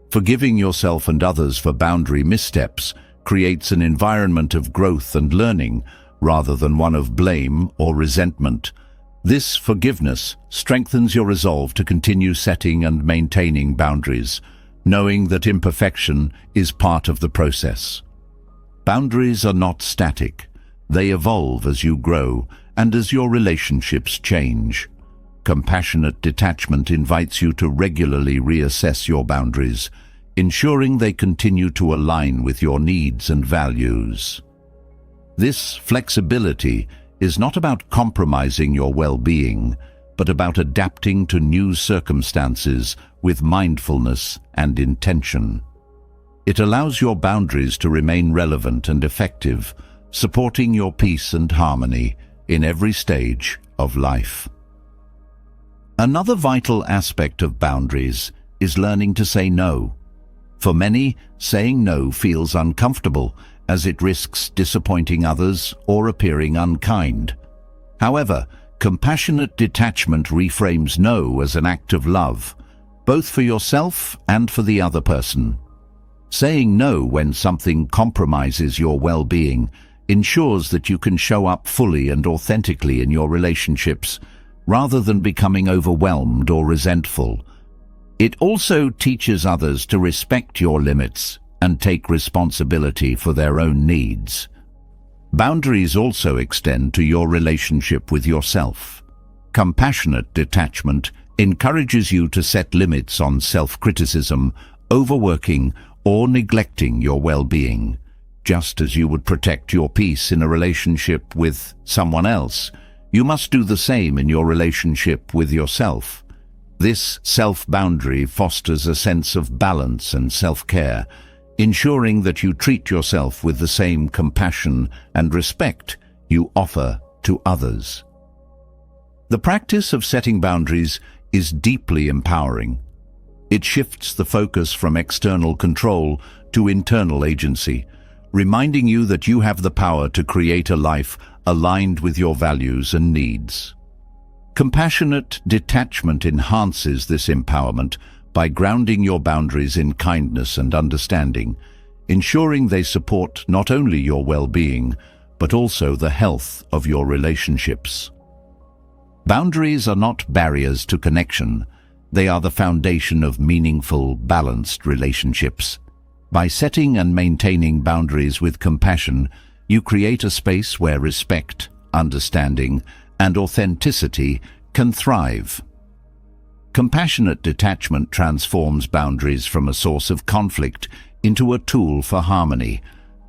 Forgiving yourself and others for boundary missteps creates an environment of growth and learning rather than one of blame or resentment. This forgiveness strengthens your resolve to continue setting and maintaining boundaries, knowing that imperfection is part of the process. Boundaries are not static. They evolve as you grow and as your relationships change. Compassionate detachment invites you to regularly reassess your boundaries, ensuring they continue to align with your needs and values. This flexibility is not about compromising your well-being, but about adapting to new circumstances with mindfulness and intention. It allows your boundaries to remain relevant and effective, supporting your peace and harmony in every stage of life. Another vital aspect of boundaries is learning to say no. For many, saying no feels uncomfortable as it risks disappointing others or appearing unkind. However, compassionate detachment reframes no as an act of love, both for yourself and for the other person. Saying no when something compromises your well-being ensures that you can show up fully and authentically in your relationships, rather than becoming overwhelmed or resentful. It also teaches others to respect your limits and take responsibility for their own needs. Boundaries also extend to your relationship with yourself. Compassionate detachment encourages you to set limits on self-criticism, overworking, or neglecting your well-being. Just as you would protect your peace in a relationship with someone else, you must do the same in your relationship with yourself. This self-boundary fosters a sense of balance and self-care, ensuring that you treat yourself with the same compassion and respect you offer to others. The practice of setting boundaries is deeply empowering. It shifts the focus from external control to internal agency, reminding you that you have the power to create a life aligned with your values and needs. Compassionate detachment enhances this empowerment by grounding your boundaries in kindness and understanding, ensuring they support not only your well-being, but also the health of your relationships. Boundaries are not barriers to connection. They are the foundation of meaningful, balanced relationships. By setting and maintaining boundaries with compassion, you create a space where respect, understanding, and authenticity can thrive. Compassionate detachment transforms boundaries from a source of conflict into a tool for harmony,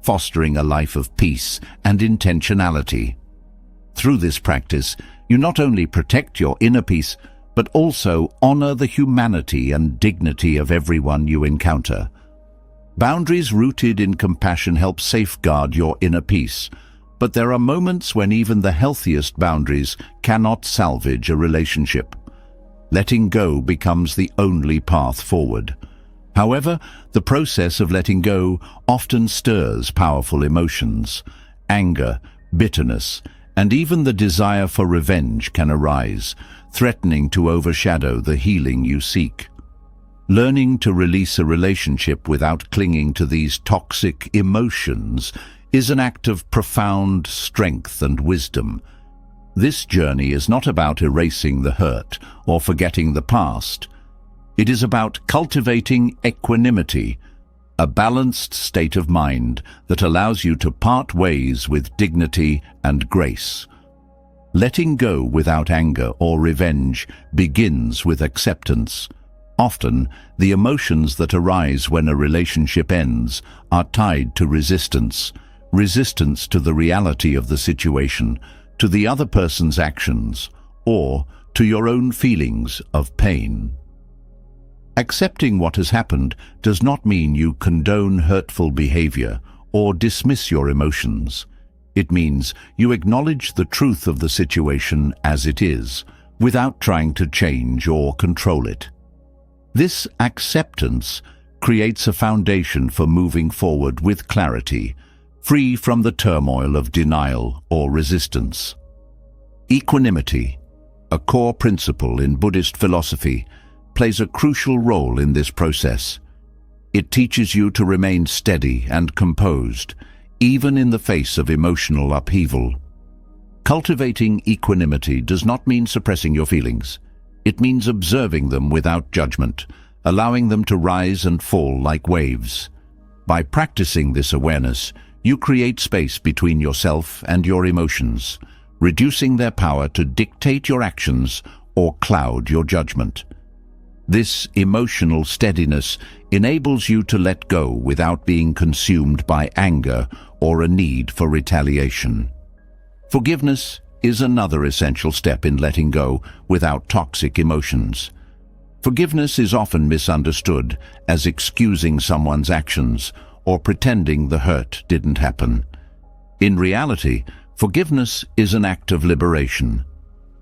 fostering a life of peace and intentionality. Through this practice, you not only protect your inner peace, but also honor the humanity and dignity of everyone you encounter. Boundaries rooted in compassion help safeguard your inner peace, but there are moments when even the healthiest boundaries cannot salvage a relationship. Letting go becomes the only path forward. However, the process of letting go often stirs powerful emotions. Anger, bitterness, and even the desire for revenge can arise, threatening to overshadow the healing you seek. Learning to release a relationship without clinging to these toxic emotions is an act of profound strength and wisdom. This journey is not about erasing the hurt or forgetting the past. It is about cultivating equanimity, a balanced state of mind that allows you to part ways with dignity and grace. Letting go without anger or revenge begins with acceptance. Often, the emotions that arise when a relationship ends are tied to resistance to the reality of the situation, to the other person's actions, or to your own feelings of pain. Accepting what has happened does not mean you condone hurtful behavior or dismiss your emotions. It means you acknowledge the truth of the situation as it is, without trying to change or control it. This acceptance creates a foundation for moving forward with clarity, free from the turmoil of denial or resistance. Equanimity, a core principle in Buddhist philosophy, plays a crucial role in this process. It teaches you to remain steady and composed, even in the face of emotional upheaval. Cultivating equanimity does not mean suppressing your feelings. It means observing them without judgment, allowing them to rise and fall like waves. By practicing this awareness, you create space between yourself and your emotions, reducing their power to dictate your actions or cloud your judgment. This emotional steadiness enables you to let go without being consumed by anger or a need for retaliation. Forgiveness is another essential step in letting go without toxic emotions. Forgiveness is often misunderstood as excusing someone's actions or pretending the hurt didn't happen. In reality, forgiveness is an act of liberation.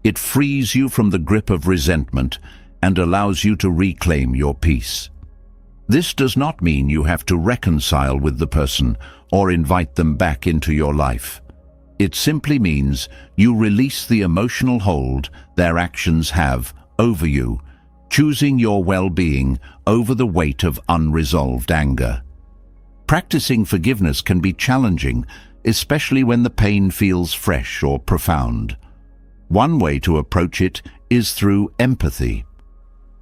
It frees you from the grip of resentment and allows you to reclaim your peace. This does not mean you have to reconcile with the person or invite them back into your life. It simply means you release the emotional hold their actions have over you, choosing your well-being over the weight of unresolved anger. Practicing forgiveness can be challenging especially when the pain feels fresh or profound. One way to approach it is through empathy.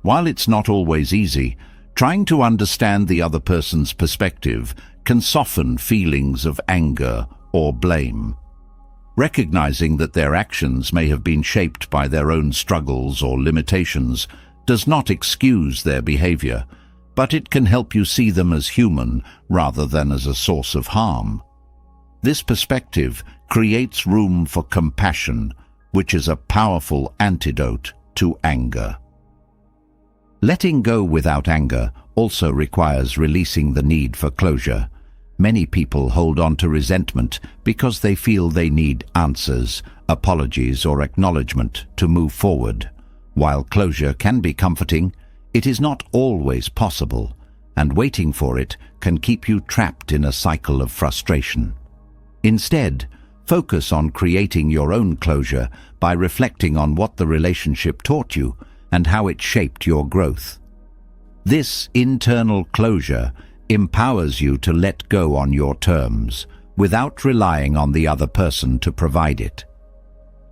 While it's not always easy, trying to understand the other person's perspective can soften feelings of anger or blame. Recognizing that their actions may have been shaped by their own struggles or limitations does not excuse their behavior, but it can help you see them as human rather than as a source of harm. This perspective creates room for compassion, which is a powerful antidote to anger. Letting go without anger also requires releasing the need for closure. Many people hold on to resentment because they feel they need answers, apologies, or acknowledgement to move forward. While closure can be comforting, it is not always possible, and waiting for it can keep you trapped in a cycle of frustration. Instead, focus on creating your own closure by reflecting on what the relationship taught you and how it shaped your growth. This internal closure empowers you to let go on your terms, without relying on the other person to provide it.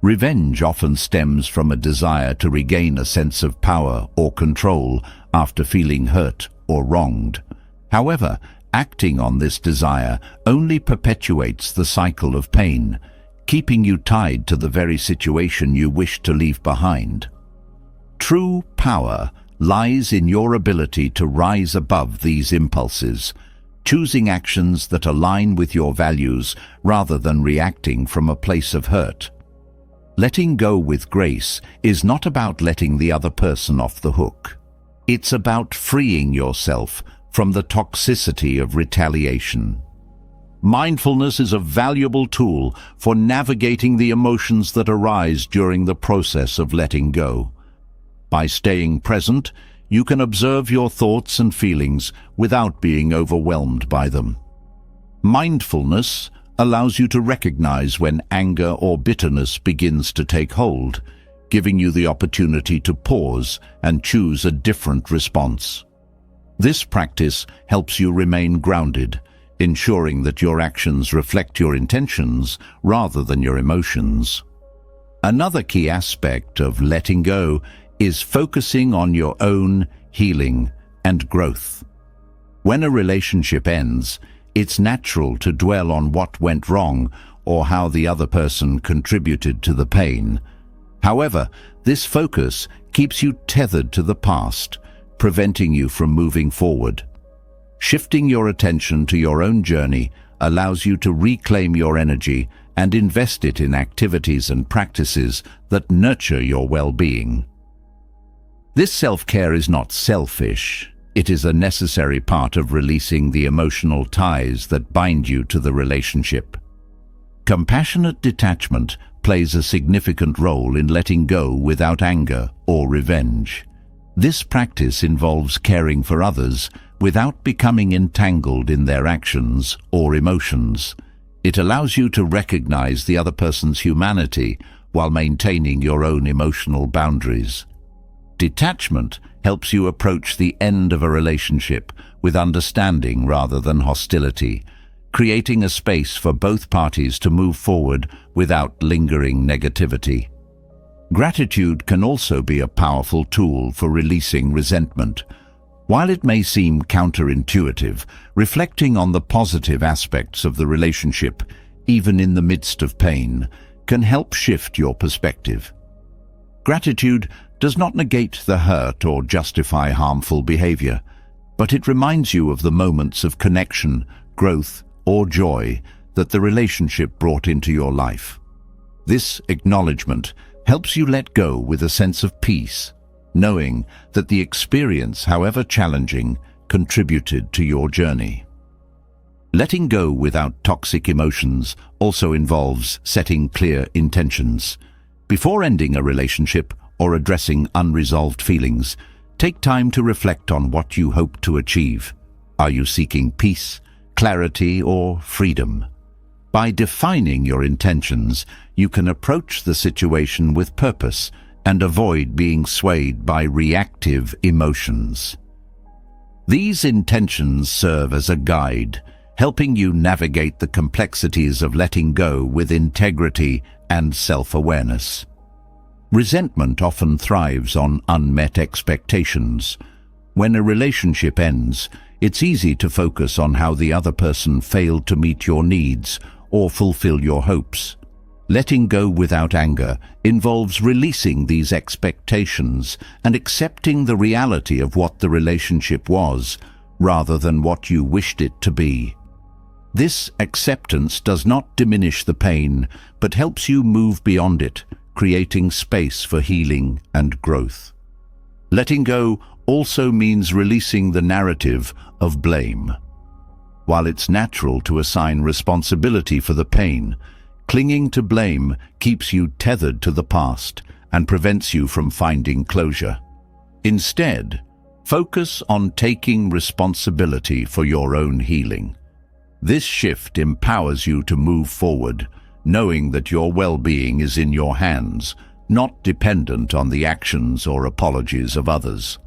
Revenge often stems from a desire to regain a sense of power or control after feeling hurt or wronged. However, acting on this desire only perpetuates the cycle of pain, keeping you tied to the very situation you wish to leave behind. True power lies in your ability to rise above these impulses, choosing actions that align with your values rather than reacting from a place of hurt. Letting go with grace is not about letting the other person off the hook. It's about freeing yourself from the toxicity of retaliation. Mindfulness is a valuable tool for navigating the emotions that arise during the process of letting go. By staying present, you can observe your thoughts and feelings without being overwhelmed by them. Mindfulness allows you to recognize when anger or bitterness begins to take hold, giving you the opportunity to pause and choose a different response. This practice helps you remain grounded, ensuring that your actions reflect your intentions rather than your emotions. Another key aspect of letting go is focusing on your own healing and growth. When a relationship ends, it's natural to dwell on what went wrong or how the other person contributed to the pain. However, this focus keeps you tethered to the past, preventing you from moving forward. Shifting your attention to your own journey allows you to reclaim your energy and invest it in activities and practices that nurture your well-being. This self-care is not selfish. It is a necessary part of releasing the emotional ties that bind you to the relationship. Compassionate detachment plays a significant role in letting go without anger or revenge. This practice involves caring for others without becoming entangled in their actions or emotions. It allows you to recognize the other person's humanity while maintaining your own emotional boundaries. Detachment helps you approach the end of a relationship with understanding rather than hostility, creating a space for both parties to move forward without lingering negativity. Gratitude can also be a powerful tool for releasing resentment. While it may seem counterintuitive, reflecting on the positive aspects of the relationship, even in the midst of pain, can help shift your perspective. Gratitude does not negate the hurt or justify harmful behavior, but it reminds you of the moments of connection, growth, or joy that the relationship brought into your life. This acknowledgement helps you let go with a sense of peace, knowing that the experience, however challenging, contributed to your journey. Letting go without toxic emotions also involves setting clear intentions. Before ending a relationship or addressing unresolved feelings, take time to reflect on what you hope to achieve. Are you seeking peace, clarity, or freedom? By defining your intentions, you can approach the situation with purpose and avoid being swayed by reactive emotions. These intentions serve as a guide, helping you navigate the complexities of letting go with integrity and self-awareness. Resentment often thrives on unmet expectations. When a relationship ends, it's easy to focus on how the other person failed to meet your needs or fulfill your hopes. Letting go without anger involves releasing these expectations and accepting the reality of what the relationship was, rather than what you wished it to be. This acceptance does not diminish the pain, but helps you move beyond it, creating space for healing and growth. Letting go also means releasing the narrative of blame. While it's natural to assign responsibility for the pain, clinging to blame keeps you tethered to the past and prevents you from finding closure. Instead, focus on taking responsibility for your own healing. This shift empowers you to move forward, knowing that your well-being is in your hands, not dependent on the actions or apologies of others.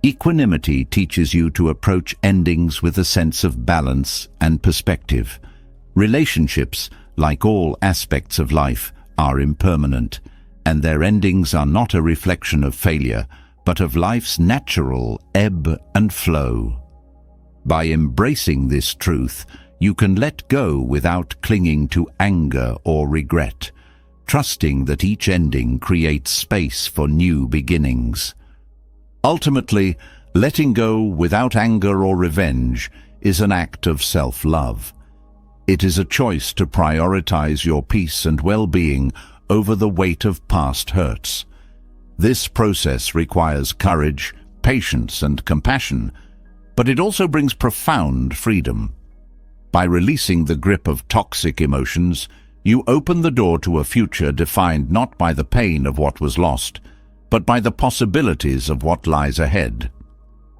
Equanimity teaches you to approach endings with a sense of balance and perspective. Relationships, like all aspects of life, are impermanent, and their endings are not a reflection of failure, but of life's natural ebb and flow. By embracing this truth, you can let go without clinging to anger or regret, trusting that each ending creates space for new beginnings. Ultimately, letting go without anger or revenge is an act of self-love. It is a choice to prioritize your peace and well-being over the weight of past hurts. This process requires courage, patience, and compassion, but it also brings profound freedom. By releasing the grip of toxic emotions, you open the door to a future defined not by the pain of what was lost, but by the possibilities of what lies ahead.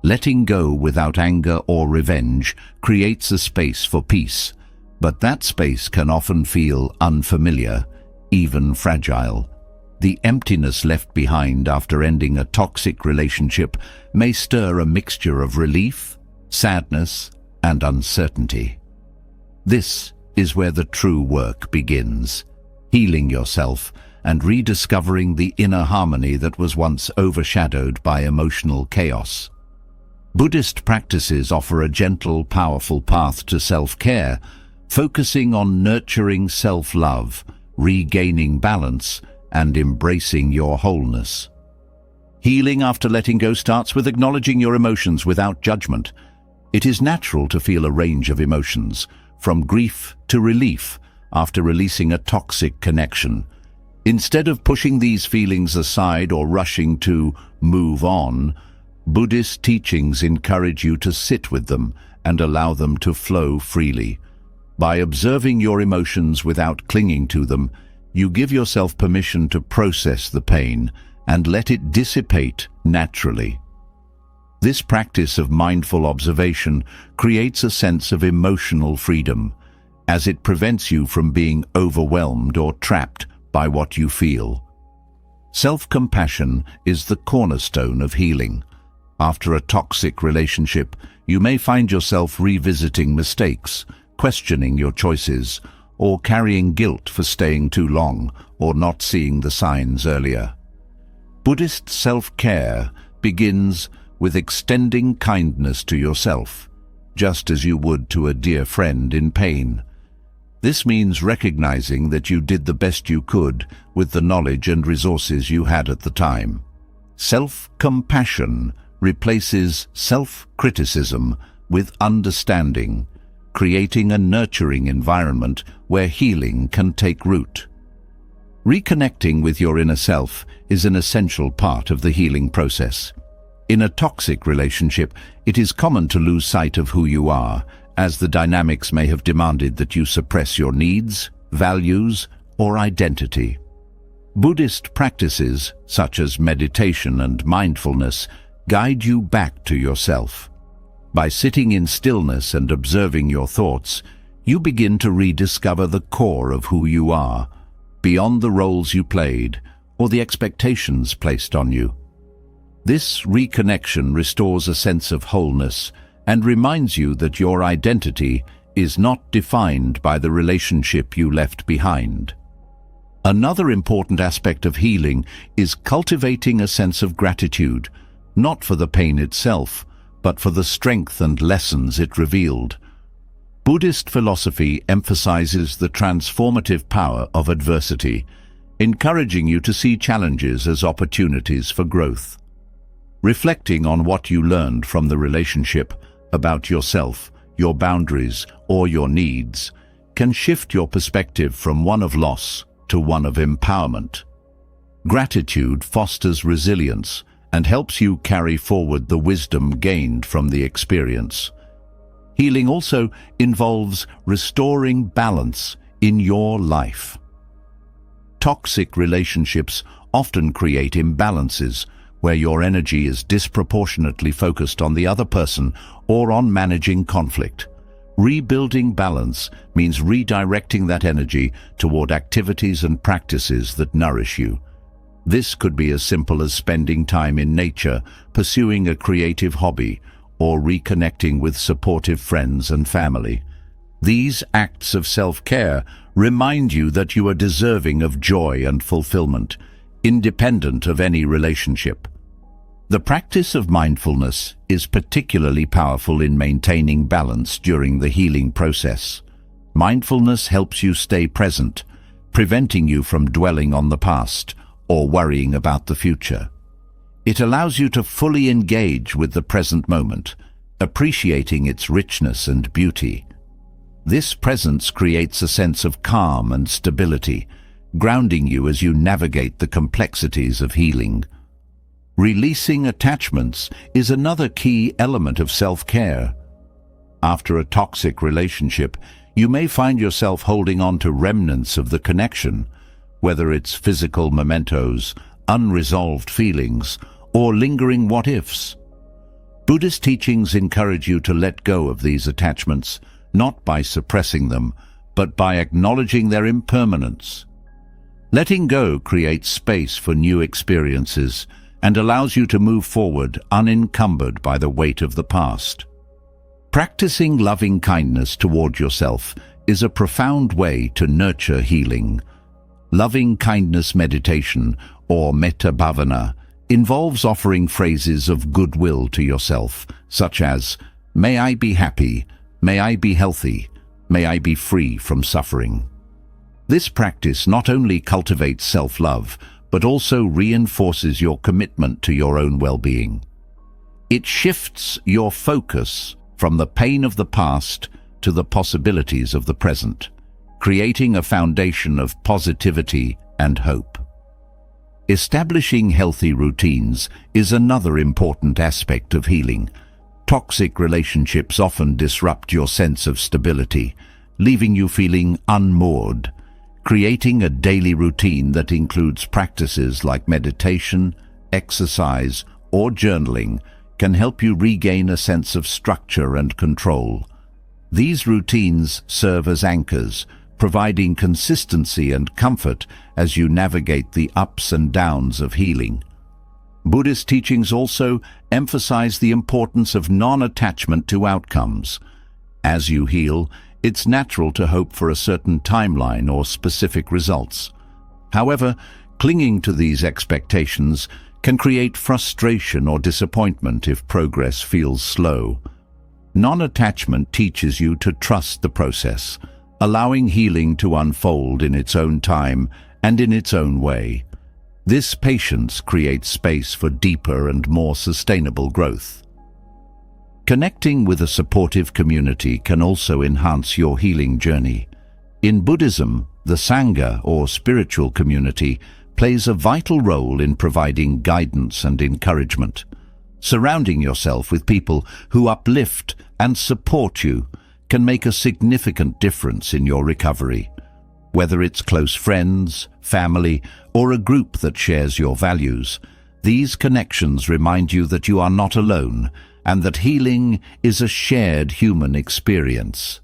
Letting go without anger or revenge creates a space for peace, but that space can often feel unfamiliar, even fragile. The emptiness left behind after ending a toxic relationship may stir a mixture of relief, sadness, and uncertainty. This is where the true work begins, healing yourself and rediscovering the inner harmony that was once overshadowed by emotional chaos. Buddhist practices offer a gentle, powerful path to self-care, focusing on nurturing self-love, regaining balance, and embracing your wholeness. Healing after letting go starts with acknowledging your emotions without judgment. It is natural to feel a range of emotions, from grief to relief, after releasing a toxic connection. Instead of pushing these feelings aside or rushing to move on, Buddhist teachings encourage you to sit with them and allow them to flow freely. By observing your emotions without clinging to them, you give yourself permission to process the pain and let it dissipate naturally. This practice of mindful observation creates a sense of emotional freedom, as it prevents you from being overwhelmed or trapped by what you feel. Self-compassion is the cornerstone of healing. After a toxic relationship, you may find yourself revisiting mistakes, questioning your choices, or carrying guilt for staying too long or not seeing the signs earlier. Buddhist self-care begins with extending kindness to yourself, just as you would to a dear friend in pain. This means recognizing that you did the best you could with the knowledge and resources you had at the time. Self-compassion replaces self-criticism with understanding, creating a nurturing environment where healing can take root. Reconnecting with your inner self is an essential part of the healing process. In a toxic relationship, it is common to lose sight of who you are, as the dynamics may have demanded that you suppress your needs, values, or identity. Buddhist practices, such as meditation and mindfulness, guide you back to yourself. By sitting in stillness and observing your thoughts, you begin to rediscover the core of who you are, beyond the roles you played or the expectations placed on you. This reconnection restores a sense of wholeness and reminds you that your identity is not defined by the relationship you left behind. Another important aspect of healing is cultivating a sense of gratitude, not for the pain itself, but for the strength and lessons it revealed. Buddhist philosophy emphasizes the transformative power of adversity, encouraging you to see challenges as opportunities for growth. Reflecting on what you learned from the relationship, about yourself, your boundaries, or your needs, can shift your perspective from one of loss to one of empowerment. Gratitude fosters resilience and helps you carry forward the wisdom gained from the experience. Healing also involves restoring balance in your life. Toxic relationships often create imbalances where your energy is disproportionately focused on the other person or on managing conflict. Rebuilding balance means redirecting that energy toward activities and practices that nourish you. This could be as simple as spending time in nature, pursuing a creative hobby, or reconnecting with supportive friends and family. These acts of self-care remind you that you are deserving of joy and fulfillment, independent of any relationship. The practice of mindfulness is particularly powerful in maintaining balance during the healing process. Mindfulness helps you stay present, preventing you from dwelling on the past or worrying about the future. It allows you to fully engage with the present moment, appreciating its richness and beauty. This presence creates a sense of calm and stability, grounding you as you navigate the complexities of healing. Releasing attachments is another key element of self-care. After a toxic relationship, you may find yourself holding on to remnants of the connection, whether it's physical mementos, unresolved feelings, or lingering what-ifs. Buddhist teachings encourage you to let go of these attachments, not by suppressing them, but by acknowledging their impermanence. Letting go creates space for new experiences and allows you to move forward unencumbered by the weight of the past. Practicing loving kindness toward yourself is a profound way to nurture healing. Loving kindness meditation, or metta bhavana, involves offering phrases of goodwill to yourself, such as, "May I be happy, may I be healthy, may I be free from suffering." This practice not only cultivates self-love, but also reinforces your commitment to your own well-being. It shifts your focus from the pain of the past to the possibilities of the present, creating a foundation of positivity and hope. Establishing healthy routines is another important aspect of healing. Toxic relationships often disrupt your sense of stability, leaving you feeling unmoored. Creating a daily routine that includes practices like meditation, exercise, or journaling can help you regain a sense of structure and control. These routines serve as anchors, providing consistency and comfort as you navigate the ups and downs of healing. Buddhist teachings also emphasize the importance of non-attachment to outcomes. As you heal, it's natural to hope for a certain timeline or specific results. However, clinging to these expectations can create frustration or disappointment if progress feels slow. Non-attachment teaches you to trust the process, allowing healing to unfold in its own time and in its own way. This patience creates space for deeper and more sustainable growth. Connecting with a supportive community can also enhance your healing journey. In Buddhism, the Sangha, or spiritual community, plays a vital role in providing guidance and encouragement. Surrounding yourself with people who uplift and support you can make a significant difference in your recovery. Whether it's close friends, family, or a group that shares your values, these connections remind you that you are not alone and that healing is a shared human experience.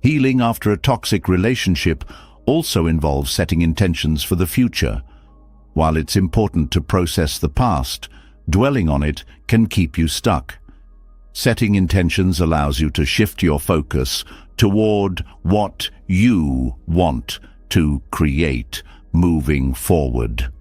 Healing after a toxic relationship also involves setting intentions for the future. While it's important to process the past, dwelling on it can keep you stuck. Setting intentions allows you to shift your focus toward what you want to create moving forward.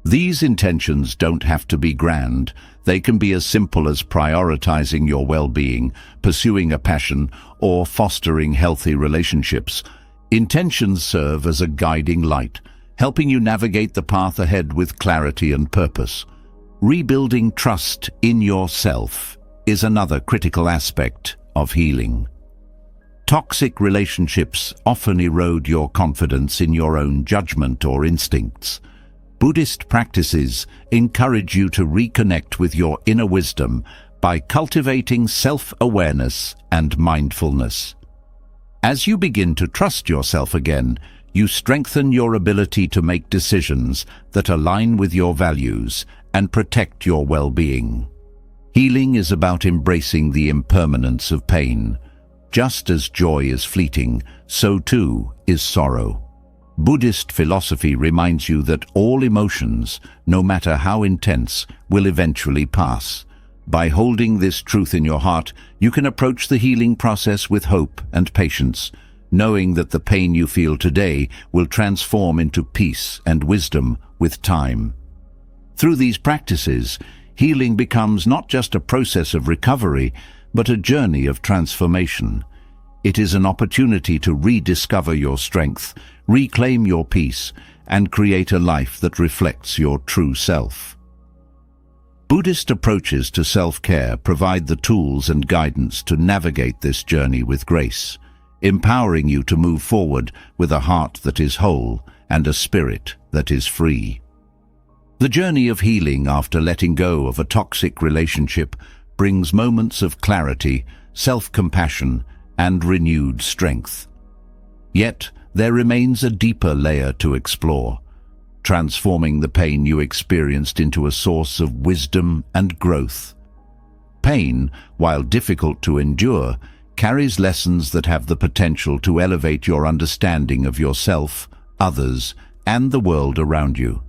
These intentions don't have to be grand. They can be as simple as prioritizing your well-being, pursuing a passion, or fostering healthy relationships. Intentions serve as a guiding light, helping you navigate the path ahead with clarity and purpose. Rebuilding trust in yourself is another critical aspect of healing. Toxic relationships often erode your confidence in your own judgment or instincts. Buddhist practices encourage you to reconnect with your inner wisdom by cultivating self-awareness and mindfulness. As you begin to trust yourself again, you strengthen your ability to make decisions that align with your values and protect your well-being. Healing is about embracing the impermanence of pain. Just as joy is fleeting, so too is sorrow. Buddhist philosophy reminds you that all emotions, no matter how intense, will eventually pass. By holding this truth in your heart, you can approach the healing process with hope and patience, knowing that the pain you feel today will transform into peace and wisdom with time. Through these practices, healing becomes not just a process of recovery, but a journey of transformation. It is an opportunity to rediscover your strength, reclaim your peace, and create a life that reflects your true self. Buddhist approaches to self-care provide the tools and guidance to navigate this journey with grace, empowering you to move forward with a heart that is whole and a spirit that is free. The journey of healing after letting go of a toxic relationship brings moments of clarity, self-compassion, and renewed strength. Yet, there remains a deeper layer to explore, transforming the pain you experienced into a source of wisdom and growth. Pain, while difficult to endure, carries lessons that have the potential to elevate your understanding of yourself, others, and the world around you.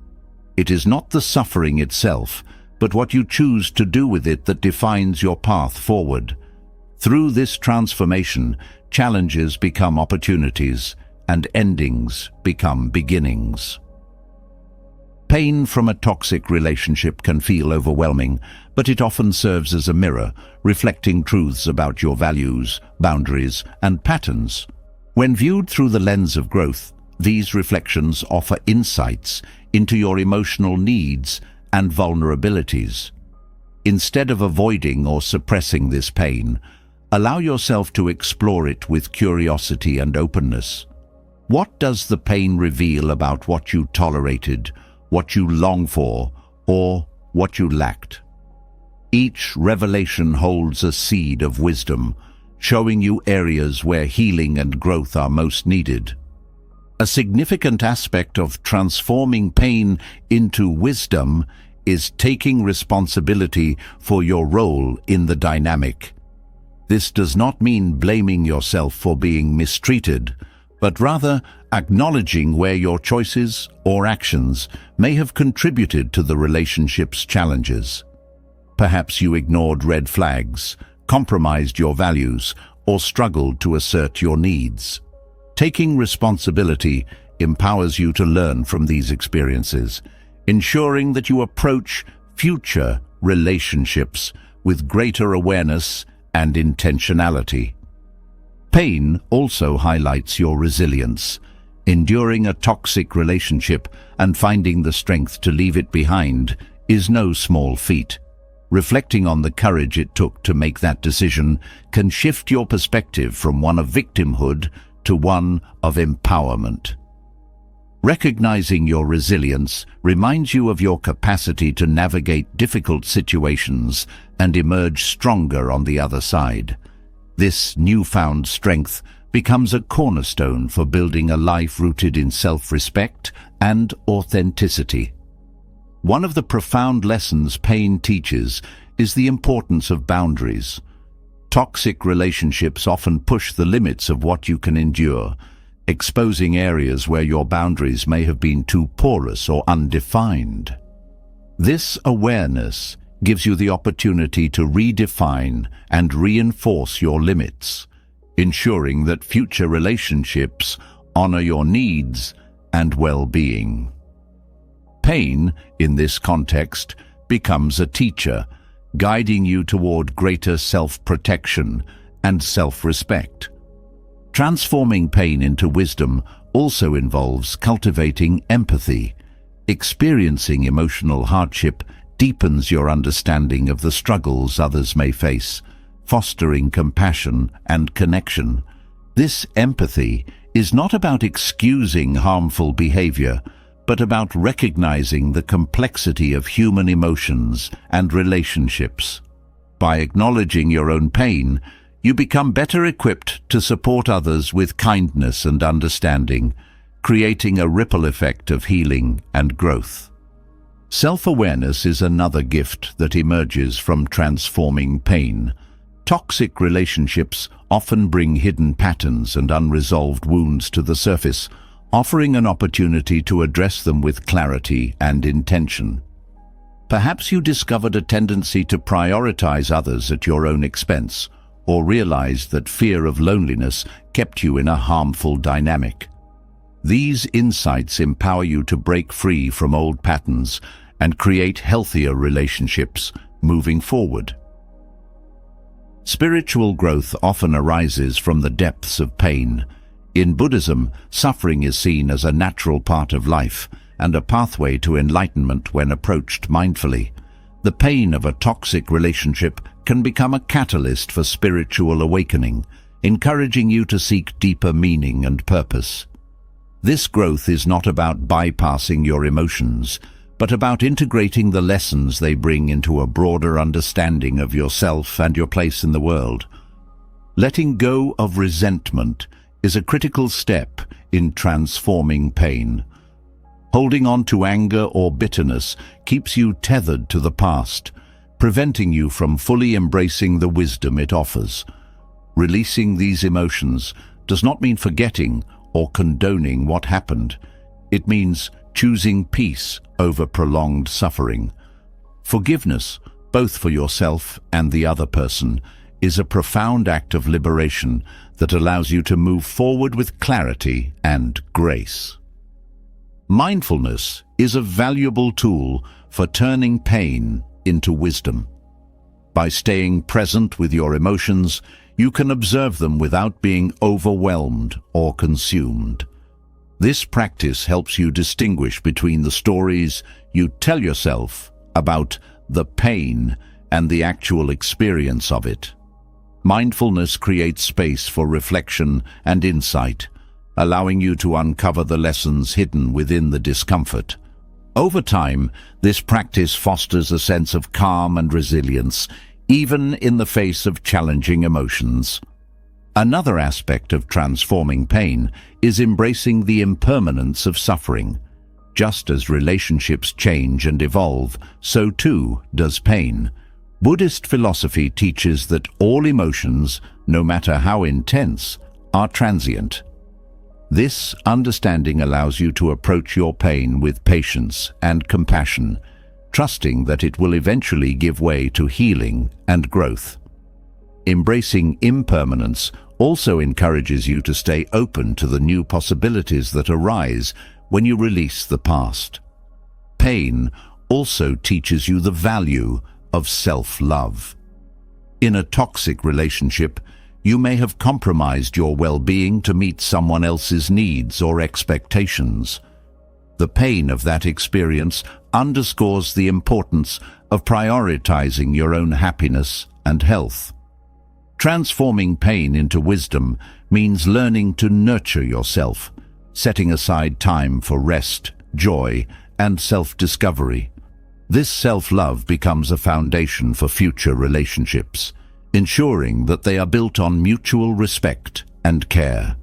It is not the suffering itself, but what you choose to do with it that defines your path forward. Through this transformation, challenges become opportunities, and endings become beginnings. Pain from a toxic relationship can feel overwhelming, but it often serves as a mirror, reflecting truths about your values, boundaries, and patterns. When viewed through the lens of growth, these reflections offer insights into your emotional needs and vulnerabilities. Instead of avoiding or suppressing this pain, allow yourself to explore it with curiosity and openness. What does the pain reveal about what you tolerated, what you long for, or what you lacked? Each revelation holds a seed of wisdom, showing you areas where healing and growth are most needed. A significant aspect of transforming pain into wisdom is taking responsibility for your role in the dynamic. This does not mean blaming yourself for being mistreated, but rather acknowledging where your choices or actions may have contributed to the relationship's challenges. Perhaps you ignored red flags, compromised your values, or struggled to assert your needs. Taking responsibility empowers you to learn from these experiences, ensuring that you approach future relationships with greater awareness and intentionality. Pain also highlights your resilience. Enduring a toxic relationship and finding the strength to leave it behind is no small feat. Reflecting on the courage it took to make that decision can shift your perspective from one of victimhood to one of empowerment. Recognizing your resilience reminds you of your capacity to navigate difficult situations and emerge stronger on the other side. This newfound strength becomes a cornerstone for building a life rooted in self-respect and authenticity. One of the profound lessons pain teaches is the importance of boundaries. Toxic relationships often push the limits of what you can endure, exposing areas where your boundaries may have been too porous or undefined. This awareness gives you the opportunity to redefine and reinforce your limits, ensuring that future relationships honor your needs and well-being. Pain, in this context, becomes a teacher, guiding you toward greater self-protection and self-respect. Transforming pain into wisdom also involves cultivating empathy. Experiencing emotional hardship deepens your understanding of the struggles others may face, fostering compassion and connection. This empathy is not about excusing harmful behavior, but about recognizing the complexity of human emotions and relationships. By acknowledging your own pain, you become better equipped to support others with kindness and understanding, creating a ripple effect of healing and growth. Self-awareness is another gift that emerges from transforming pain. Toxic relationships often bring hidden patterns and unresolved wounds to the surface, offering an opportunity to address them with clarity and intention. Perhaps you discovered a tendency to prioritize others at your own expense, or realized that fear of loneliness kept you in a harmful dynamic. These insights empower you to break free from old patterns and create healthier relationships moving forward. Spiritual growth often arises from the depths of pain. In Buddhism, suffering is seen as a natural part of life and a pathway to enlightenment when approached mindfully. The pain of a toxic relationship can become a catalyst for spiritual awakening, encouraging you to seek deeper meaning and purpose. This growth is not about bypassing your emotions, but about integrating the lessons they bring into a broader understanding of yourself and your place in the world. Letting go of resentment is a critical step in transforming pain. Holding on to anger or bitterness keeps you tethered to the past, preventing you from fully embracing the wisdom it offers. Releasing these emotions does not mean forgetting or condoning what happened. It means choosing peace over prolonged suffering. Forgiveness, both for yourself and the other person, is a profound act of liberation that allows you to move forward with clarity and grace. Mindfulness is a valuable tool for turning pain into wisdom. By staying present with your emotions, you can observe them without being overwhelmed or consumed. This practice helps you distinguish between the stories you tell yourself about the pain and the actual experience of it. Mindfulness creates space for reflection and insight, allowing you to uncover the lessons hidden within the discomfort. Over time, this practice fosters a sense of calm and resilience, even in the face of challenging emotions. Another aspect of transforming pain is embracing the impermanence of suffering. Just as relationships change and evolve, so too does pain. Buddhist philosophy teaches that all emotions, no matter how intense, are transient. This understanding allows you to approach your pain with patience and compassion, trusting that it will eventually give way to healing and growth. Embracing impermanence also encourages you to stay open to the new possibilities that arise when you release the past. Pain also teaches you the value of self-love. In a toxic relationship, you may have compromised your well-being to meet someone else's needs or expectations. The pain of that experience underscores the importance of prioritizing your own happiness and health. Transforming pain into wisdom means learning to nurture yourself, setting aside time for rest, joy, and self-discovery. This self-love becomes a foundation for future relationships, ensuring that they are built on mutual respect and care.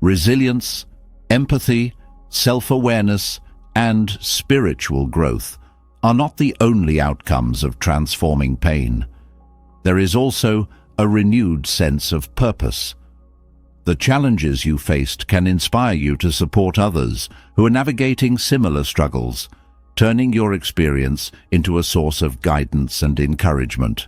Resilience, empathy, self-awareness, and spiritual growth are not the only outcomes of transforming pain. There is also a renewed sense of purpose. The challenges you faced can inspire you to support others who are navigating similar struggles. turning your experience into a source of guidance and encouragement.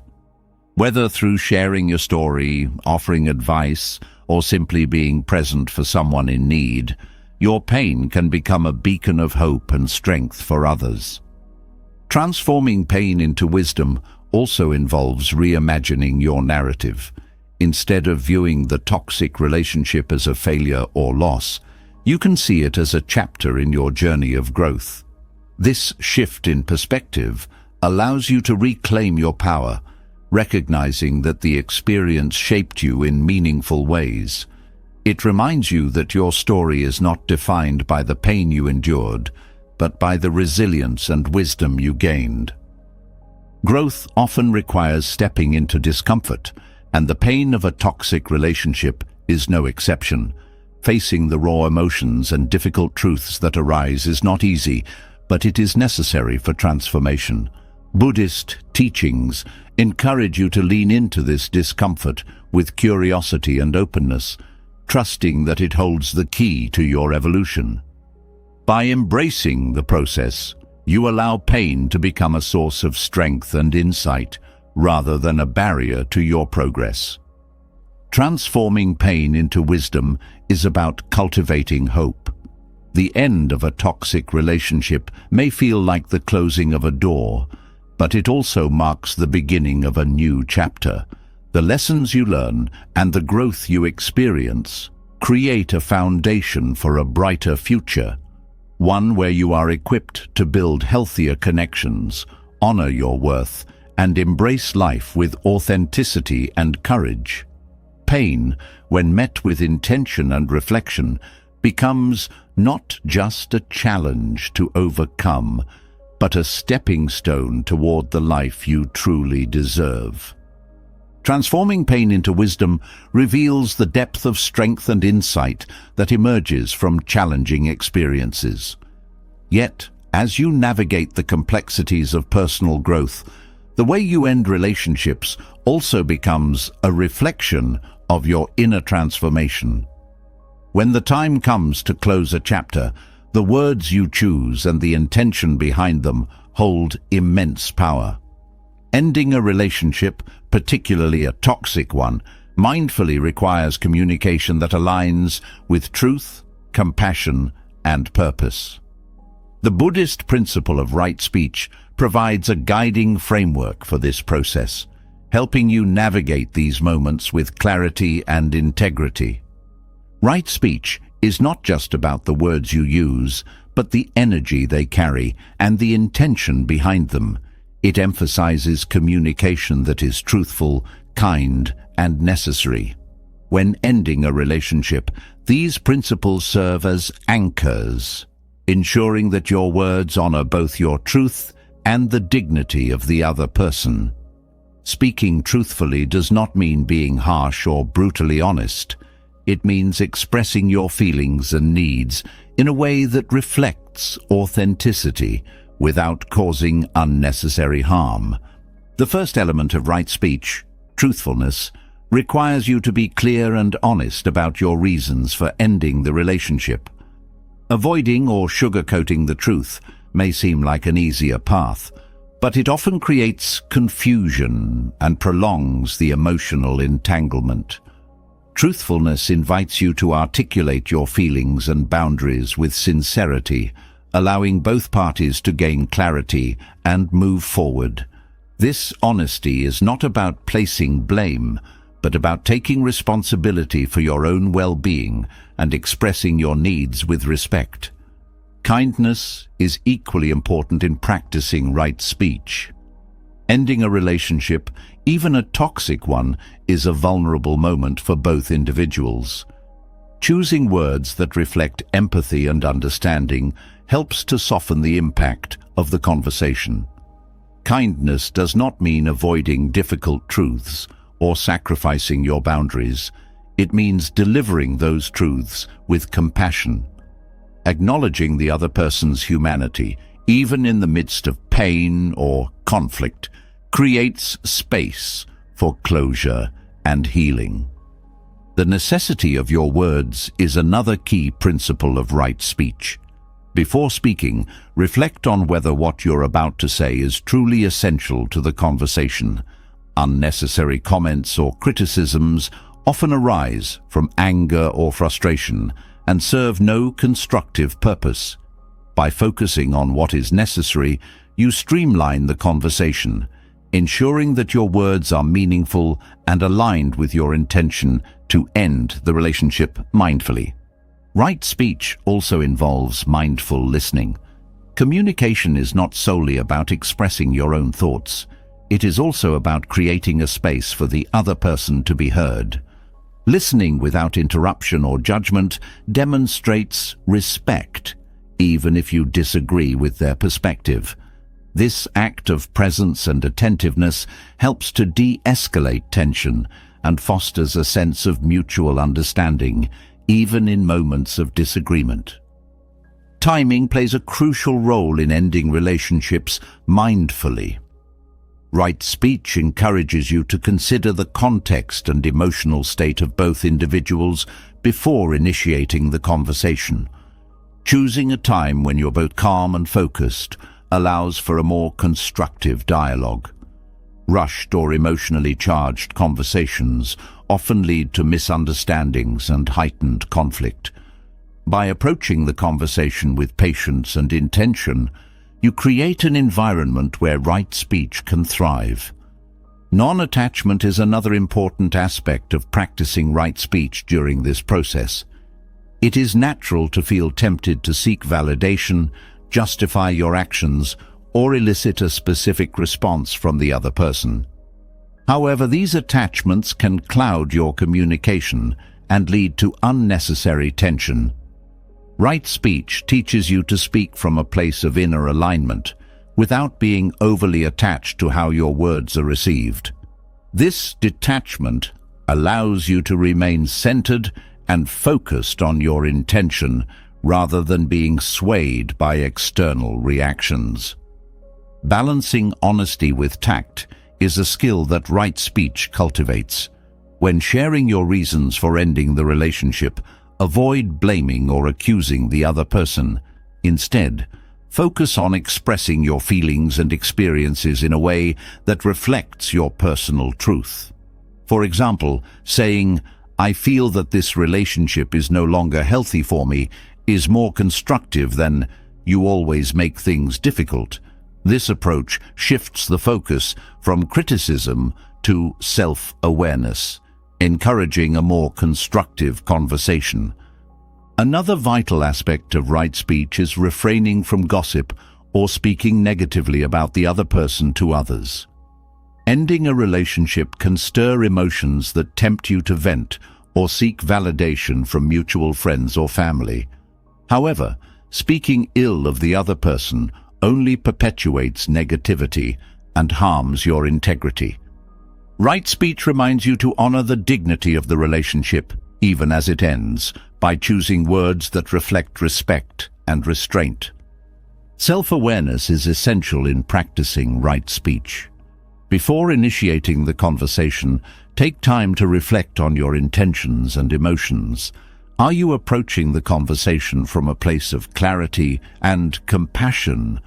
Whether through sharing your story, offering advice, or simply being present for someone in need, your pain can become a beacon of hope and strength for others. Transforming pain into wisdom also involves reimagining your narrative. Instead of viewing the toxic relationship as a failure or loss, you can see it as a chapter in your journey of growth. This shift in perspective allows you to reclaim your power, recognizing that the experience shaped you in meaningful ways. It reminds you that your story is not defined by the pain you endured, but by the resilience and wisdom you gained. Growth often requires stepping into discomfort, and the pain of a toxic relationship is no exception. Facing the raw emotions and difficult truths that arise is not easy, but it is necessary for transformation. Buddhist teachings encourage you to lean into this discomfort with curiosity and openness, trusting that it holds the key to your evolution. By embracing the process, you allow pain to become a source of strength and insight, rather than a barrier to your progress. Transforming pain into wisdom is about cultivating hope. The end of a toxic relationship may feel like the closing of a door, but it also marks the beginning of a new chapter. The lessons you learn and the growth you experience create a foundation for a brighter future, one where you are equipped to build healthier connections, honor your worth, and embrace life with authenticity and courage. Pain, when met with intention and reflection, becomes not just a challenge to overcome, but a stepping stone toward the life you truly deserve. Transforming pain into wisdom reveals the depth of strength and insight that emerges from challenging experiences. Yet, as you navigate the complexities of personal growth, the way you end relationships also becomes a reflection of your inner transformation. When the time comes to close a chapter, the words you choose and the intention behind them hold immense power. Ending a relationship, particularly a toxic one, mindfully requires communication that aligns with truth, compassion, and purpose. The Buddhist principle of right speech provides a guiding framework for this process, helping you navigate these moments with clarity and integrity. Right speech is not just about the words you use, but the energy they carry and the intention behind them. It emphasizes communication that is truthful, kind, and necessary. When ending a relationship, these principles serve as anchors, ensuring that your words honor both your truth and the dignity of the other person. Speaking truthfully does not mean being harsh or brutally honest. It means expressing your feelings and needs in a way that reflects authenticity without causing unnecessary harm. The first element of right speech, truthfulness, requires you to be clear and honest about your reasons for ending the relationship. Avoiding or sugarcoating the truth may seem like an easier path, but it often creates confusion and prolongs the emotional entanglement. Truthfulness invites you to articulate your feelings and boundaries with sincerity, allowing both parties to gain clarity and move forward. This honesty is not about placing blame, but about taking responsibility for your own well-being and expressing your needs with respect. Kindness is equally important in practicing right speech. Ending a relationship, even a toxic one, is a vulnerable moment for both individuals. Choosing words that reflect empathy and understanding helps to soften the impact of the conversation. Kindness does not mean avoiding difficult truths or sacrificing your boundaries. It means delivering those truths with compassion. Acknowledging the other person's humanity, even in the midst of pain or conflict, creates space for closure and healing. The necessity of your words is another key principle of right speech. Before speaking, reflect on whether what you're about to say is truly essential to the conversation. Unnecessary comments or criticisms often arise from anger or frustration and serve no constructive purpose. By focusing on what is necessary, you streamline the conversation, ensuring that your words are meaningful and aligned with your intention to end the relationship mindfully. Right speech also involves mindful listening. Communication is not solely about expressing your own thoughts. It is also about creating a space for the other person to be heard. Listening without interruption or judgment demonstrates respect, even if you disagree with their perspective. This act of presence and attentiveness helps to de-escalate tension and fosters a sense of mutual understanding, even in moments of disagreement. Timing plays a crucial role in ending relationships mindfully. Right speech encourages you to consider the context and emotional state of both individuals before initiating the conversation. Choosing a time when you're both calm and focused allows for a more constructive dialogue. Rushed or emotionally charged conversations often lead to misunderstandings and heightened conflict. By approaching the conversation with patience and intention, you create an environment where right speech can thrive. Non-attachment is another important aspect of practicing right speech during this process. It is natural to feel tempted to seek validation, justify your actions, or elicit a specific response from the other person. However, these attachments can cloud your communication and lead to unnecessary tension. Right speech teaches you to speak from a place of inner alignment, without being overly attached to how your words are received. This detachment allows you to remain centered and focused on your intention rather than being swayed by external reactions. Balancing honesty with tact is a skill that right speech cultivates. When sharing your reasons for ending the relationship, avoid blaming or accusing the other person. Instead, focus on expressing your feelings and experiences in a way that reflects your personal truth. For example, saying, "I feel that this relationship is no longer healthy for me," is more constructive than "you always make things difficult." This approach shifts the focus from criticism to self-awareness, encouraging a more constructive conversation. Another vital aspect of right speech is refraining from gossip or speaking negatively about the other person to others. Ending a relationship can stir emotions that tempt you to vent or seek validation from mutual friends or family. However, speaking ill of the other person only perpetuates negativity and harms your integrity. Right speech reminds you to honor the dignity of the relationship, even as it ends, by choosing words that reflect respect and restraint. Self-awareness is essential in practicing right speech. Before initiating the conversation, take time to reflect on your intentions and emotions. Are you approaching the conversation from a place of clarity and compassion,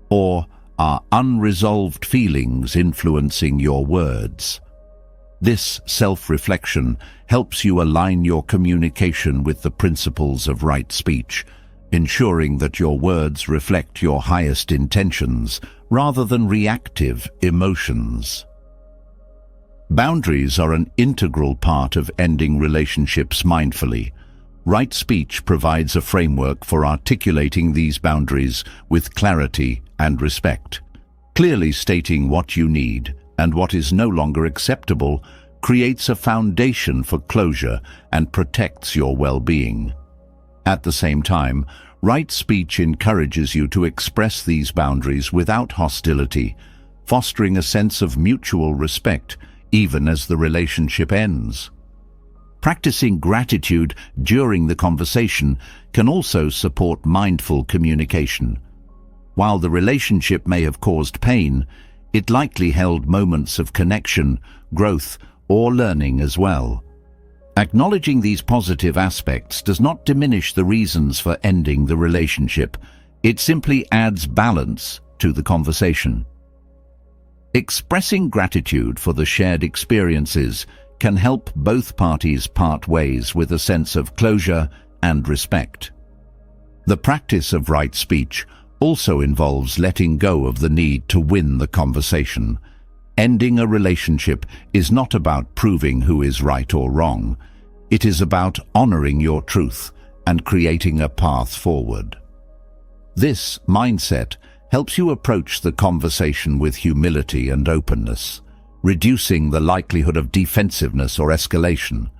or are unresolved feelings influencing your words? This self-reflection helps you align your communication with the principles of right speech, ensuring that your words reflect your highest intentions rather than reactive emotions. Boundaries are an integral part of ending relationships mindfully. Right speech provides a framework for articulating these boundaries with clarity and respect. Clearly stating what you need and what is no longer acceptable creates a foundation for closure and protects your well-being. At the same time, right speech encourages you to express these boundaries without hostility, fostering a sense of mutual respect even as the relationship ends. Practicing gratitude during the conversation can also support mindful communication. While the relationship may have caused pain, it likely held moments of connection, growth, or learning as well. Acknowledging these positive aspects does not diminish the reasons for ending the relationship. It simply adds balance to the conversation. Expressing gratitude for the shared experiences can help both parties part ways with a sense of closure and respect. The practice of right speech also involves letting go of the need to win the conversation. Ending a relationship is not about proving who is right or wrong. It is about honoring your truth and creating a path forward. This mindset helps you approach the conversation with humility and openness, reducing the likelihood of defensiveness or escalation.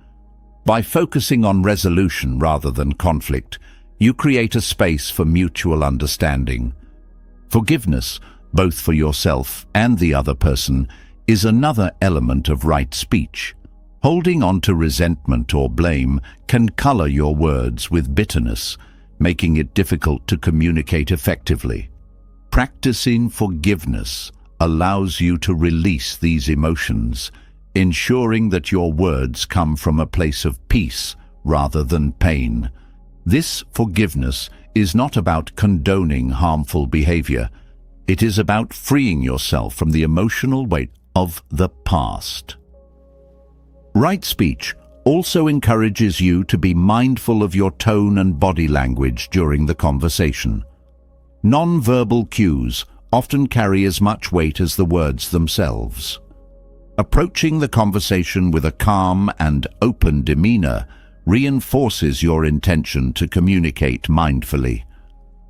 By focusing on resolution rather than conflict, you create a space for mutual understanding. Forgiveness, both for yourself and the other person, is another element of right speech. Holding on to resentment or blame can color your words with bitterness, making it difficult to communicate effectively. Practicing forgiveness allows you to release these emotions, ensuring that your words come from a place of peace rather than pain. This forgiveness is not about condoning harmful behavior. It is about freeing yourself from the emotional weight of the past. Right speech also encourages you to be mindful of your tone and body language during the conversation. Non-verbal cues often carry as much weight as the words themselves. Approaching the conversation with a calm and open demeanor reinforces your intention to communicate mindfully.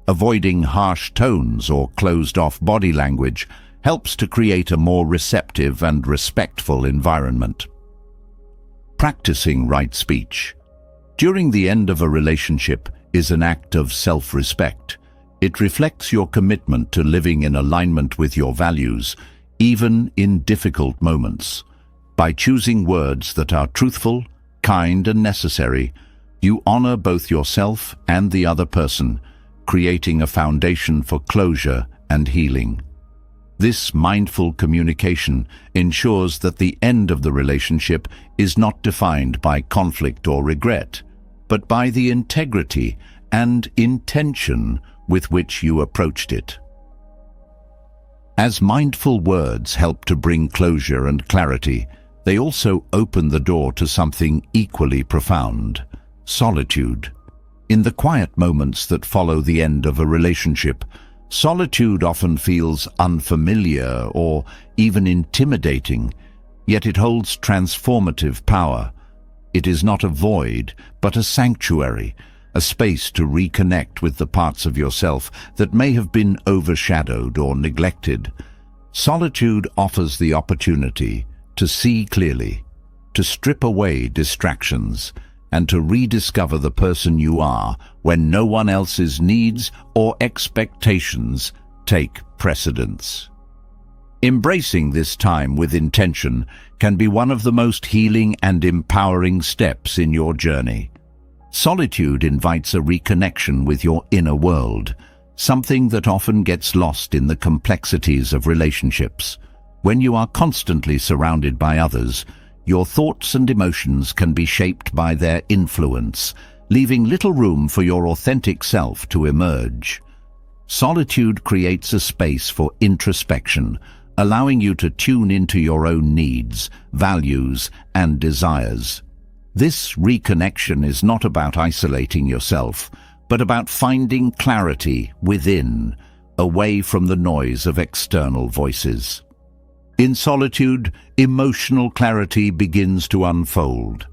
Avoiding harsh tones or closed-off body language helps to create a more receptive and respectful environment. Practicing right speech during the end of a relationship is an act of self-respect. It reflects your commitment to living in alignment with your values, even in difficult moments. By choosing words that are truthful, kind, and necessary, you honor both yourself and the other person, creating a foundation for closure and healing. This mindful communication ensures that the end of the relationship is not defined by conflict or regret, but by the integrity and intention with which you approached it. As mindful words help to bring closure and clarity, they also open the door to something equally profound: solitude. In the quiet moments that follow the end of a relationship, solitude often feels unfamiliar or even intimidating, yet it holds transformative power. It is not a void, but a sanctuary, a space to reconnect with the parts of yourself that may have been overshadowed or neglected. Solitude offers the opportunity to see clearly, to strip away distractions, and to rediscover the person you are when no one else's needs or expectations take precedence. Embracing this time with intention can be one of the most healing and empowering steps in your journey. Solitude invites a reconnection with your inner world, something that often gets lost in the complexities of relationships. When you are constantly surrounded by others, your thoughts and emotions can be shaped by their influence, leaving little room for your authentic self to emerge. Solitude creates a space for introspection, allowing you to tune into your own needs, values, and desires. This reconnection is not about isolating yourself, but about finding clarity within, away from the noise of external voices. In solitude, emotional clarity begins to unfold.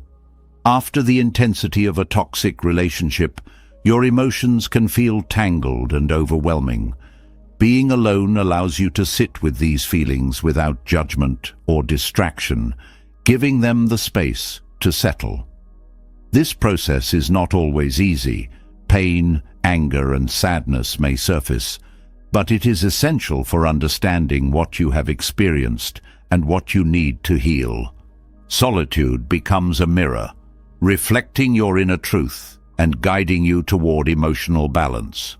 After the intensity of a toxic relationship, your emotions can feel tangled and overwhelming. Being alone allows you to sit with these feelings without judgment or distraction, giving them the space to settle. This process is not always easy. Pain, anger, and sadness may surface, but it is essential for understanding what you have experienced and what you need to heal. Solitude becomes a mirror, reflecting your inner truth and guiding you toward emotional balance.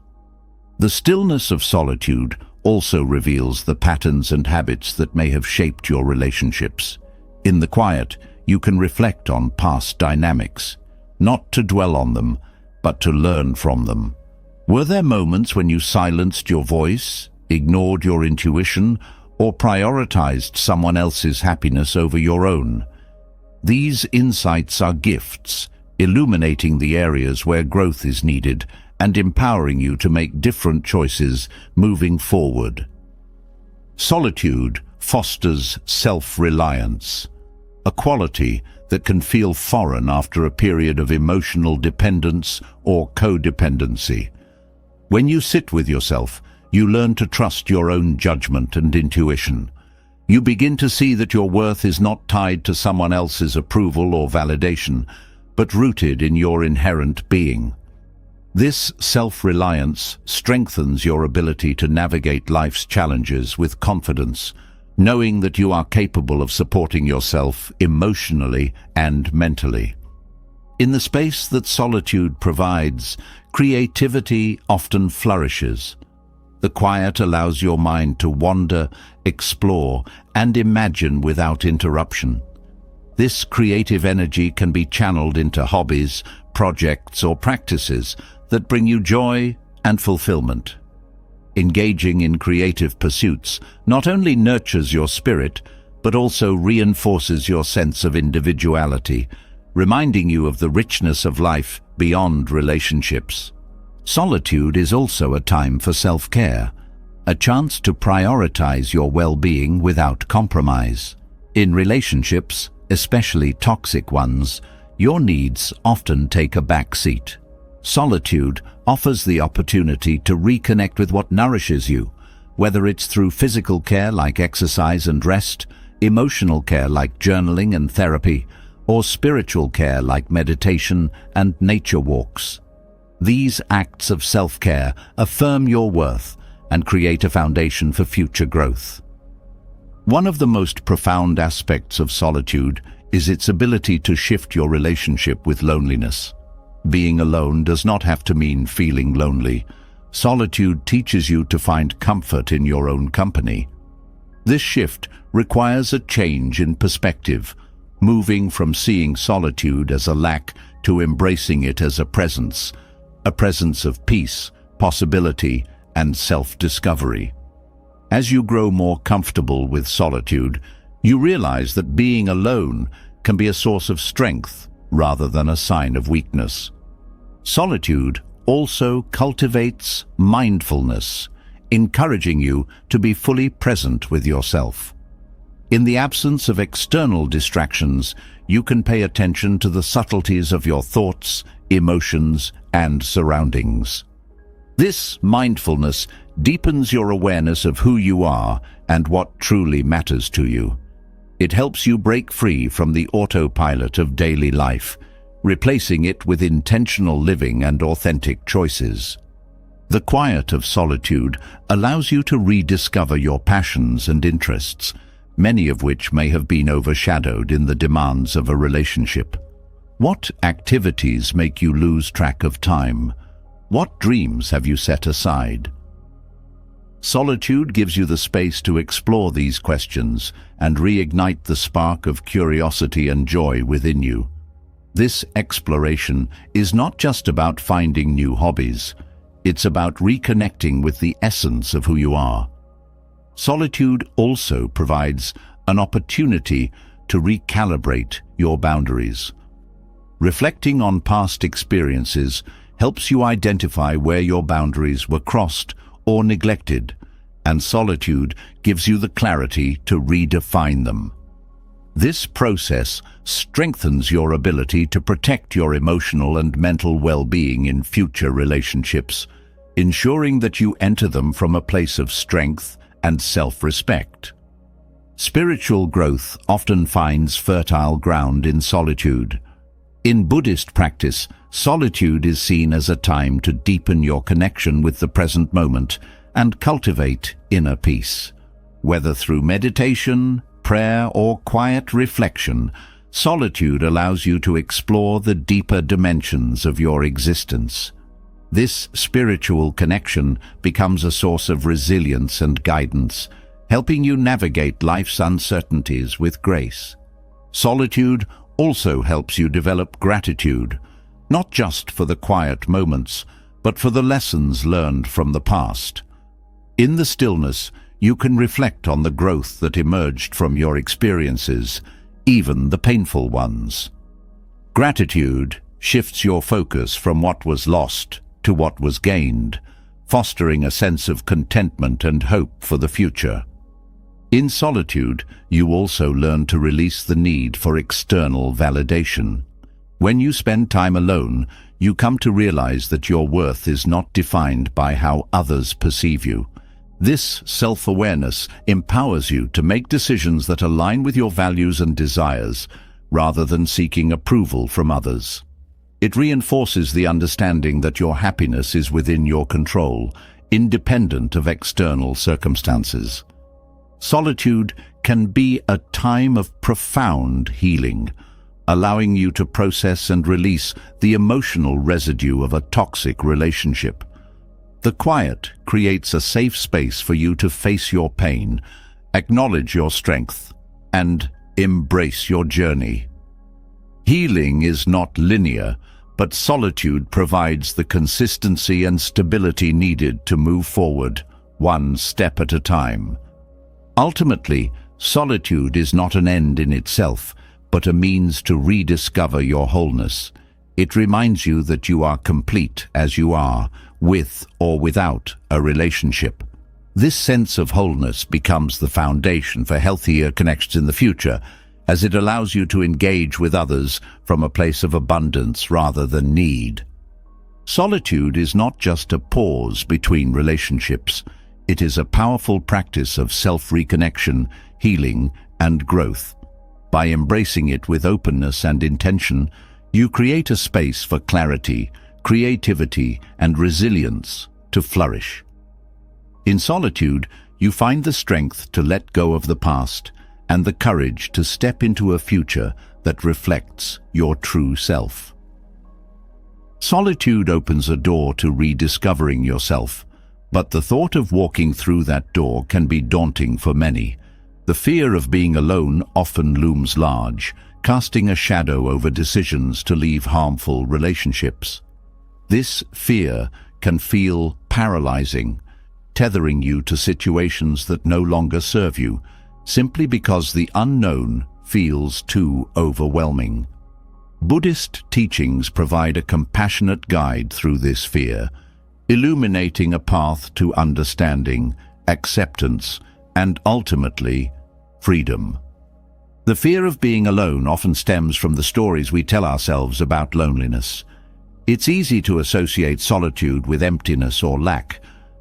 The stillness of solitude also reveals the patterns and habits that may have shaped your relationships. In the quiet, you can reflect on past dynamics, not to dwell on them, but to learn from them. Were there moments when you silenced your voice, ignored your intuition, or prioritized someone else's happiness over your own? These insights are gifts, illuminating the areas where growth is needed and empowering you to make different choices moving forward. Solitude fosters self-reliance, a quality that can feel foreign after a period of emotional dependence or codependency. When you sit with yourself, you learn to trust your own judgment and intuition. You begin to see that your worth is not tied to someone else's approval or validation, but rooted in your inherent being. This self-reliance strengthens your ability to navigate life's challenges with confidence, knowing that you are capable of supporting yourself emotionally and mentally. In the space that solitude provides, creativity often flourishes. The quiet allows your mind to wander, explore, and imagine without interruption. This creative energy can be channeled into hobbies, projects, or practices that bring you joy and fulfillment. Engaging in creative pursuits not only nurtures your spirit, but also reinforces your sense of individuality, reminding you of the richness of life beyond relationships. Solitude is also a time for self-care, a chance to prioritize your well-being without compromise. In relationships, especially toxic ones, your needs often take a back seat. Solitude offers the opportunity to reconnect with what nourishes you, whether it's through physical care like exercise and rest, emotional care like journaling and therapy, or spiritual care like meditation and nature walks. These acts of self-care affirm your worth and create a foundation for future growth. One of the most profound aspects of solitude is its ability to shift your relationship with loneliness. Being alone does not have to mean feeling lonely. Solitude teaches you to find comfort in your own company. This shift requires a change in perspective, moving from seeing solitude as a lack to embracing it as a presence of peace, possibility, and self-discovery. As you grow more comfortable with solitude, you realize that being alone can be a source of strength rather than a sign of weakness. Solitude also cultivates mindfulness, encouraging you to be fully present with yourself. In the absence of external distractions, you can pay attention to the subtleties of your thoughts, emotions, and surroundings. This mindfulness deepens your awareness of who you are and what truly matters to you. It helps you break free from the autopilot of daily life, replacing it with intentional living and authentic choices. The quiet of solitude allows you to rediscover your passions and interests, many of which may have been overshadowed in the demands of a relationship. What activities make you lose track of time? What dreams have you set aside? Solitude gives you the space to explore these questions and reignite the spark of curiosity and joy within you. This exploration is not just about finding new hobbies. It's about reconnecting with the essence of who you are. Solitude also provides an opportunity to recalibrate your boundaries. Reflecting on past experiences helps you identify where your boundaries were crossed or neglected, and solitude gives you the clarity to redefine them. This process strengthens your ability to protect your emotional and mental well-being in future relationships, ensuring that you enter them from a place of strength and self-respect. Spiritual growth often finds fertile ground in solitude. In Buddhist practice, solitude is seen as a time to deepen your connection with the present moment and cultivate inner peace. Whether through meditation, prayer, or quiet reflection, solitude allows you to explore the deeper dimensions of your existence. This spiritual connection becomes a source of resilience and guidance, helping you navigate life's uncertainties with grace. Solitude also helps you develop gratitude, not just for the quiet moments, but for the lessons learned from the past. In the stillness, you can reflect on the growth that emerged from your experiences, even the painful ones. Gratitude shifts your focus from what was lost to what was gained, fostering a sense of contentment and hope for the future. In solitude, you also learn to release the need for external validation. When you spend time alone, you come to realize that your worth is not defined by how others perceive you. This self-awareness empowers you to make decisions that align with your values and desires, rather than seeking approval from others. It reinforces the understanding that your happiness is within your control, independent of external circumstances. Solitude can be a time of profound healing, allowing you to process and release the emotional residue of a toxic relationship. The quiet creates a safe space for you to face your pain, acknowledge your strength, and embrace your journey. Healing is not linear, but solitude provides the consistency and stability needed to move forward, one step at a time. Ultimately, solitude is not an end in itself, but a means to rediscover your wholeness. It reminds you that you are complete as you are, with or without a relationship. This sense of wholeness becomes the foundation for healthier connections in the future, as it allows you to engage with others from a place of abundance rather than need. Solitude is not just a pause between relationships. It is a powerful practice of self-reconnection, healing, and growth. By embracing it with openness and intention, you create a space for clarity, creativity, and resilience to flourish. In solitude, you find the strength to let go of the past and the courage to step into a future that reflects your true self. Solitude opens a door to rediscovering yourself, but the thought of walking through that door can be daunting for many. The fear of being alone often looms large, casting a shadow over decisions to leave harmful relationships. This fear can feel paralyzing, tethering you to situations that no longer serve you, simply because the unknown feels too overwhelming. Buddhist teachings provide a compassionate guide through this fear, illuminating a path to understanding, acceptance, and ultimately, freedom. The fear of being alone often stems from the stories we tell ourselves about loneliness. It's easy to associate solitude with emptiness or lack,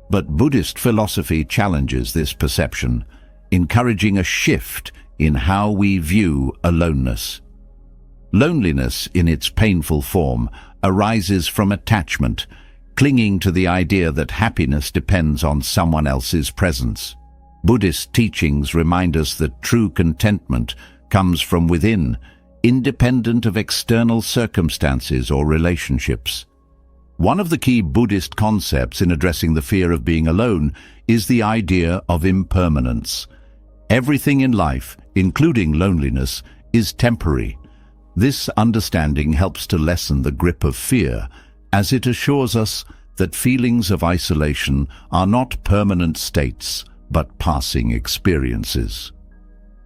but Buddhist philosophy challenges this perception, encouraging a shift in how we view aloneness. Loneliness, in its painful form, arises from attachment, clinging to the idea that happiness depends on someone else's presence. Buddhist teachings remind us that true contentment comes from within, independent of external circumstances or relationships. One of the key Buddhist concepts in addressing the fear of being alone is the idea of impermanence. Everything in life, including loneliness, is temporary. This understanding helps to lessen the grip of fear, as it assures us that feelings of isolation are not permanent states, but passing experiences.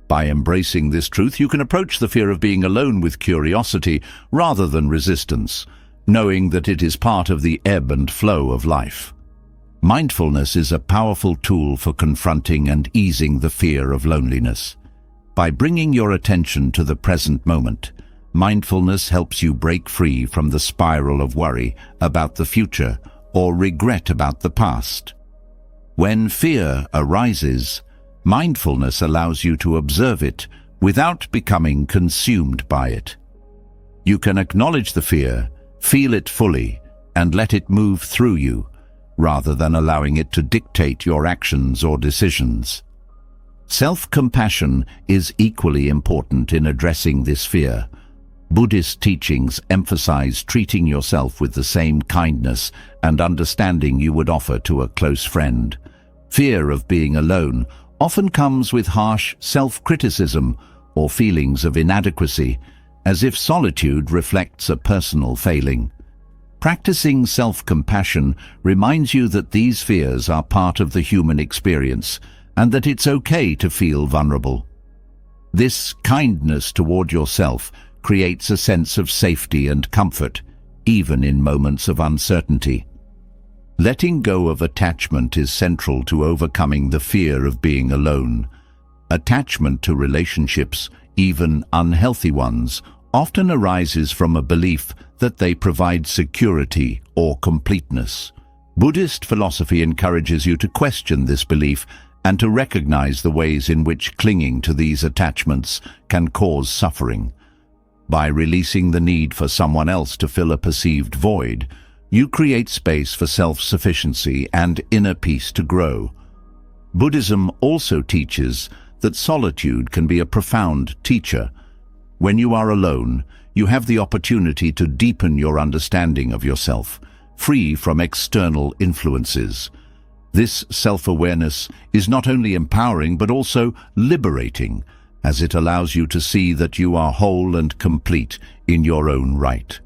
By embracing this truth, you can approach the fear of being alone with curiosity rather than resistance, knowing that it is part of the ebb and flow of life. Mindfulness is a powerful tool for confronting and easing the fear of loneliness. By bringing your attention to the present moment, mindfulness helps you break free from the spiral of worry about the future or regret about the past. When fear arises, mindfulness allows you to observe it without becoming consumed by it. You can acknowledge the fear, feel it fully, and let it move through you, rather than allowing it to dictate your actions or decisions. Self-compassion is equally important in addressing this fear. Buddhist teachings emphasize treating yourself with the same kindness and understanding you would offer to a close friend. Fear of being alone often comes with harsh self-criticism or feelings of inadequacy, as if solitude reflects a personal failing. Practicing self-compassion reminds you that these fears are part of the human experience and that it's okay to feel vulnerable. This kindness toward yourself creates a sense of safety and comfort, even in moments of uncertainty. Letting go of attachment is central to overcoming the fear of being alone. Attachment to relationships, even unhealthy ones, often arises from a belief that they provide security or completeness. Buddhist philosophy encourages you to question this belief and to recognize the ways in which clinging to these attachments can cause suffering. By releasing the need for someone else to fill a perceived void, you create space for self-sufficiency and inner peace to grow. Buddhism also teaches that solitude can be a profound teacher. When you are alone, you have the opportunity to deepen your understanding of yourself, free from external influences. This self-awareness is not only empowering but also liberating, as it allows you to see that you are whole and complete in your own right.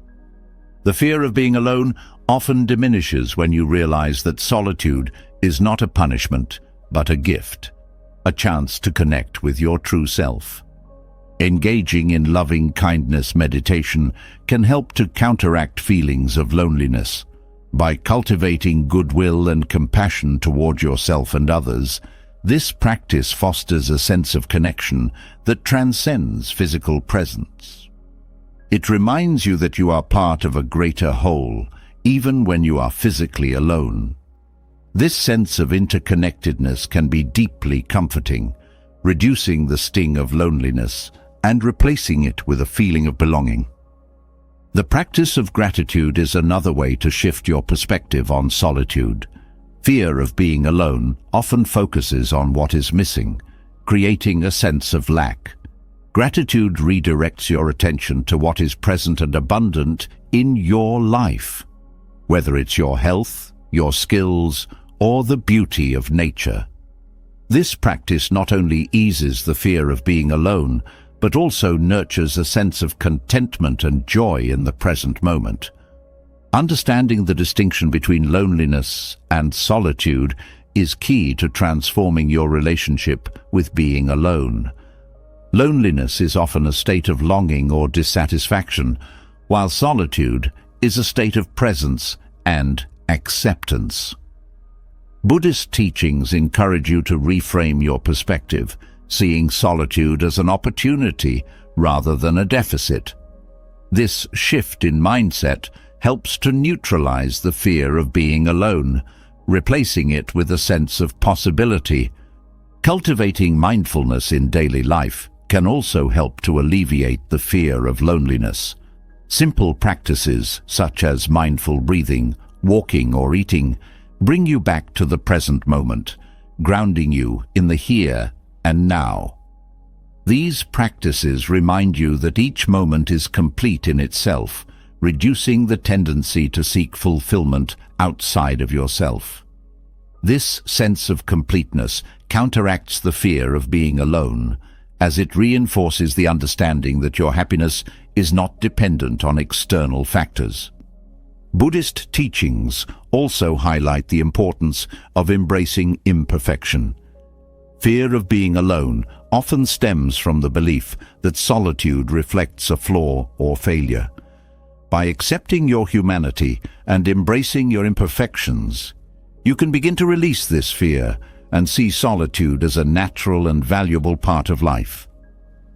The fear of being alone often diminishes when you realize that solitude is not a punishment, but a gift, a chance to connect with your true self. Engaging in loving-kindness meditation can help to counteract feelings of loneliness. By cultivating goodwill and compassion toward yourself and others, this practice fosters a sense of connection that transcends physical presence. It reminds you that you are part of a greater whole, even when you are physically alone. This sense of interconnectedness can be deeply comforting, reducing the sting of loneliness and replacing it with a feeling of belonging. The practice of gratitude is another way to shift your perspective on solitude. Fear of being alone often focuses on what is missing, creating a sense of lack. Gratitude redirects your attention to what is present and abundant in your life, whether it's your health, your skills, or the beauty of nature. This practice not only eases the fear of being alone, but also nurtures a sense of contentment and joy in the present moment. Understanding the distinction between loneliness and solitude is key to transforming your relationship with being alone. Loneliness is often a state of longing or dissatisfaction, while solitude is a state of presence and acceptance. Buddhist teachings encourage you to reframe your perspective, seeing solitude as an opportunity rather than a deficit. This shift in mindset helps to neutralize the fear of being alone, replacing it with a sense of possibility. Cultivating mindfulness in daily life can also help to alleviate the fear of loneliness. Simple practices such as mindful breathing, walking, or eating bring you back to the present moment, grounding you in the here and now. These practices remind you that each moment is complete in itself, reducing the tendency to seek fulfillment outside of yourself. This sense of completeness counteracts the fear of being alone, as it reinforces the understanding that your happiness is not dependent on external factors. Buddhist teachings also highlight the importance of embracing imperfection. Fear of being alone often stems from the belief that solitude reflects a flaw or failure. By accepting your humanity and embracing your imperfections, you can begin to release this fear and see solitude as a natural and valuable part of life.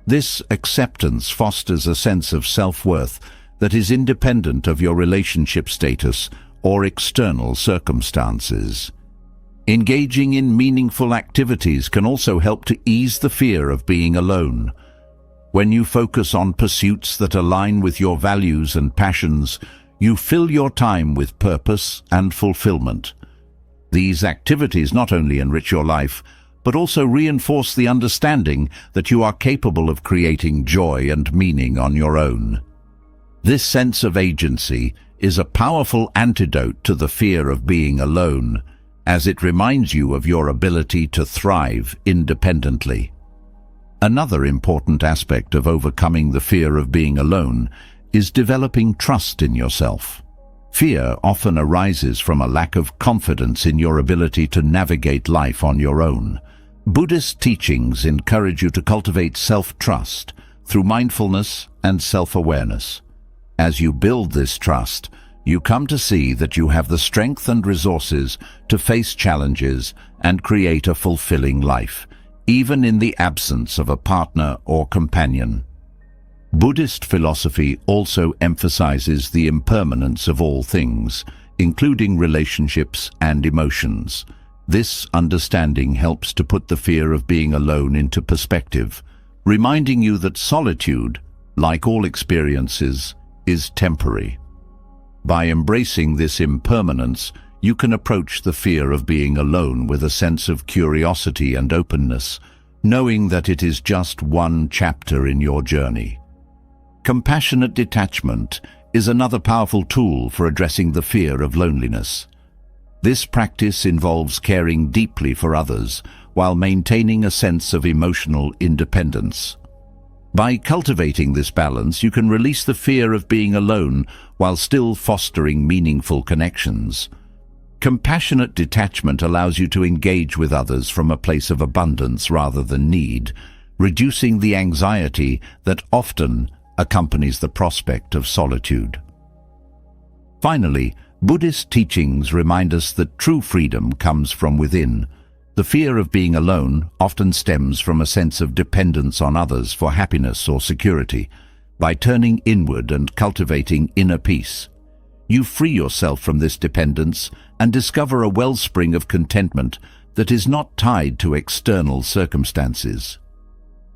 This acceptance fosters a sense of self-worth that is independent of your relationship status or external circumstances. Engaging in meaningful activities can also help to ease the fear of being alone. When you focus on pursuits that align with your values and passions, you fill your time with purpose and fulfillment. These activities not only enrich your life, but also reinforce the understanding that you are capable of creating joy and meaning on your own. This sense of agency is a powerful antidote to the fear of being alone, as it reminds you of your ability to thrive independently. Another important aspect of overcoming the fear of being alone is developing trust in yourself. Fear often arises from a lack of confidence in your ability to navigate life on your own. Buddhist teachings encourage you to cultivate self-trust through mindfulness and self-awareness. As you build this trust, you come to see that you have the strength and resources to face challenges and create a fulfilling life, even in the absence of a partner or companion. Buddhist philosophy also emphasizes the impermanence of all things, including relationships and emotions. This understanding helps to put the fear of being alone into perspective, reminding you that solitude, like all experiences, is temporary. By embracing this impermanence, you can approach the fear of being alone with a sense of curiosity and openness, knowing that it is just one chapter in your journey. Compassionate detachment is another powerful tool for addressing the fear of loneliness. This practice involves caring deeply for others while maintaining a sense of emotional independence. By cultivating this balance, you can release the fear of being alone while still fostering meaningful connections. Compassionate detachment allows you to engage with others from a place of abundance rather than need, reducing the anxiety that often accompanies the prospect of solitude. Finally, Buddhist teachings remind us that true freedom comes from within. The fear of being alone often stems from a sense of dependence on others for happiness or security. By turning inward and cultivating inner peace, you free yourself from this dependence and discover a wellspring of contentment that is not tied to external circumstances.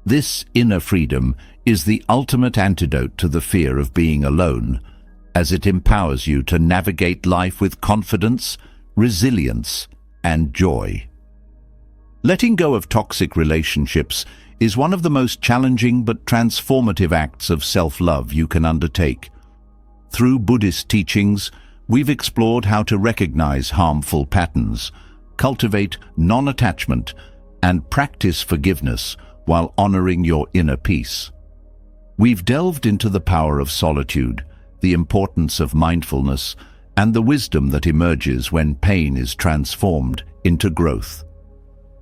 This inner freedom is the ultimate antidote to the fear of being alone, as it empowers you to navigate life with confidence, resilience, and joy. Letting go of toxic relationships is one of the most challenging but transformative acts of self-love you can undertake. Through Buddhist teachings, we've explored how to recognize harmful patterns, cultivate non-attachment, and practice forgiveness while honoring your inner peace. We've delved into the power of solitude, the importance of mindfulness, and the wisdom that emerges when pain is transformed into growth.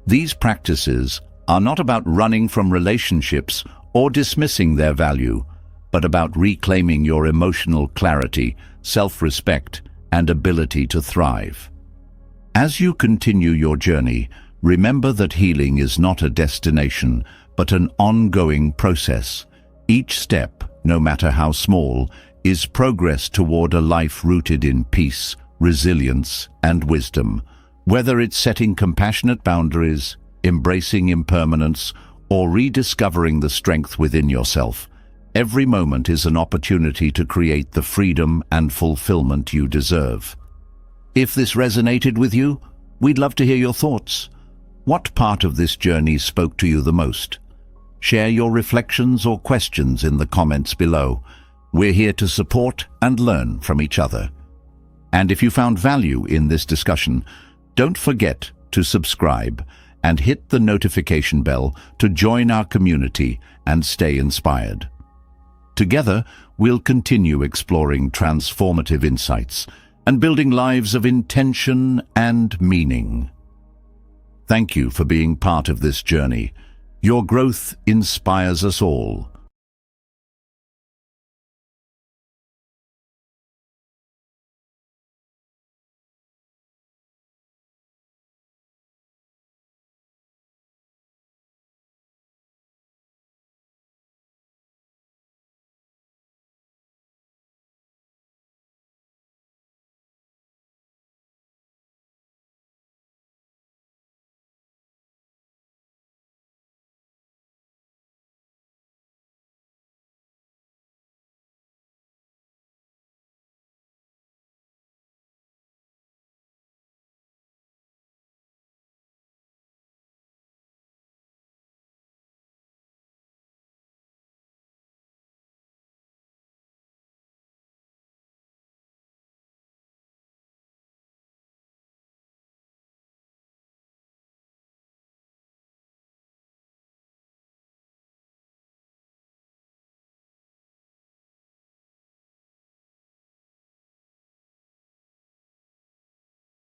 These practices are not about running from relationships or dismissing their value, but about reclaiming your emotional clarity, self-respect, and ability to thrive. As you continue your journey, remember that healing is not a destination, but an ongoing process. Each step, no matter how small, is progress toward a life rooted in peace, resilience, and wisdom. Whether it's setting compassionate boundaries, embracing impermanence, or rediscovering the strength within yourself, every moment is an opportunity to create the freedom and fulfillment you deserve. If this resonated with you, we'd love to hear your thoughts. What part of this journey spoke to you the most? Share your reflections or questions in the comments below. We're here to support and learn from each other. And if you found value in this discussion, don't forget to subscribe and hit the notification bell to join our community and stay inspired. Together, we'll continue exploring transformative insights and building lives of intention and meaning. Thank you for being part of this journey. Your growth inspires us all.